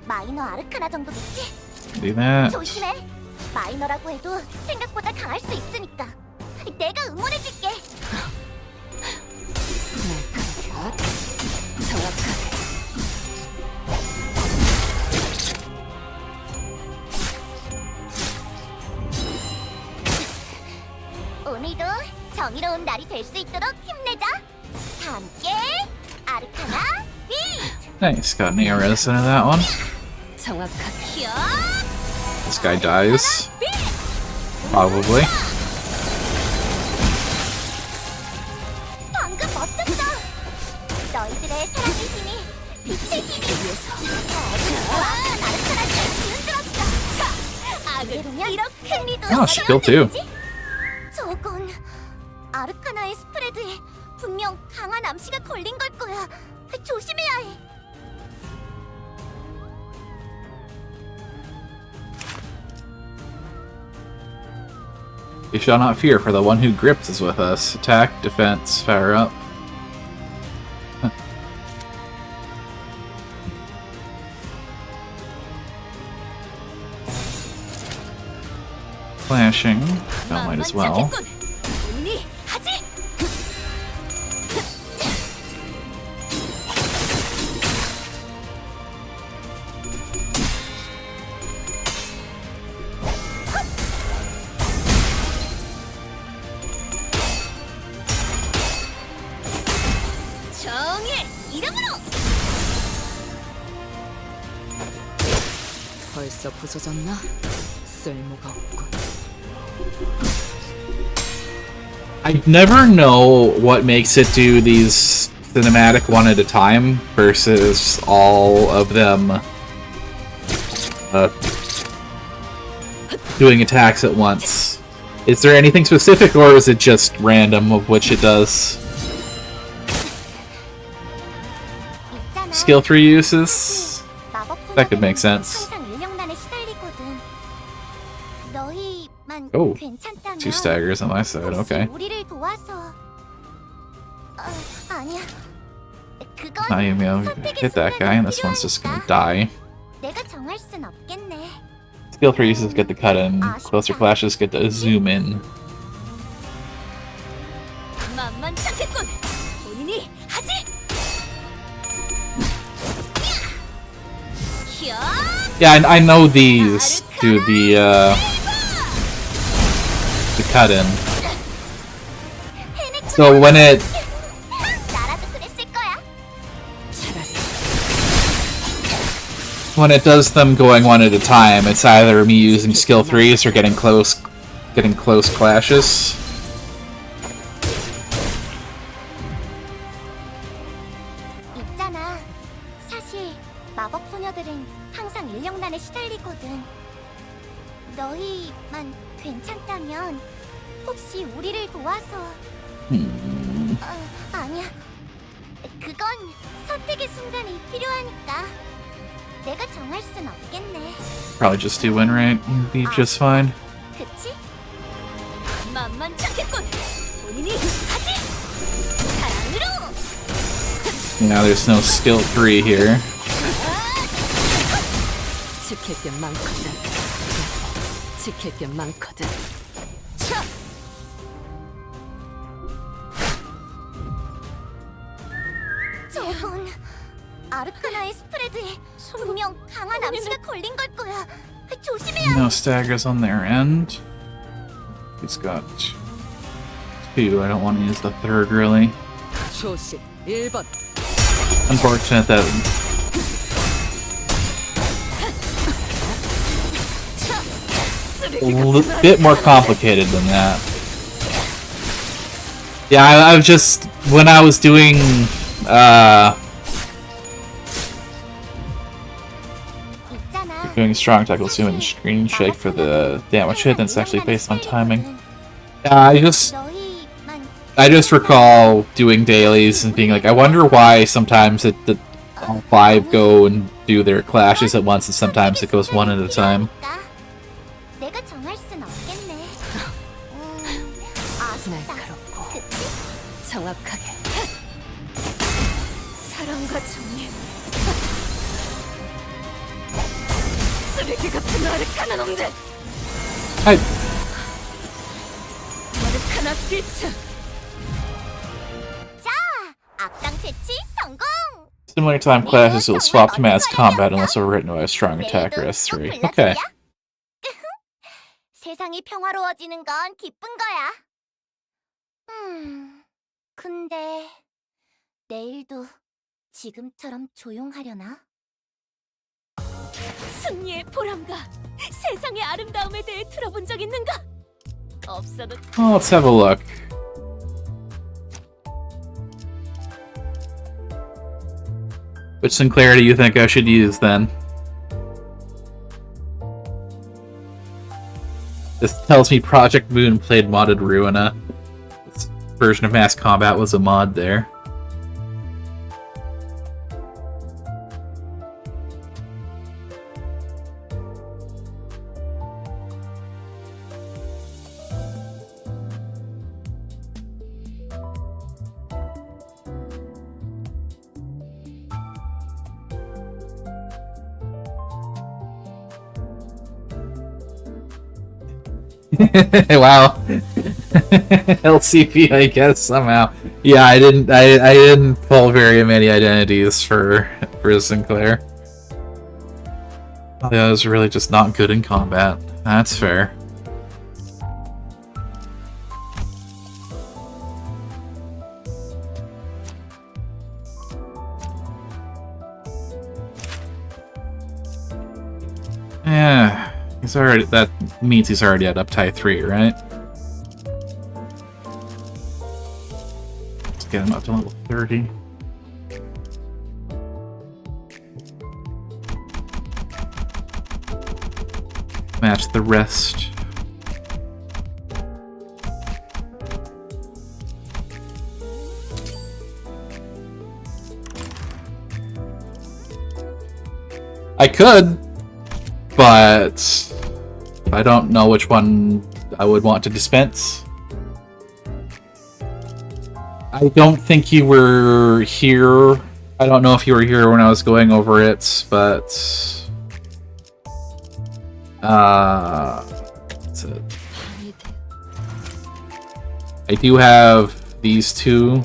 마이너 아르카나 정도겠지? Do that. 조심해. 마이너라고 해도 생각보다 강할 수 있으니까. 내가 응원해줄게. 오늘도 정의로운 날이 될 수 있도록 힘내자. 다 함께 아르카나 비트. Nice, got an ARS into that one. This guy dies. Probably. 방금 멋졌어. 너희들의 사랑의 힘이 빛의 힘이 위해서. 아르카나를 흔들었어. Oh, she killed too. 저건 아르카나의 스프레드에 분명 강한 암시가 걸린 걸 거야. 조심해야 해. You shall not fear, for the one who grips is with us. Attack, defense, fire up. Flashing. That might as well. 벌써 부서졌나? 쓸모가 없군. I never know what makes it do these cinematic one at a time versus all of them doing attacks at once. Is there anything specific, or is it just random of which it does? Skill 3 uses? That could make sense. Oh, 2 staggers on my side, okay. Now you may hit that guy, and this one's just gonna die. Skill 3 uses get the cut in, closer flashes get the zoom in. Yeah, I know these do the cut in. So when it does them going one at a time, it's either me using skill 3s or getting close clashes. 마법 소녀들은 항상 인력난에 시달리거든. 너희만 괜찮다면 혹시 우리를 도와서... 아니야. 그건 선택의 순간이 필요하니까. 내가 정할 순 없겠네. Probably just do win rate and be just fine. 그치? 만만찮겠군. 본인이 하지. 사랑으로. Yeah, there's no skill 3 here. 지킬 게 많거든. 지킬 게 많거든. 저건 아르카나의 스프레드에 분명 강한 암시가 걸린 걸 거야. 조심해야 해. No staggers on their end. He's got 2. I don't want to use the 3rd really. 조심 1번. Unfortunate that bit more complicated than that. Yeah, I was just when I was doing strong tackle, assuming screen shake for the damage hit, and it's actually based on timing. I just recall doing dailies and being like, I wonder why sometimes all 5 go and do their clashes at once, and sometimes it goes one at a time. Similar time classes will swap to mass combat unless overwritten by a strong attacker S3. Okay. 세상이 평화로워지는 건 기쁜 거야. 근데 내일도 지금처럼 조용하려나? 승리의 보람과 세상의 아름다움에 대해 들어본 적 있는가? 없어도. Well, let's have a look. Which Sinclair do you think I should use then? This tells me Project Moon played modded Ruina. This version of Mass Combat was a mod there. Wow. LCP, I guess somehow. Yeah, I didn't pull very many identities for Sinclair. I was really just not good in combat. That's fair. Yeah. He's already. That means he's already at uptie 3, right? Let's get him up to level 30. Match the rest. I could, but I don't know which one I would want to dispense. I don't think you were here. I don't know if you were here when I was going over it, but what's it? I do have these two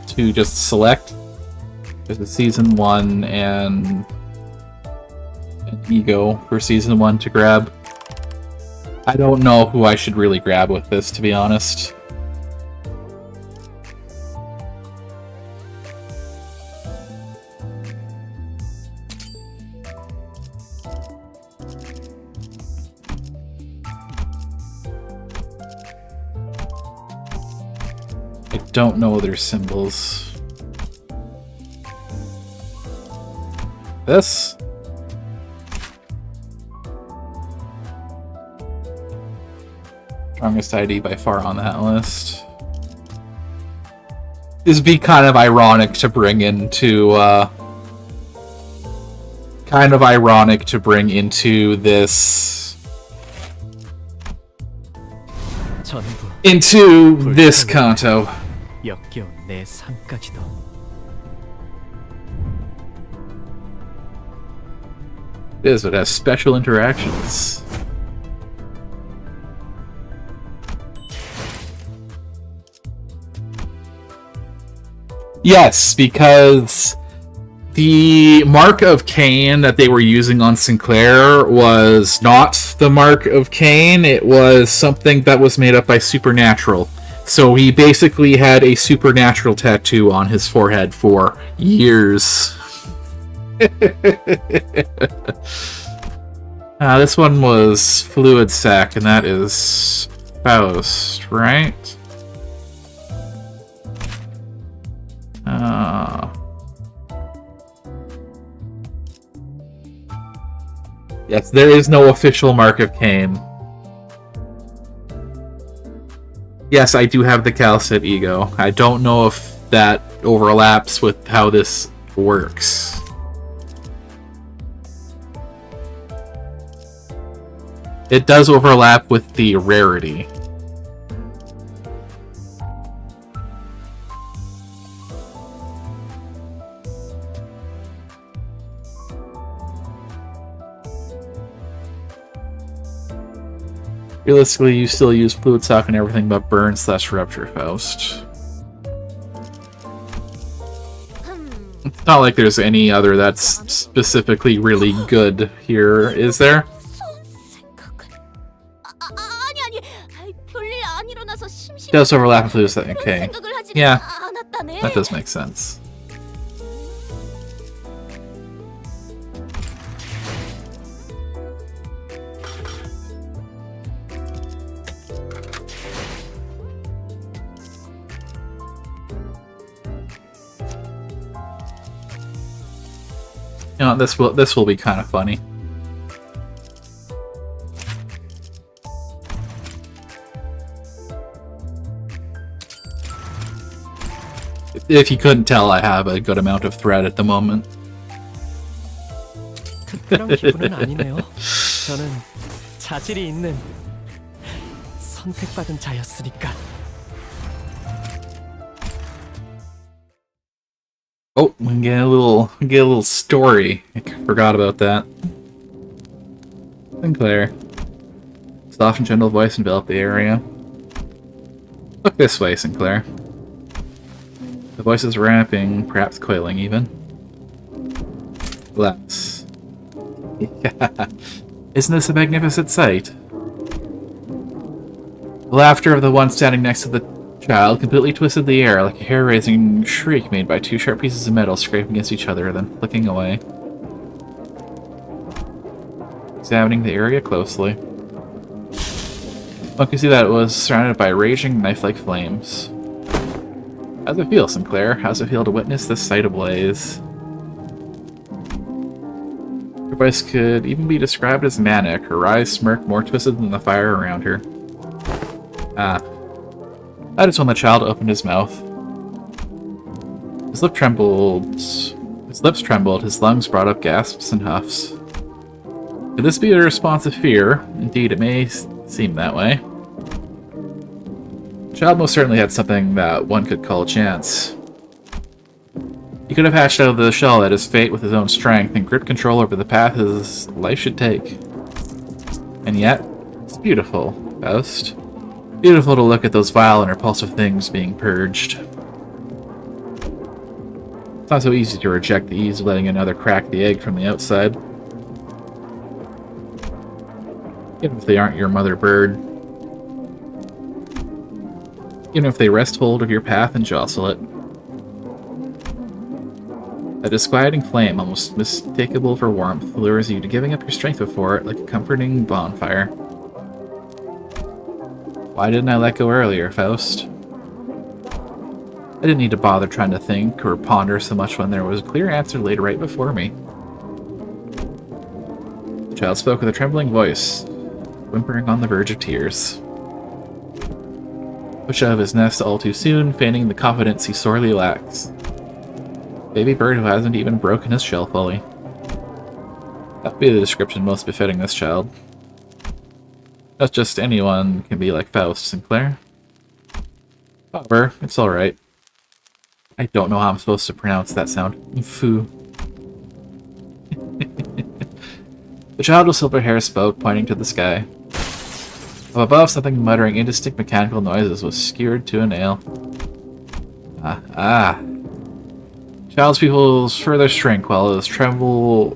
to just select. There's a season 1 and an ego for season 1 to grab. I don't know who I should really grab with this, to be honest. I don't know their symbols. This? Strongest ID by far on that list. This would be kind of ironic to bring into this Canto. It is, but it has special interactions. Yes, because the Mark of Cain that they were using on Sinclair was not the Mark of Cain, it was something that was made up by Supernatural. So he basically had a Supernatural tattoo on his forehead for years. This one was Fluid Sac, and that is Faust, right? Yes, there is no official Mark of Cain. Yes, I do have the Calcit Ego. I don't know if that overlaps with how this works. It does overlap with the rarity. Realistically, you still use Fluid Sock and everything but Burn/Rupture Faust. It's not like there's any other that's specifically really good here, is there? It does overlap with Fluid Sock, okay. Yeah, that does make sense. You know, this will be kind of funny. If you couldn't tell, I have a good amount of thread at the moment. 특별한 기분은 아니네요. 저는 자질이 있는 선택받은 자였으니까. Oh, we can get a little story. I forgot about that. Sinclair. Soft and gentle voice enveloped the area. Look this way, Sinclair. The voice is rapping, perhaps coiling even. Relax. Yeah. Isn't this a magnificent sight? The laughter of the one standing next to the child completely twisted the air like a hair-raising shriek made by two sharp pieces of metal scraping against each other, then flicking away. Examining the area closely, one could see that it was surrounded by raging knife-like flames. How's it feel, Sinclair? How's it feel to witness this sight ablaze? Her voice could even be described as manic, her eyes smirked more twisted than the fire around her. Ah. That is when the child opened his mouth. His lips trembled, his lungs brought up gasps and huffs. Could this be a response of fear? Indeed, it may seem that way. The child most certainly had something that one could call chance. He could have hatched out of the shell at his fate with his own strength and gripped control over the path his life should take. And yet, it's beautiful, Faust. Beautiful to look at those vile and repulsive things being purged. It's not so easy to reject the ease of letting another crack the egg from the outside. Even if they aren't your mother bird. Even if they wrest hold of your path and jostle it. A disquieting flame, almost mistakable for warmth, lures you to giving up your strength before it like a comforting bonfire. Why didn't I let go earlier, Faust? I didn't need to bother trying to think or ponder so much when there was a clear answer laid right before me. The child spoke with a trembling voice, whimpering on the verge of tears. Pushed out of his nest all too soon, feigning the confidence he sorely lacks. Baby bird who hasn't even broken his shell fully. That would be the description most befitting this child. Not just anyone can be like Faust, Sinclair. However, it's alright. I don't know how I'm supposed to pronounce that sound. Foo. The child with silver hair spoke, pointing to the sky. Up above, something muttering indistinct mechanical noises was skewered to a nail. Child's pupils further shrink while his tremble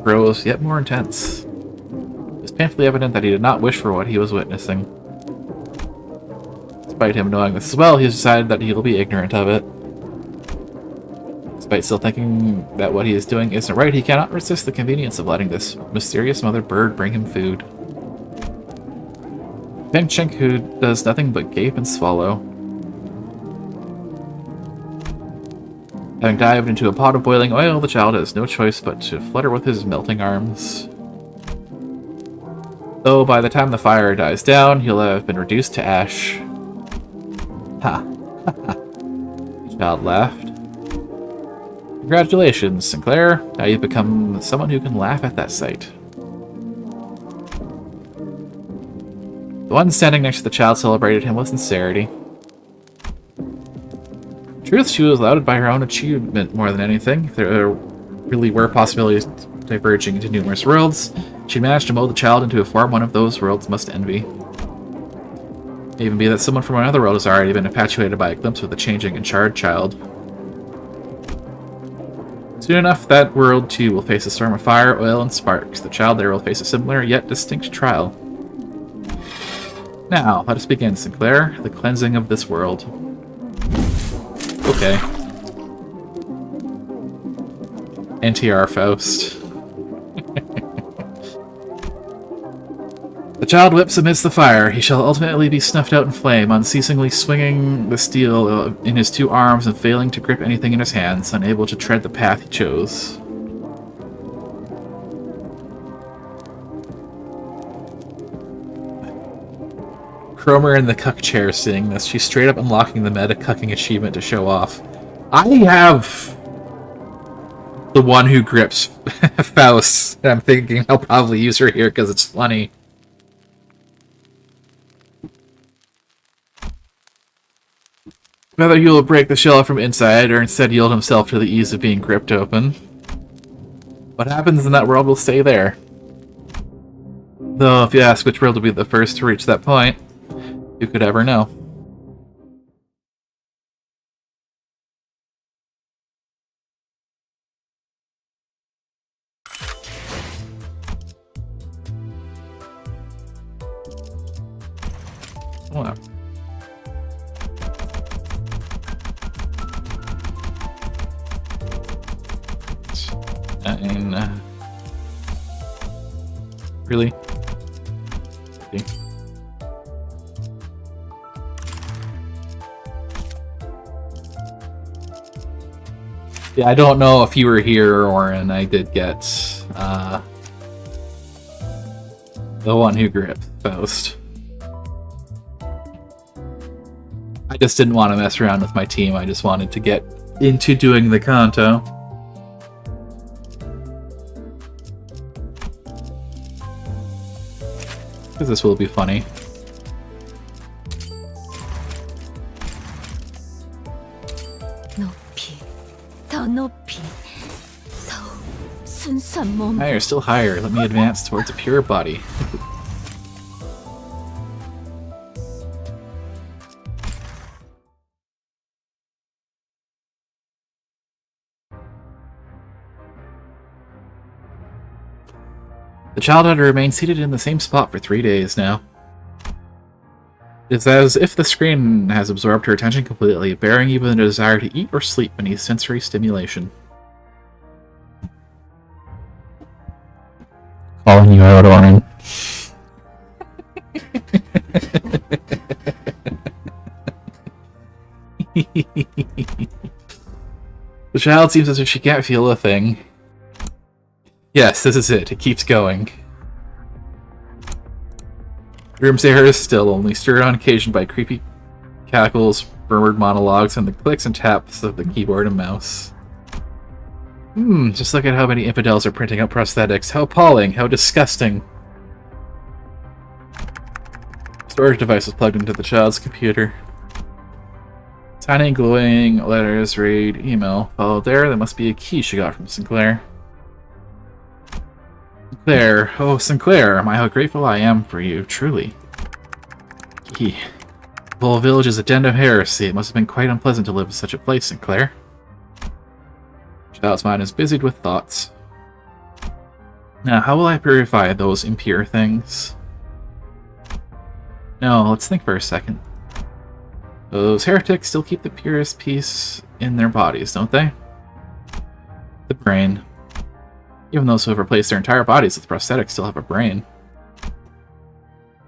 grows yet more intense. It was painfully evident that he did not wish for what he was witnessing. Despite him knowing this as well, he has decided that he will be ignorant of it. Despite Despite still thinking that what he is doing isn't right, he cannot resist the convenience of letting this mysterious mother bird bring him food. Chink, who does nothing but gape and swallow. Having dived into a pot of boiling oil, the child has no choice but to flutter with his melting arms. Though by the time the fire dies down, he'll have been reduced to ash. Ha! The child laughed. Congratulations, Sinclair. Now you've become someone who can laugh at that sight. The one standing next to the child celebrated him with sincerity. In truth, she was lauded by her own achievement more than anything. If there really were possibilities diverging into numerous worlds, she managed to mold the child into a form one of those worlds must envy. It may even be that someone from another world has already been infatuated by a glimpse of the changing and charred child. Soon enough, that world too will face a storm of fire, oil, and sparks. The child there will face a similar yet distinct trial. Now, let us begin, Sinclair. The cleansing of this world. Okay. NTR Faust. The child whips amidst the fire. He shall ultimately be snuffed out in flame, unceasingly swinging the steel in his two arms and failing to grip anything in his hands, unable to tread the path he chose. Cromer in the cuck chair seeing this. She's straight up unlocking the meta cucking achievement to show off. I have the one who grips Faust, and I'm thinking I'll probably use her here because it's funny. Whether he will break the shell from inside or instead yield himself to the ease of being gripped open. What happens in that world will stay there. Though if you ask which world will be the first to reach that point, who could ever know? Wow. Really? Okay. Yeah, I don't know if you were here, Oren. I did get the one who gripped Faust. I just didn't want to mess around with my team. I just wanted to get into doing the Canto. Because this will be funny. Higher, still higher. Let me advance towards a pure body. The child had to remain seated in the same spot for 3 days now. It's as if the screen has absorbed her attention completely, bearing even the desire to eat or sleep beneath sensory stimulation. Calling you out, Oren. The child seems as if she can't feel a thing. Yes, this is it. It keeps going. The room stay hers still, only stirred on occasion by creepy cackles, murmured monologues, and the clicks and taps of the keyboard and mouse. Just look at how many infidels are printing out prosthetics. How appalling, how disgusting. Storage device was plugged into the child's computer. Tiny glowing letters read email. Followed there must be a key she got from Sinclair. Sinclair, oh Sinclair, how grateful I am for you, truly. The whole village is a den of heresy. It must have been quite unpleasant to live in such a place, Sinclair. Child's mind is busied with thoughts. Now, how will I purify those impure things? No, let's think for a second. Those heretics still keep the purest peace in their bodies, don't they? The brain. Even those who have replaced their entire bodies with prosthetics still have a brain.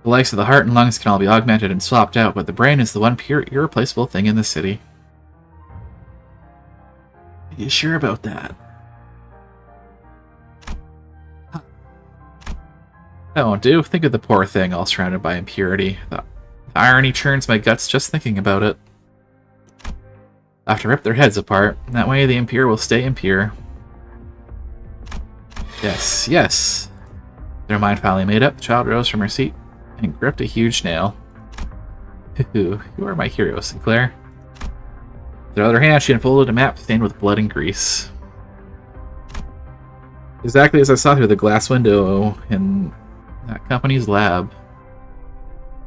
The likes of the heart and lungs can all be augmented and swapped out, but the brain is the one pure, irreplaceable thing in the city. Are you sure about that? That won't do. Think of the poor thing all surrounded by impurity. The irony churns my guts just thinking about it. I'll have to rip their heads apart. That way the impure will stay impure. Yes, yes. Their mind finally made up, the child rose from her seat and gripped a huge nail. You are my hero, Sinclair. With her other hand, she unfolded a map stained with blood and grease. Exactly as I saw through the glass window in that company's lab.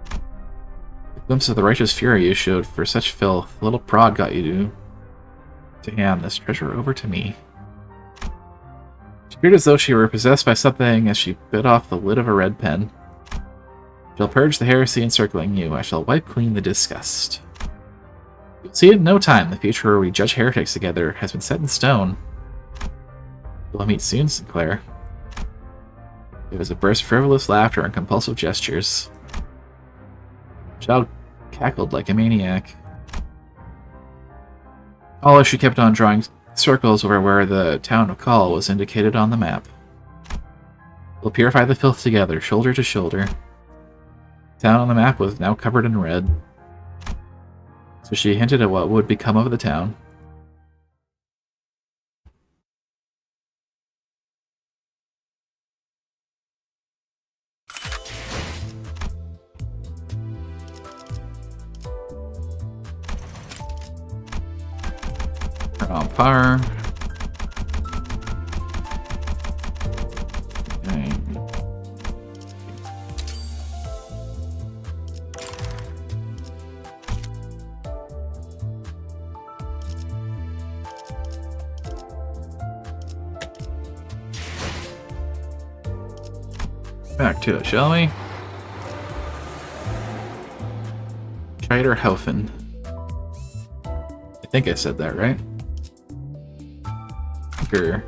The glimpse of the righteous fury you showed for such filth, the little prod got you to hand this treasure over to me. She appeared as though she were possessed by something as she bit off the lid of a red pen. I shall purge the heresy encircling you. I shall wipe clean the disgust. You'll see in no time the future where we judge heretics together has been set in stone. We'll meet soon, Sinclair. It was a burst of frivolous laughter and compulsive gestures. The child cackled like a maniac. All as she kept on drawing circles over where the town of Call was indicated on the map. We'll purify the filth together, shoulder to shoulder. The town on the map was now covered in red. So she hinted at what would become of the town. On par. Okay. Back to it, shall we? Scheiterhaufen. I think I said that right. Sure.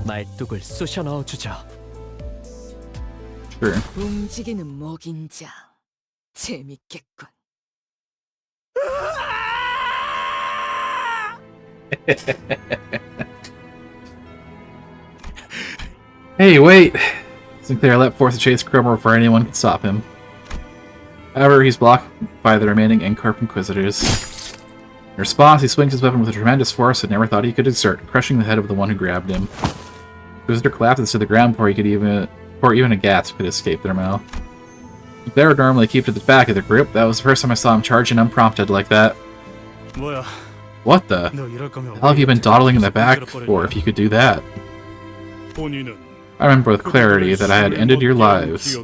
말뚝을 쑤셔 넣어주죠. Sure. 움직이는 먹인자. 재밌겠군. Hey, wait! Sinclair let forth a chase Cromer before anyone could stop him. However, he's blocked by the remaining Incorp Inquisitors. In response, he swings his weapon with a tremendous force that never thought he could exert, crushing the head of the one who grabbed him. The Inquisitor collapses to the ground before even a gasp could escape their mouth. Sinclair would normally keep to the back of the group. That was the first time I saw him charge in unprompted like that. What the hell have you been dawdling in the back for if you could do that? I remember with clarity that I had ended your lives.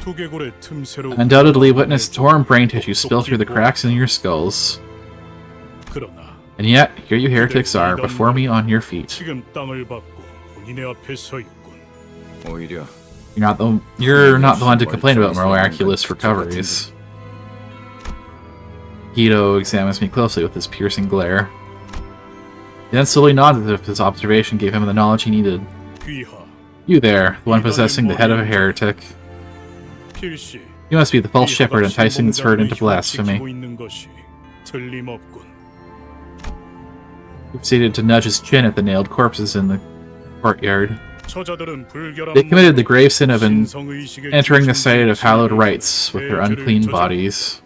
Undoubtedly witnessed torn brain tissue spill through the cracks in your skulls. And yet, here you heretics are, before me on your feet. You're not the one to complain about miraculous recoveries. Guido examines me closely with his piercing glare. He then slowly nods as if his observation gave him the knowledge he needed. You there, the one possessing the head of a heretic. You must be the false shepherd enticing this herd into blasphemy. He proceeded to nudge his chin at the nailed corpses in the courtyard. They committed the grave sin of entering the site of hallowed rites with their unclean bodies.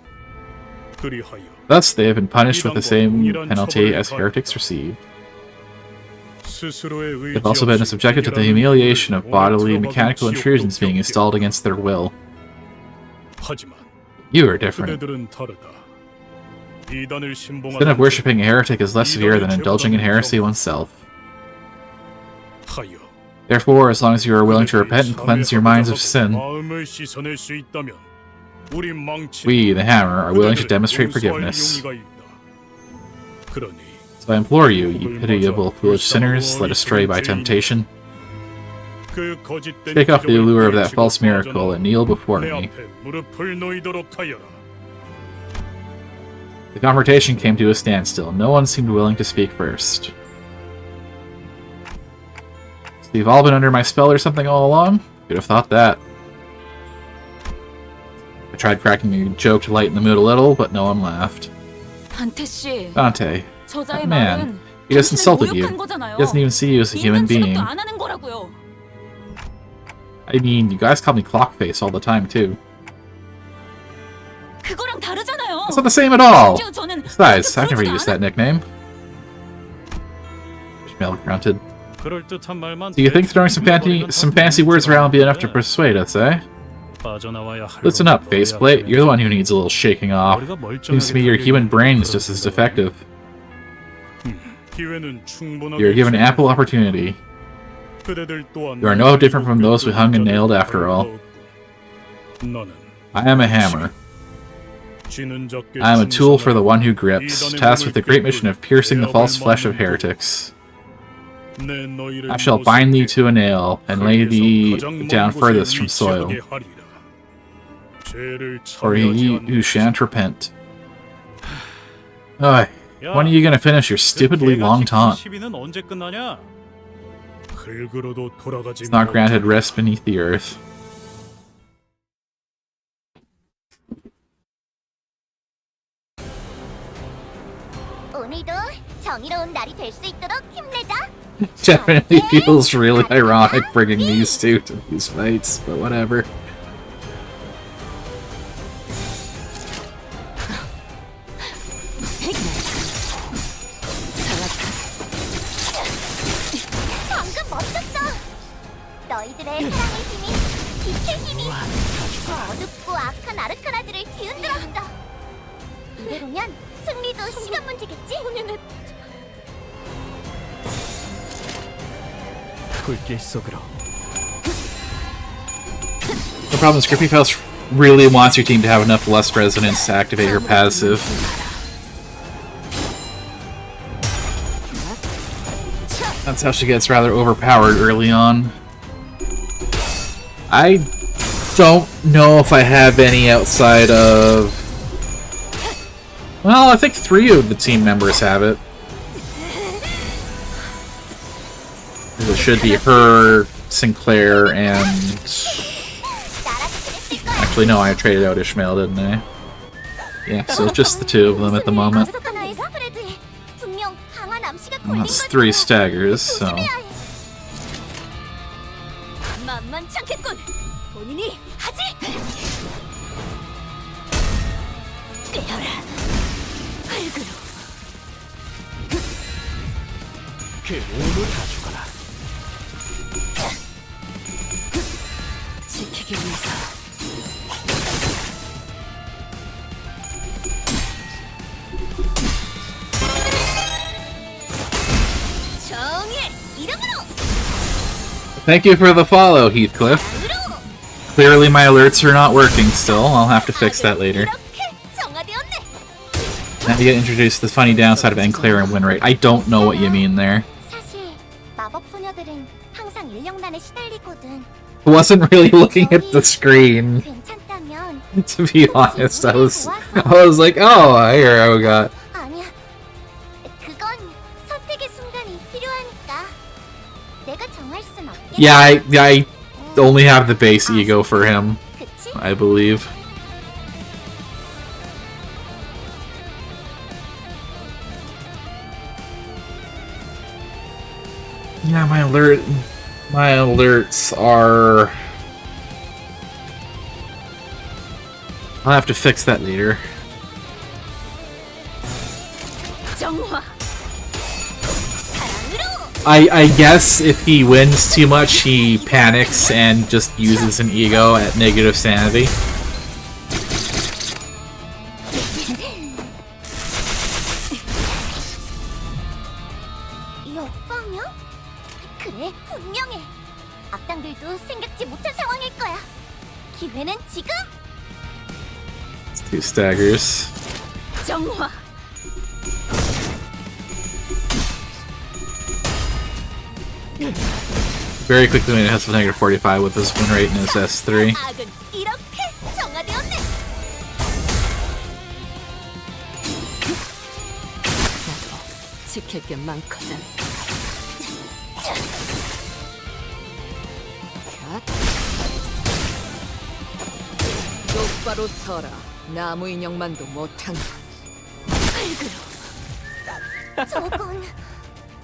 Thus, they have been punished with the same penalty as heretics receive. They've also been subjected to the humiliation of bodily and mechanical intrusions being installed against their will. You are different. The sin of worshipping a heretic is less severe than indulging in heresy oneself. Therefore, as long as you are willing to repent and cleanse your minds of sin, we, the Hammer, are willing to demonstrate forgiveness. So I implore you, you pitiable foolish sinners, led astray by temptation, 그 거짓된 Shake off the 기적을 allure of that 물리치고 false miracle 빠져나와 and kneel before 내 me. 앞에 무릎을 놓이도록 하여라. The conversation came to a standstill. No one seemed willing to speak first. So you've all been under my spell or something all along? Could have thought that. I tried cracking a joke to lighten the mood a little, but no one laughed. 한태 씨, Dante, 저자의 that man, 말은 he just insulted you. 모욕한 거잖아요. He doesn't even see you as a human being. 인간 취급도 안 하는 거라고요. I mean, you guys call me Clockface all the time, too. 그거랑 다르잖아요. It's not the same at all! 심지어 저는 Besides, I've never 그렇지도 used that nickname. Ishmael grunted. 그럴듯한 말만 Do you think throwing some fancy words around will be enough to persuade us, eh? 빠져나와야 할 Listen up, faceplate. You're the one who needs a little shaking off. Seems to me your human brain is just as defective. 기회는 충분하게 You are given ample opportunity. 그대들 또한 You are no different from those we hung and nailed after all. 너는 I am a hammer. 쥐는 적게 I am a tool for the 충성하라. one who grips, tasked with the great mission of piercing the false flesh of heretics. 내 너희를 I shall bind thee to a nail, and lay thee 가장 먼 down 곳에 furthest from soil. 위치하게 하리라. 죄를 Or ye 참여하지 who 않는 shan't repent. Oi, when are you gonna finish your stupidly long taunt? 시비는 언제 끝나냐? 흙으로도 돌아가지 It's not granted rest beneath the earth. 오늘도 정의로운 날이 될 수 있도록 힘내자. Definitely feels really ironic bringing these two to these fights, but whatever. 방금 멋졌어. 너희들의 사랑의 힘이, 빛의 힘이 저 어둡고 악한 아르카나들을 뒤흔들었어. 이대로면 승리도 시간 문제겠지? 불길 속으로. The problem is Grippy Faust really wants your team to have enough lust resonance to activate her passive. That's how she gets rather overpowered early on. I don't know if I have any outside of... Well, I think 3 of the team members have it. It should be her, Sinclair, and... Actually, no, I traded out Ishmael, didn't I? Yeah, so just the 2 of them at the moment. And that's 3 staggers, so... 만만찮겠군. 본인이 하지. 깨어라. 흙으로. 그 몸을 다 죽어라. 지키기 위해서. 정의 이름으로. Thank you for the follow, Heathcliff. Clearly my alerts are not working still. I'll have to fix that later. Now you get introduced to the funny downside of Enclair and win rate. I don't know what you mean there. 사실 마법 소녀들은 항상 인력난에 시달리거든. I wasn't really looking at the screen. 괜찮다면 To be honest, I was like, oh, here I got. 아니야. 그건 선택의 순간이 필요하니까. 내가 정할 순 없겠지. Yeah, I only have the base ego for him, I believe. Yeah, my alerts are... I'll have to fix that later. 정화. I guess if he wins too much, he panics and just uses an ego at negative sanity. 역방향? 그래, 분명해. 악당들도 생각지 못한 상황일 거야. 기회는 지금. It's 2 staggers. 정화. very quickly when it has a negative 45 with his win rate in his S3. 악은 이렇게 정화되었네. 나도 지킬 게 많거든. 똑바로 서라. 나무 인형만도 못한. 저건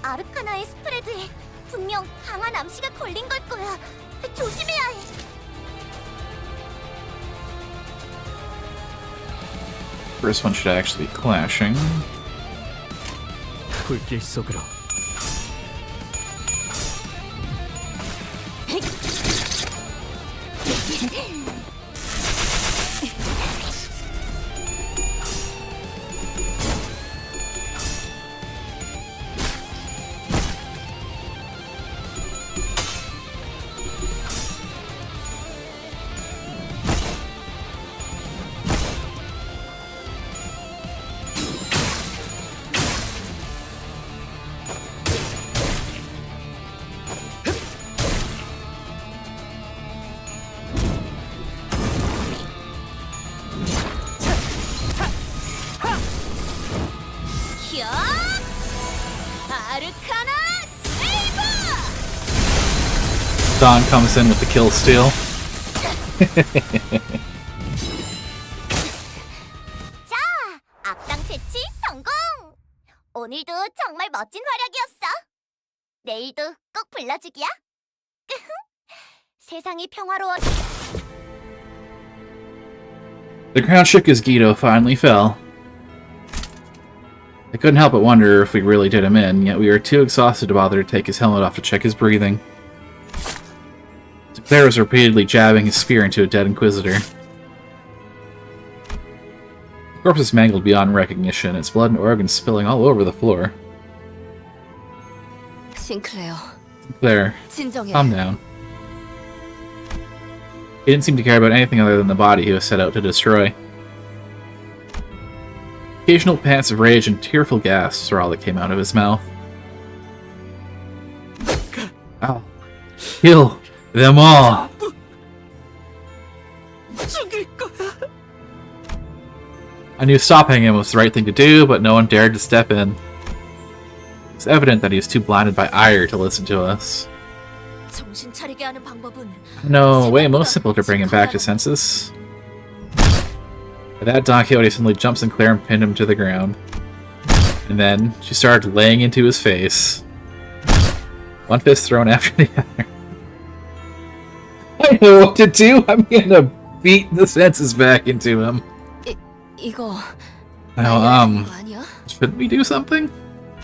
아르카나의 스프레드에 분명 강한 암시가 걸린 걸 거야. 조심해야 해. First one should actually be clashing. 불길 속으로. 아르카나 세이버! Dawn comes in with the kill steal. 자, 악당 퇴치 성공! 오늘도 정말 멋진 활약이었어. 내일도 꼭 불러주기야. 세상이 평화로워. The ground shook as Guido finally fell. I couldn't help but wonder if we really did him in, yet we were too exhausted to bother to take his helmet off to check his breathing. Claire was repeatedly jabbing his spear into a dead Inquisitor. The corpse is mangled beyond recognition, its blood and organs spilling all over the floor. 싱클레어, Claire, 진정해. calm down. He didn't seem to care about anything other than the body he was set out to destroy. Occasional pants of rage and tearful gasps were all that came out of his mouth. Ow. Kill them all! I knew stopping him was the right thing to do, but no one dared to step in. It's evident that he was too blinded by ire to listen to us. 정신 차리게 하는 방법은 No, a way most simple to bring him back to senses. At that, Don Quixote suddenly jumps in Claire and pinned him to the ground. And then, she started laying into his face. One fist thrown after the other. I know what to do! I'm gonna beat the senses back into him. 이거 Now, 아니야? shouldn't we do something?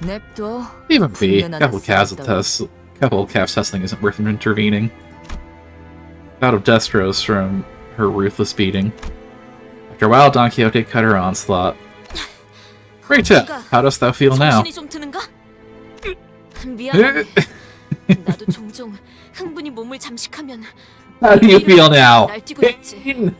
냅둬. Leave him be. 분명 Couple 안 calves 했어. couple calf testing isn't worth intervening. Out of dust rose from her ruthless beating. After a while, Don Quixote cut her onslaught. Rita, how dost thou feel now? 정신이 좀 드는가? 미안해. 나도 종종 흥분이 몸을 잠식하면 How do you feel now? 날뛰고 있지.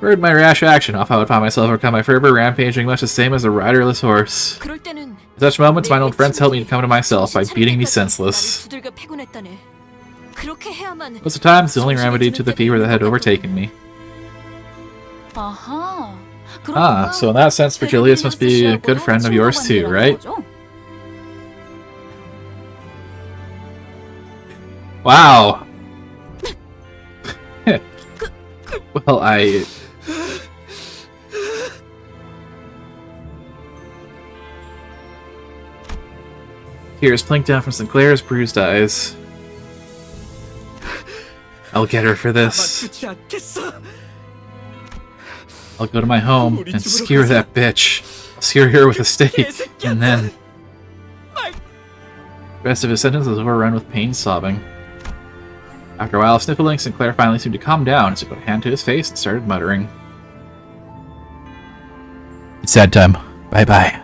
Heard my rash action, off I would find myself overcome by fervor, rampaging much the same as a riderless horse. 그럴 때는 At such moments, my old friends helped me to come to myself by beating me senseless. 두들겨 패곤했다네. 그렇게 해야만. Most of the time, it's the only remedy to the fever that had overtaken me. 아하. Ah, so in that sense, Virgilius must be a good friend of yours too, right? Wow. Well, Tears plinked down from Sinclair's bruised eyes. I'll get her for this. I'll go to my home and skewer that bitch. I'll skewer her with a stake, and then... The rest of his sentence was overrun with pain sobbing. After a while of sniffling, Sinclair finally seemed to calm down as he put a hand to his face and started muttering. It's sad time. Bye-bye.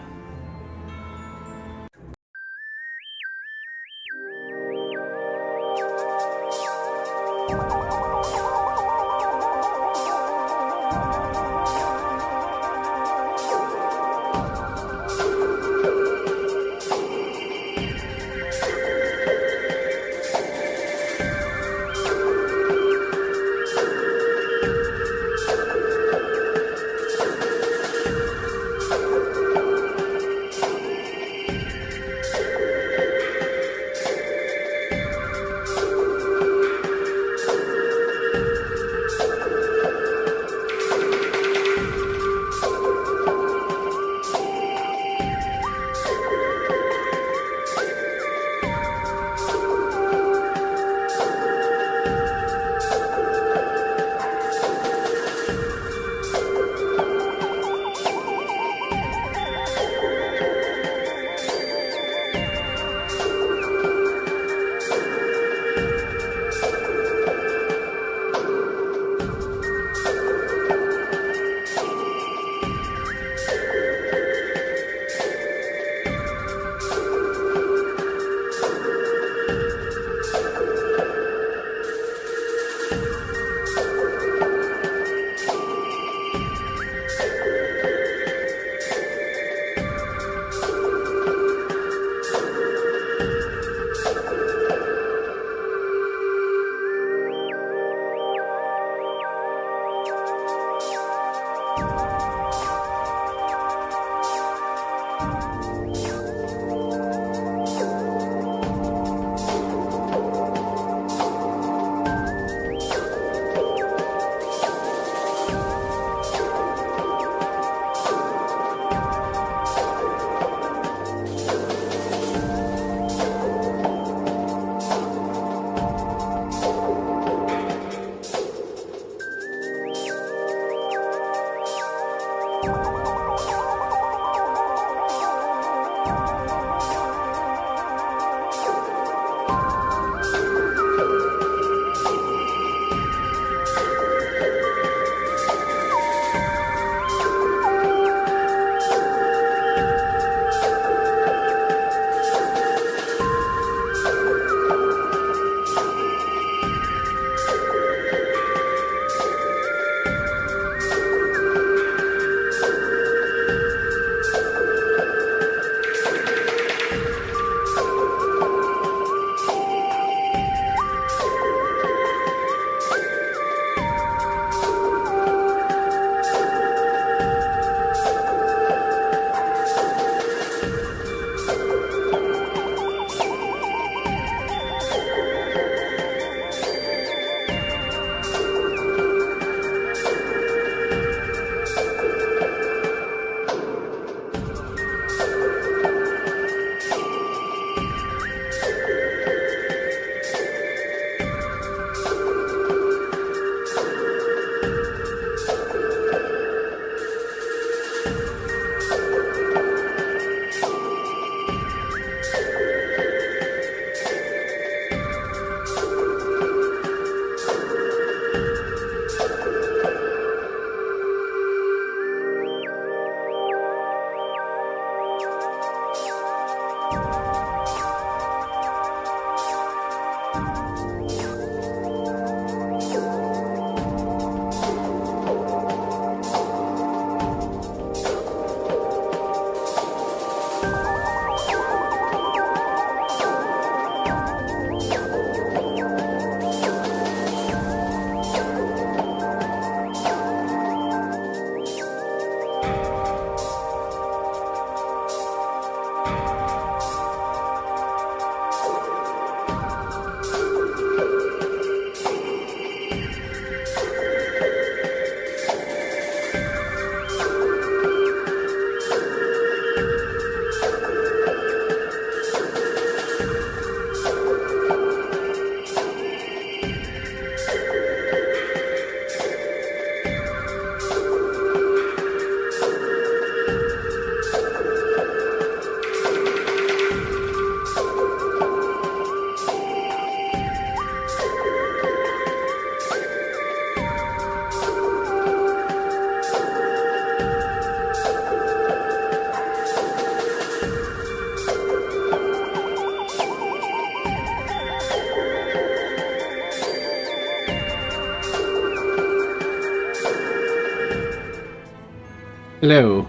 Hello.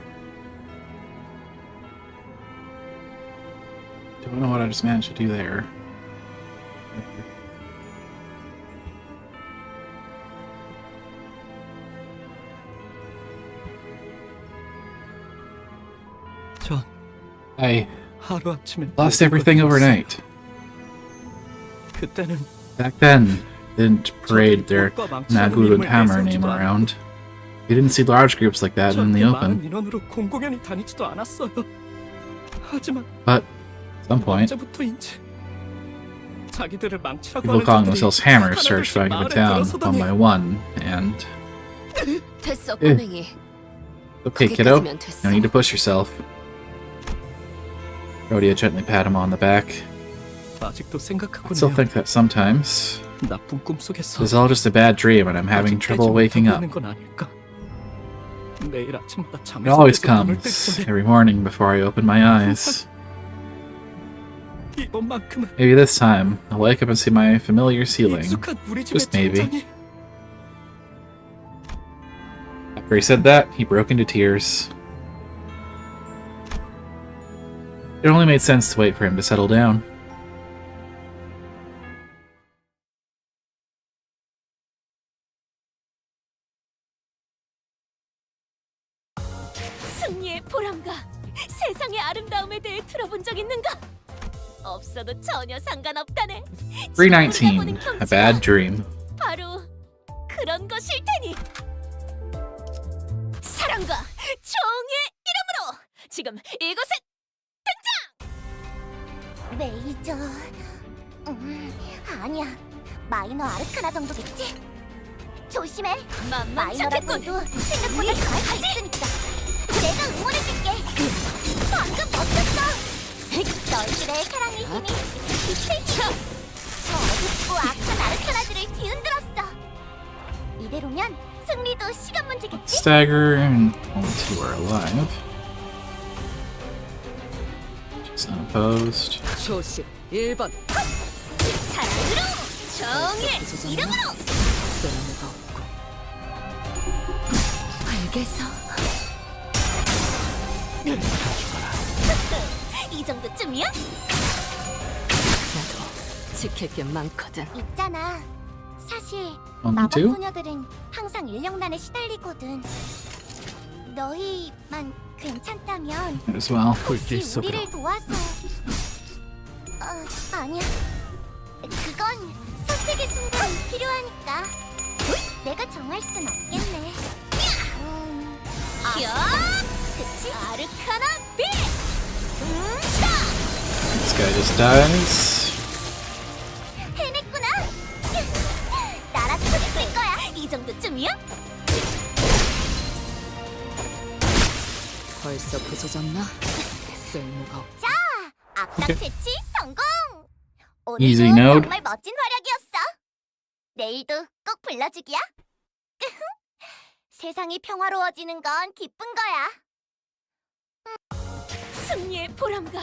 Don't know what I just managed to do there. I lost everything overnight. Back then, didn't parade their Nagul and Hammer name around. You didn't see large groups like that in the open. But at some point, people calling themselves Hammers started showing up in town one by one, and... 됐어, 꼬맹이. Okay, kiddo. No need to push yourself. Rhodia gently pat him on the back. I still think that sometimes this is all just a bad dream and I'm having trouble waking up. It always comes, every morning before I open my eyes. Maybe this time, I'll wake up and see my familiar ceiling. Just maybe. After he said that, he broke into tears. It only made sense to wait for him to settle down. 승리의 보람과 세상의 아름다움에 대해 들어본 적 있는가? 없어도 전혀 상관없다네. 319. A bad dream. 바로 그런 것일 테니. 사랑과 정의의 이름으로 지금 이곳에 등장! 메이저... 아니야. 마이너 아르카나 정도겠지? 조심해. 마이너라고 해도 생각보다 강할 수 있으니까. 내가 응원해줄게. 방금 멋졌어. 너희들의 사랑의 힘이 빛을 줘. 저 어둡고 악한 아르카나들을 뒤흔들었어. 이대로면 승리도 시간 문제겠지? Stagger and only two are alive. Just unopposed. 조심 1번. 사랑으로 정의의 이름으로. 쓸모가 없고. 알겠어. 이 정도쯤이야? 나도 지킬 게 많거든. 있잖아. 사실 Only 마법 two? 소녀들은 항상 인력난에 시달리거든. 너희만 괜찮다면 As well. 혹시 우리를 도와서... 아니야. 그건 선택의 순간이 필요하니까. 내가 정할 순 없겠네. 그치? 아르카나 빛! This guy just dies. 해냈구나. 나라 터질 거야. 이 정도쯤이야? 벌써 부서졌나? 쓸모가 없. 자, 악당 패치 성공. Easy 오늘도 node. 정말 멋진 활약이었어. 내일도 꼭 불러주기야. 세상이 평화로워지는 건 기쁜 거야. 승리의 보람과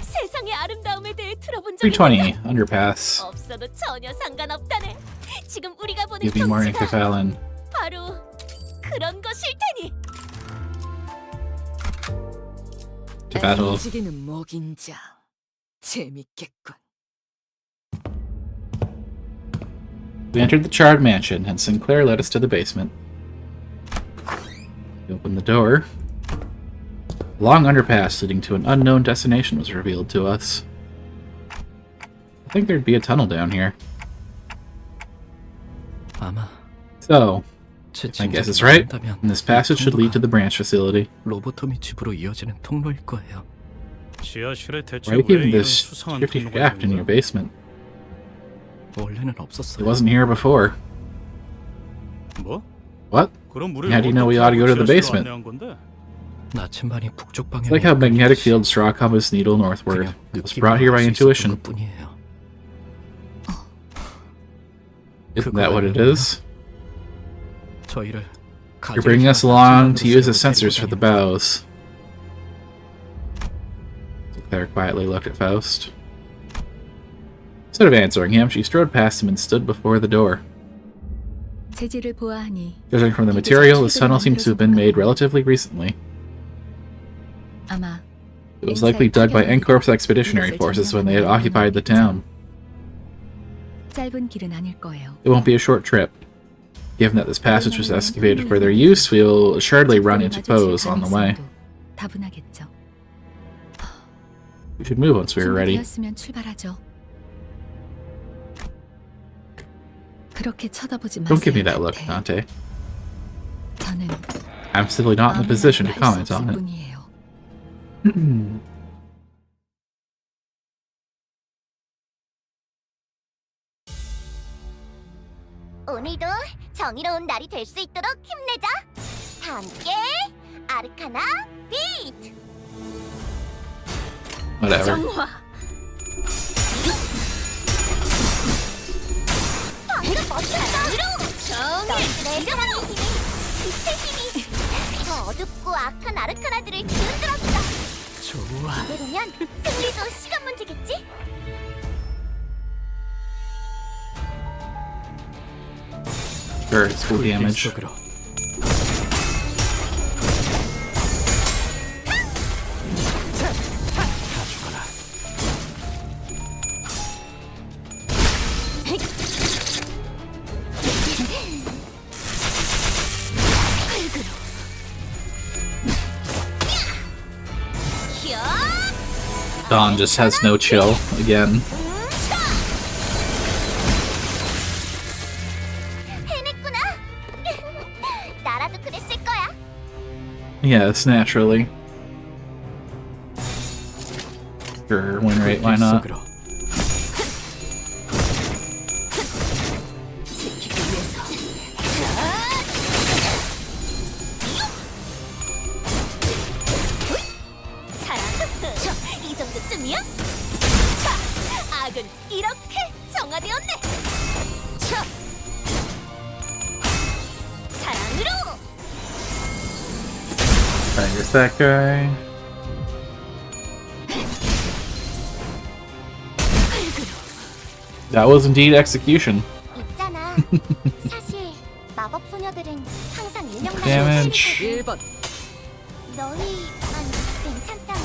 세상의 아름다움에 대해 들어본 적 320. Underpass. 없어도 전혀 상관없다네. 지금 우리가 보는 Give me more 경치가 Incaphalin. 바로 그런 것일 테니. To battle. 움직이는 먹인자. 재밌겠군. We entered the charred mansion, and Sinclair led us to the basement. We opened the door. A long underpass leading to an unknown destination was revealed to us. I think there'd be a tunnel down here. 아마 So, if my guess is right, then this passage should lead to the branch facility. 로보토미 집으로 이어지는 통로일 거예요. 지하실에 대체 Why are you 왜 keeping 이런 this 수상한 shifty 통로가 shaft in 있는 your 거야? basement? 원래는 It 없었어요. wasn't here before. 뭐? What? 그럼 우리 How do you know we ought to go to the basement? 안내한 건데? 나침반이 북쪽 It's 방향으로 like how magnetic fields draw a compass needle northward. It was brought here by intuition. 뿐이에요. Isn't that what it is? 저희를 You're bringing us along to use as sensors for the bows. Claire quietly looked at Faust. Instead of answering him, she strode past him and stood before the door. 재질을 보아하니 Judging from the material, this tunnel seems to have been made relatively recently. 아마 It was likely dug by N-Corp's expeditionary forces when they had occupied the town. 짧은 길은 아닐 거예요. It won't be a short trip. Given that this passage was excavated for their use, we will assuredly run into foes on the way. 다분하겠죠. We should move once we are ready. 준비되었으면 출발하죠. 그렇게 쳐다보지 마세요. Don't give me that look, Dante. 저는 I'm simply not in the position to comment on it. 뿐이에요. 오늘도 정의로운 날이 될 수 있도록 힘내자. 다 함께 아르카나 비트. Whatever. 정화. 방금 멋졌어. 너희들의 사랑의 힘이, 빛의 힘이 저 어둡고 악한 아르카나들을 뒤흔들었어. 좋아. 이대로면 승리도 시간 문제겠지? Sure, it's full damage. 속으로. Dawn just has no chill again. 해냈구나. 나라도 그랬을 거야. Yes, naturally. Sure, win rate, why not? 속으로. 이 정도쯤이야? 자, 악은 이렇게 정화되었네. 자, 사랑으로. Alright, here's that guy. That was indeed execution. 있잖아. 사실 마법 소녀들은 항상 일명만 Damage. 1번. 너희만 괜찮다면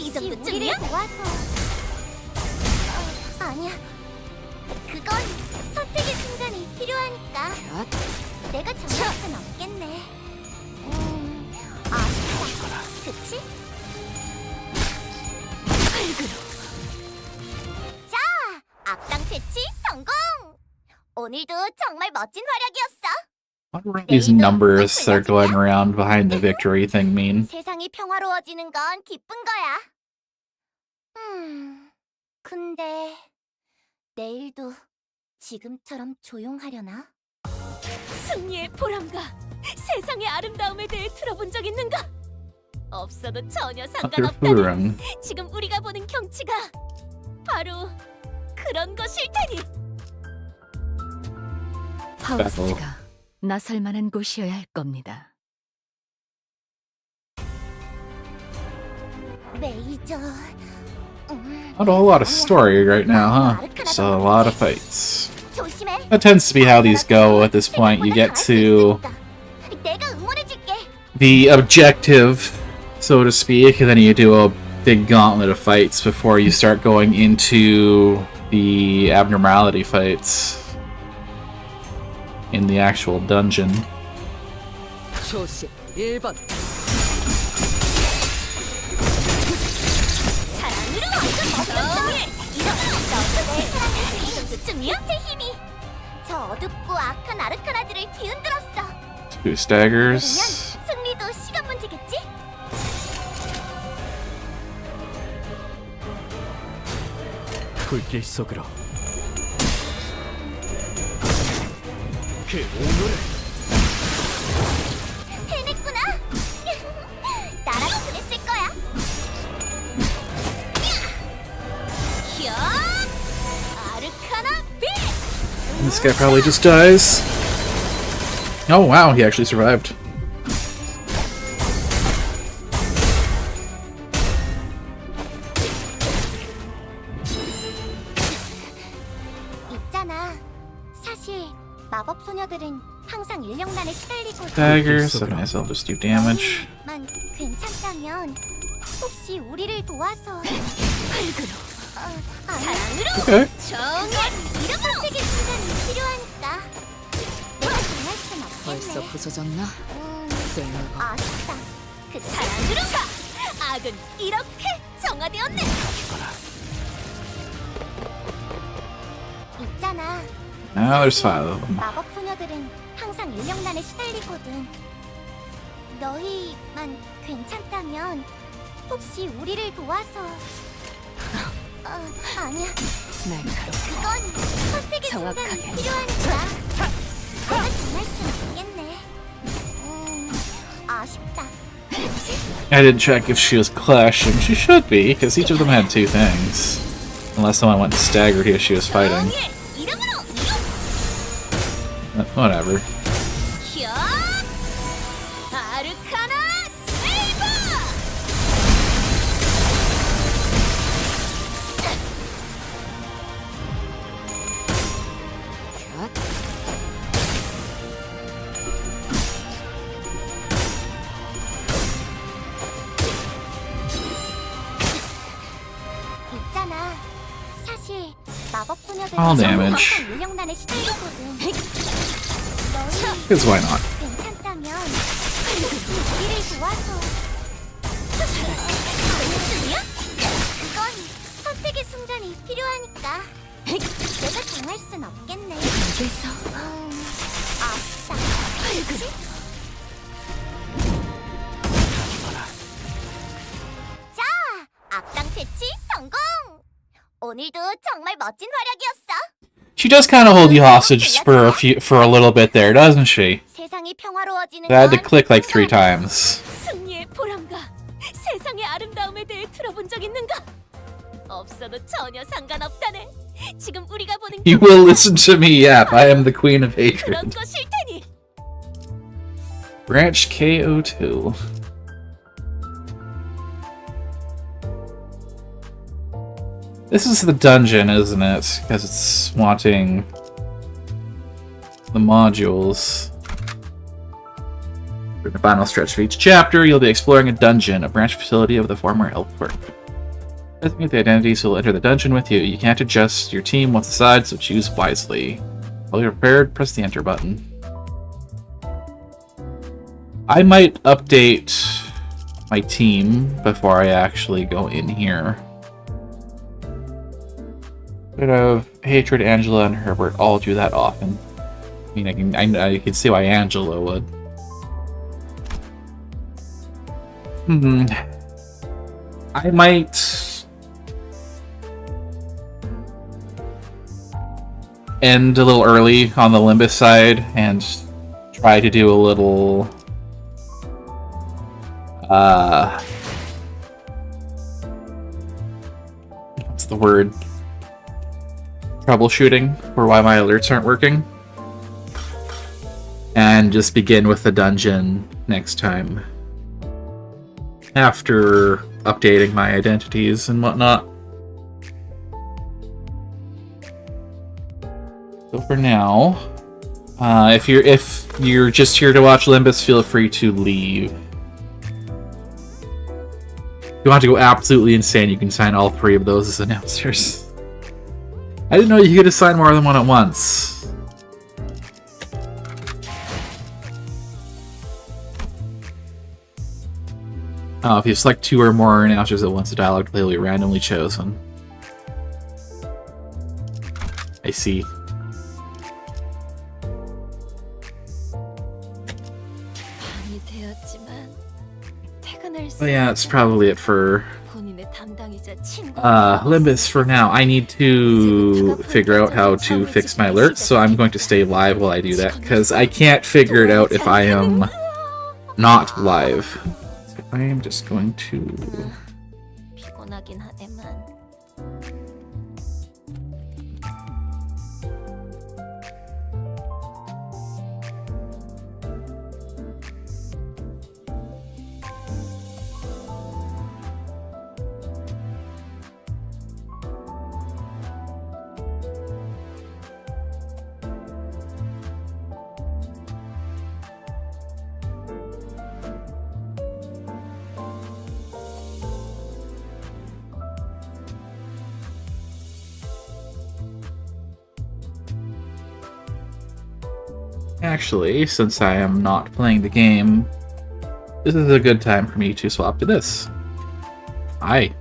이 정도쯤이야? 도와서. 아니야. 그건 선택의 순간이 필요하니까. 내가 정할 순 없겠네. 아쉽다. 그치? 자, 악당 패치 성공! 오늘도 정말 멋진 활약이었어. What were these numbers that are going around behind the victory thing mean? 세상이 평화로워지는 건 기쁜 거야. 근데 내일도 지금처럼 조용하려나? 승리의 보람과 세상의 아름다움에 대해 들어본 적 있는가? 없어도 전혀 상관없다네. 지금 우리가 보는 경치가 바로 그런 것일 테니. 파우스트가 나설 만한 곳이어야 할 겁니다. 메이저. Not a whole lot of story right now, huh? Just a lot of fights. 조심해. That tends to be how these go at this point. You get to 내가 응원해줄게. the objective, so to speak, and then you do a big gauntlet of fights before you start going into the abnormality fights in the actual dungeon. 초시 1번. 사랑으로 완전 너도 내 사랑을 이 정도쯤이야? 제 힘이 저 어둡고 악한 아르카나들을 뒤흔들었어. Two staggers. 승리도 시간 문제겠지? 불길 속으로. 그 오늘을 해냈구나. 나라도 그랬을 거야. 히어! 아르카나 빛! This guy probably just dies. Oh wow, he actually survived. 있잖아. 사실 마법 소녀들은 항상 인력난에 시달리거든. Dagger, so might as well just do damage. 만 괜찮다면 혹시 우리를 도와서 사랑으로 Okay. 정말 이런 선택의 시간이 필요하니까 내가 정할 순 벌써 없겠네. 부서졌나? 쓸모가. 아쉽다. 그 사랑으로 가. 악은 이렇게 정화되었네. 있잖아. Now there's 5 of them. 마법 소녀들은 항상 인력난에 시달리거든. 너희만 괜찮다면 혹시 우리를 도와서 아니야. 그건 선택의 순간이 필요하니까 내가 정할 순 없겠네. 아쉽다. I didn't check if she was clashing. She should be, because each of them had 2 things. Unless someone went staggered here she was fighting. 정의 이름으로 Whatever. 히어 아르카나 세이버. 있잖아. 사실 마법 소녀들은 All damage. 항상 인력난에 시달리거든. 너희 Because why not? 괜찮다면 우리를 도와서. 그건 선택의 순간이 필요하니까 내가 정할 순 없겠네. 아쉽다. 그치? 자, 악당 퇴치 성공! 오늘도 정말 멋진 활약이었어. She does kind of hold you hostage for a little bit there, doesn't she? 세상이 평화로워지는 I had to 건 click like 3 times. 승리의 보람과 세상의 아름다움에 대해 들어본 적 있는가? 없어도 전혀 상관없다네. 지금 우리가 보는 You will listen to me, yep. I am the queen of 그런 hatred. 것일 테니. Branch KO2. This is the dungeon, isn't it? Because it's wanting the modules. For the final stretch of each chapter, you'll be exploring a dungeon, a branch facility of the former elf work. Designate the identities who will enter the dungeon with you. You can't adjust your team once aside, so choose wisely. While you're prepared, press the enter button. I might update my team before I actually go in here. Bit of hatred, Angela and Herbert all do that often. I mean, I can see why Angela would. I might end a little early on the Limbus side and try to do a little what's the word? Troubleshooting for why my alerts aren't working. And just begin with the dungeon next time. After updating my identities and whatnot. So for now, if you're just here to watch Limbus, feel free to leave. If you want to go absolutely insane, you can assign all 3 of those as announcers. I didn't know you could assign more than one at once. Oh, if you select 2 or more announcers at once, the dialogue play will be randomly chosen. I see. 밤이 되었지만 퇴근할 수 But yeah, that's probably it for 본인의 담당이자 친구. Limbus for now. I need to figure out how to fix my alerts, so I'm going to stay live while I do that, because I can't figure it out if I am not live. So I am just going to... 피곤하긴 하대만. Actually, since I am not playing the game, this is a good time for me to swap to this. Hi.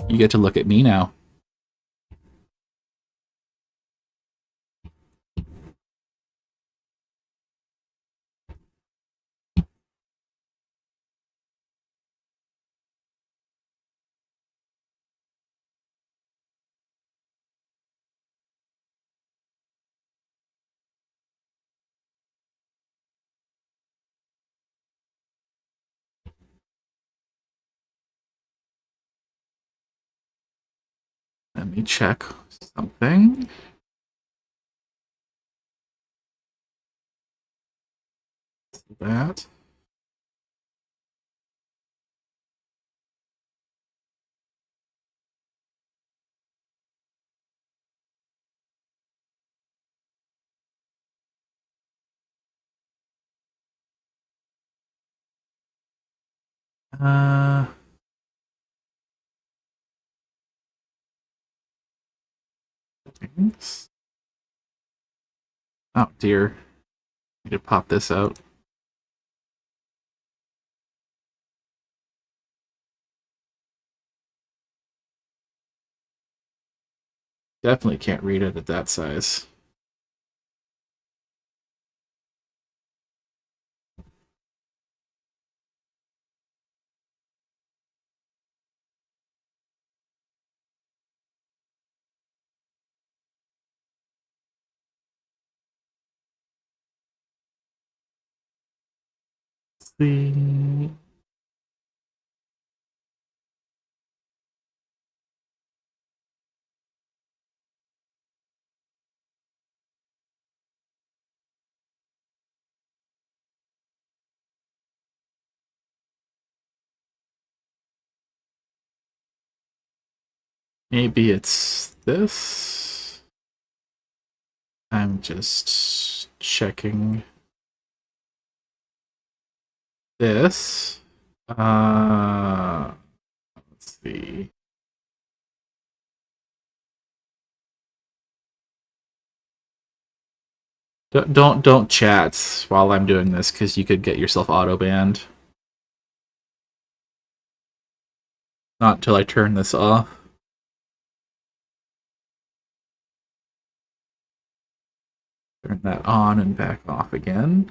You get to look at me now. Let me check something. That. Uh, thanks. Oh dear. I need to pop this out. Definitely can't read it at that size. Let's see. Maybe it's this. I'm just checking this. Let's see. Don't chat while I'm doing this because you could get yourself auto banned. Not until I turn this off. Turn that on and back off again.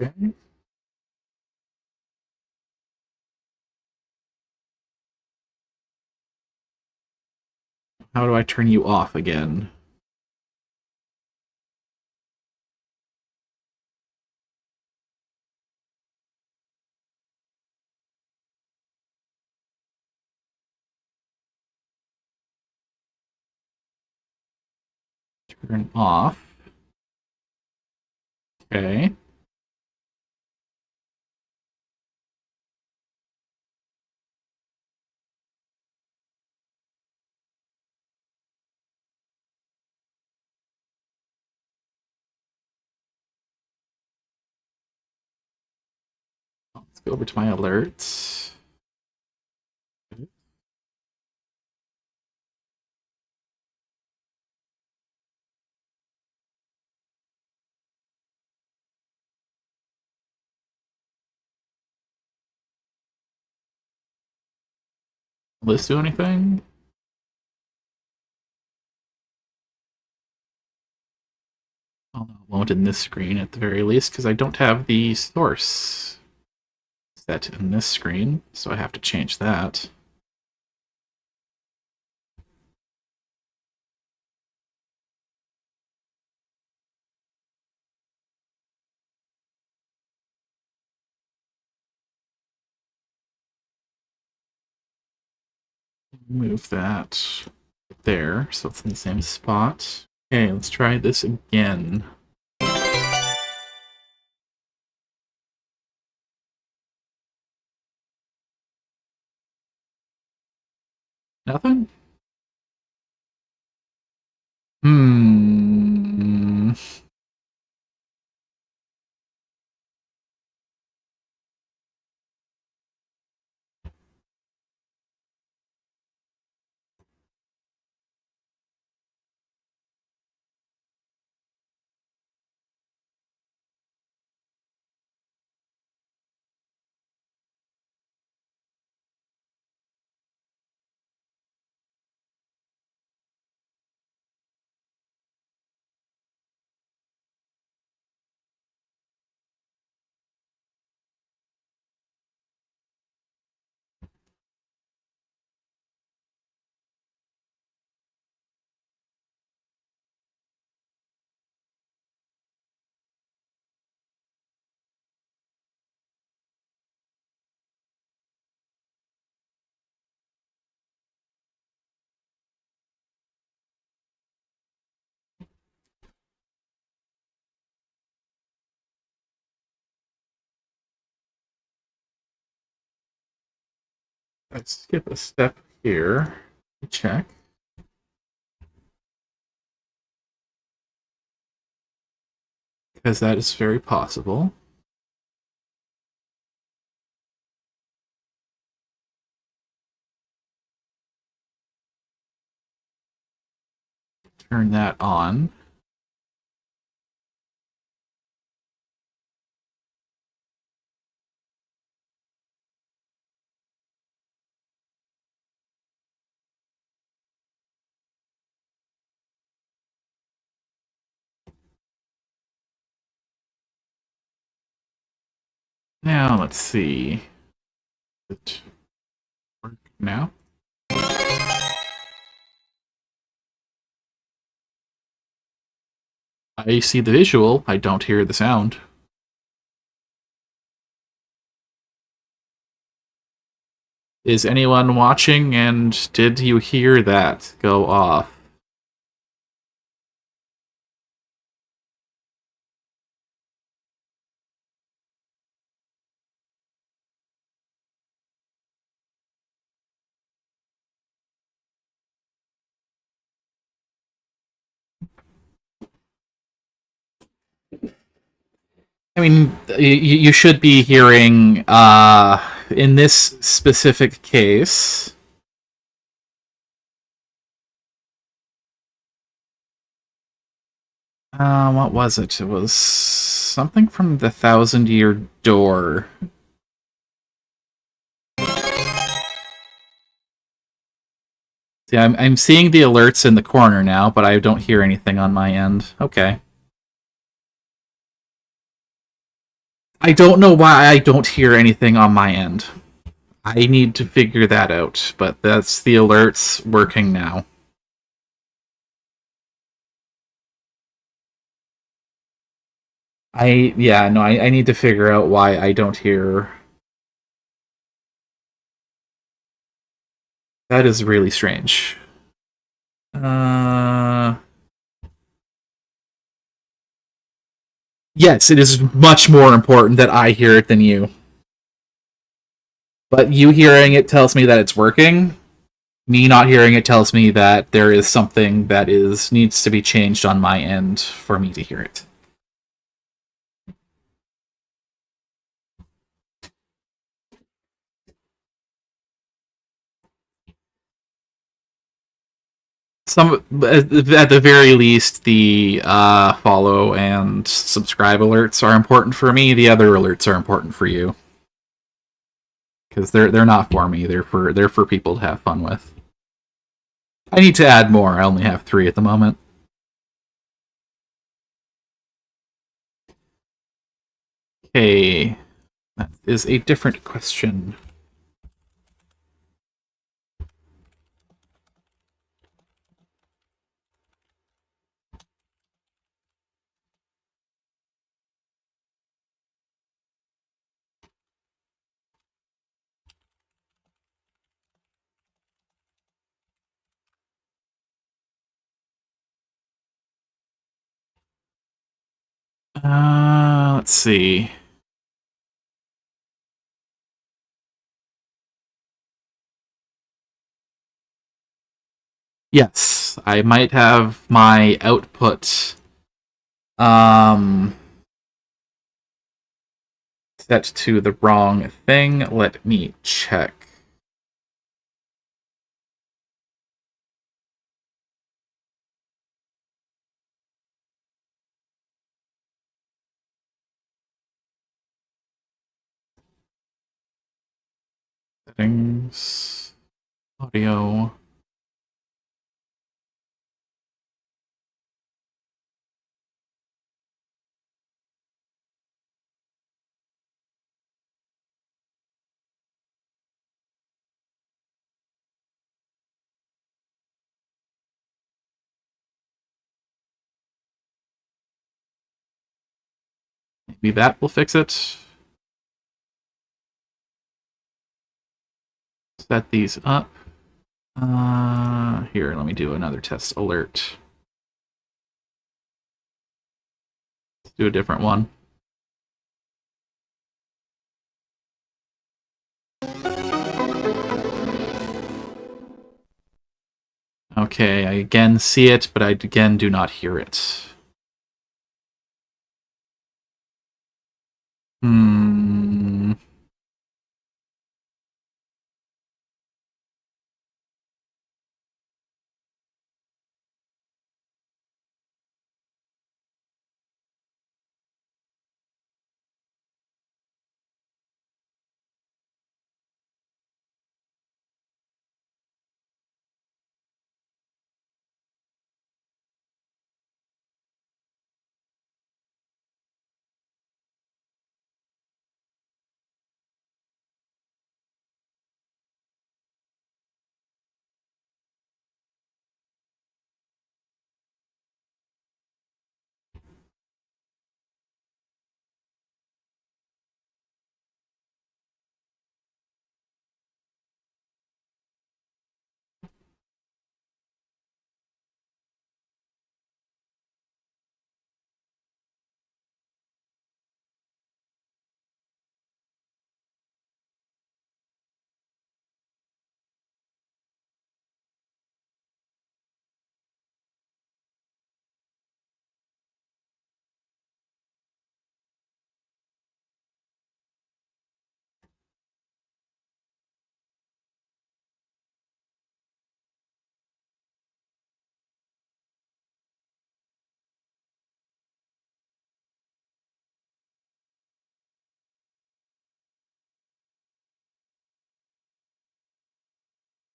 Okay. How do I turn you off again? Turn off. Okay. Let's go over to my alerts. Will this do anything? Oh, no, it won't in this screen at the very least because I don't have the source set in this screen, so I have to change that. Move that there so it's in the same spot. Okay, let's try this again. Nothing? Hmm. Let's skip a step here. Check. Because that is very possible. Turn that on. Now, let's see. Does it work now? I see the visual, I don't hear the sound. Is anyone watching, and did you hear that go off? I mean, you should be hearing, in this specific case... what was it? It was something from the 1,000-Year Door. See, I'm seeing the alerts in the corner now, but I don't hear anything on my end. Okay. I don't know why I don't hear anything on my end. I need to figure that out, but that's the alerts working now. I need to figure out why I don't hear. That is really strange. Yes, it is much more important that I hear it than you. But you hearing it tells me that it's working. Me not hearing it tells me that there is something that needs to be changed on my end for me to hear it. At the very least, the follow and subscribe alerts are important for me. The other alerts are important for you, because they're not for me. They're for people to have fun with. I need to add more. I only have 3 at the moment. Okay, that is a different question. Let's see. Yes, I might have my output set to the wrong thing. Let me check. Settings, audio. Maybe that will fix it. Set these up. Here, let me do another test alert. Let's do a different one. Okay, I again see it, but I again do not hear it. Hmm.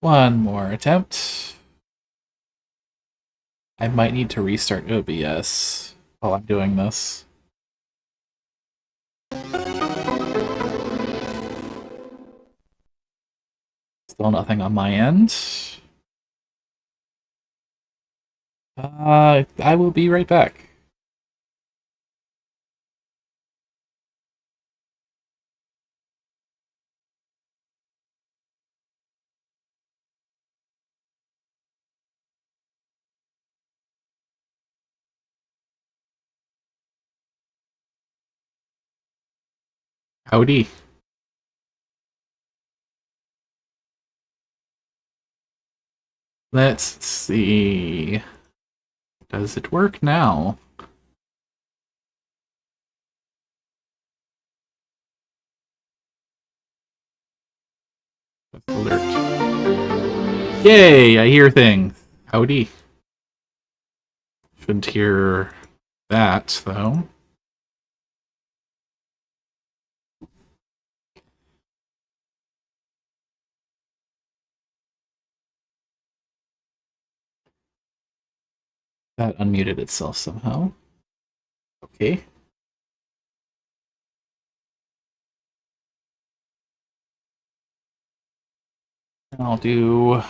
One more attempt. I might need to restart OBS while I'm doing this. Still nothing on my end. I will be right back. Howdy. Let's see. Does it work now? Alert. Yay, I hear things. Howdy. Shouldn't hear that, though. That unmuted itself somehow. Okay. I'll do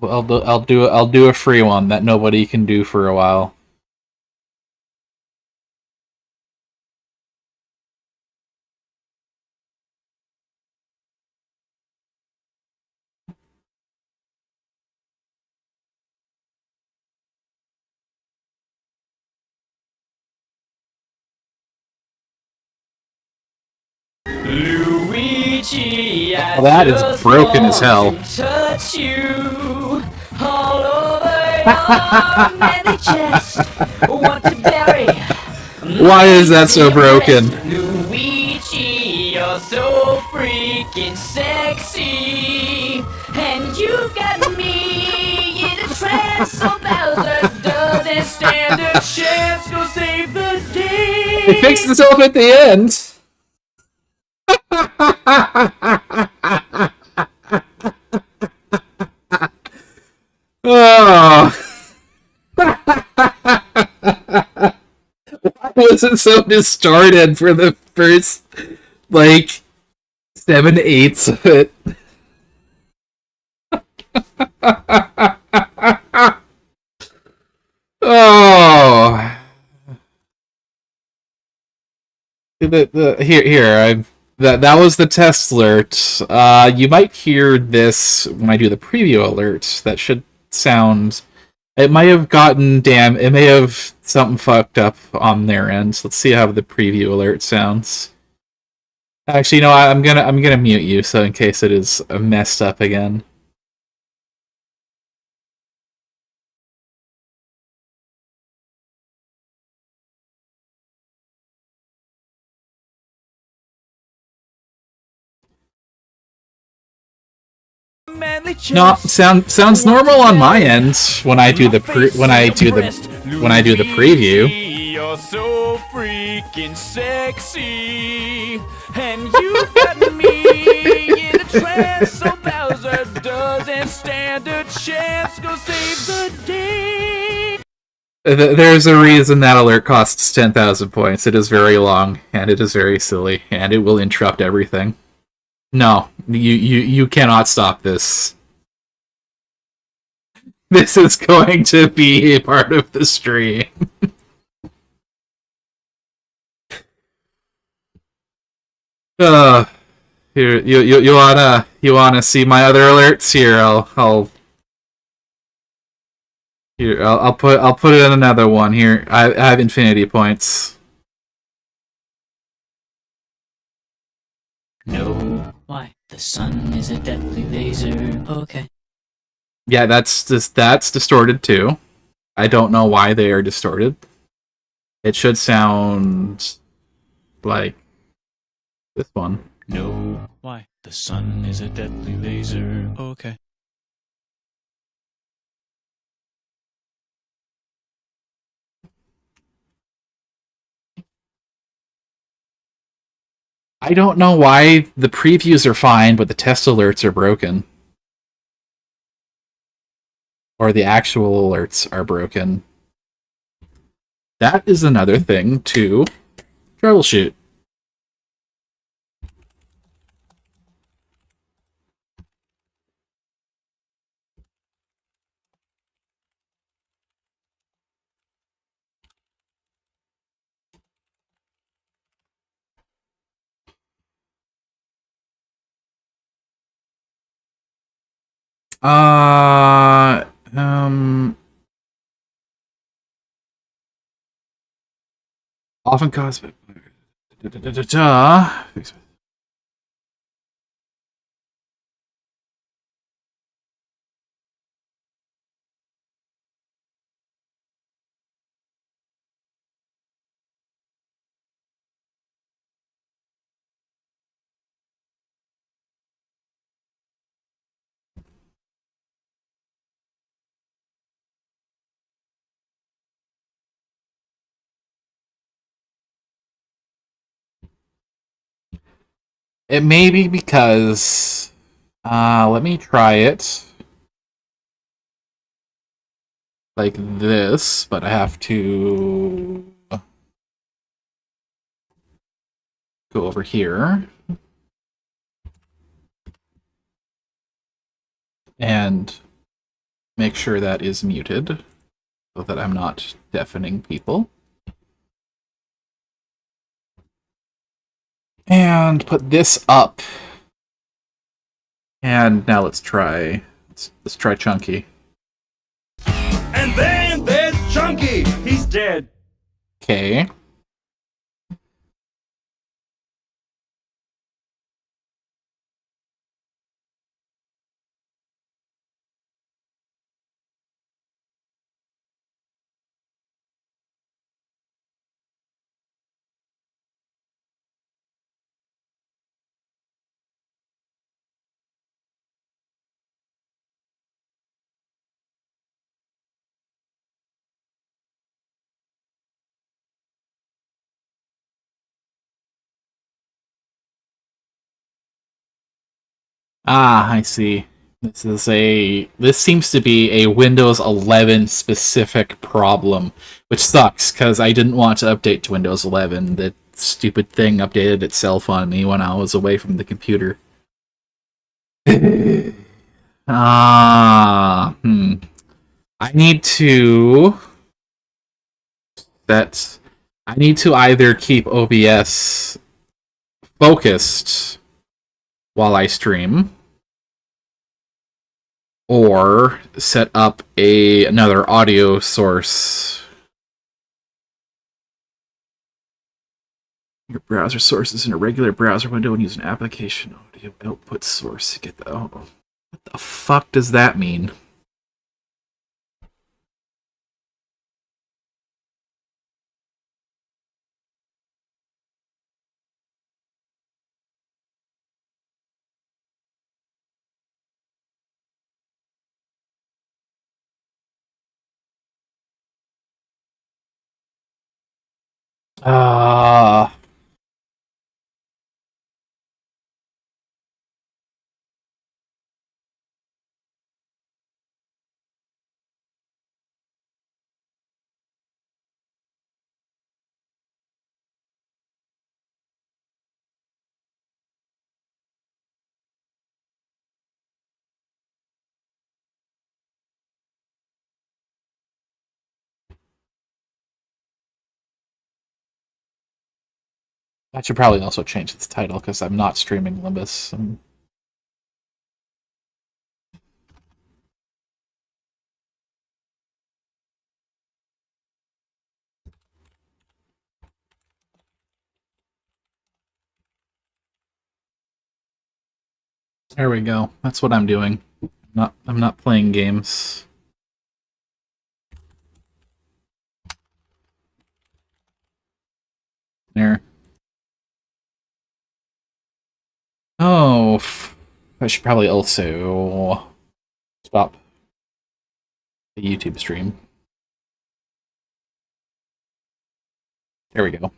a free one that nobody can do for a while. Luigi, Well, that is broken as hell. touch you all over your manly chest. Want to bury Why is that so broken? Luigi, you're so freaking sexy, and you got me in a trance. So Bowser doesn't stand a chance. Go save the day. It fixed itself at the end. Oh. Why was it so distorted for the first, like, 7/8 of it? Oh. That was the test alert. You might hear this when I do the preview alert. That should sound. It might have it may have something fucked up on their end. Let's see how the preview alert sounds. Actually, I'm gonna mute you so in case it is messed up again. No, sounds normal on my end when I do the when I do the preview. You're so freaking sexy, and you've got me in a trance. So Bowser doesn't stand a chance. Go save the day. There's a reason that alert costs 10,000 points. It is very long, and it is very silly, and it will interrupt everything. No, you cannot stop this. This is going to be a part of the stream. Here, you wanna see my other alerts? Here, I'll put it in another one. Here, I have infinity points. No, why? The sun is a deathly laser. Okay. Yeah, that's distorted too. I don't know why they are distorted. It should sound like this one. No, why? The sun is a deathly laser. Okay. I don't know why the previews are fine, but the test alerts are broken. Or the actual alerts are broken. That is another thing to troubleshoot. Often cause. It may be because. Let me try it. Like this, but I have to go over here. And make sure that is muted so that I'm not deafening people. And put this up. And now let's try Chunky. And then there's Chunky. He's dead. Okay. Ah, I see. This seems to be a Windows 11 specific problem, which sucks because I didn't want to update to Windows 11. That stupid thing updated itself on me when I was away from the computer. I need to either keep OBS focused while I stream, or set up another audio source. Your browser source is in a regular browser window and use an application audio output source to get the. Oh, what the fuck does that mean? Ah. I should probably also change its title because I'm not streaming Limbus. There we go. That's what I'm doing. I'm not playing games. There. Oh, I should probably also stop the YouTube stream. There we go.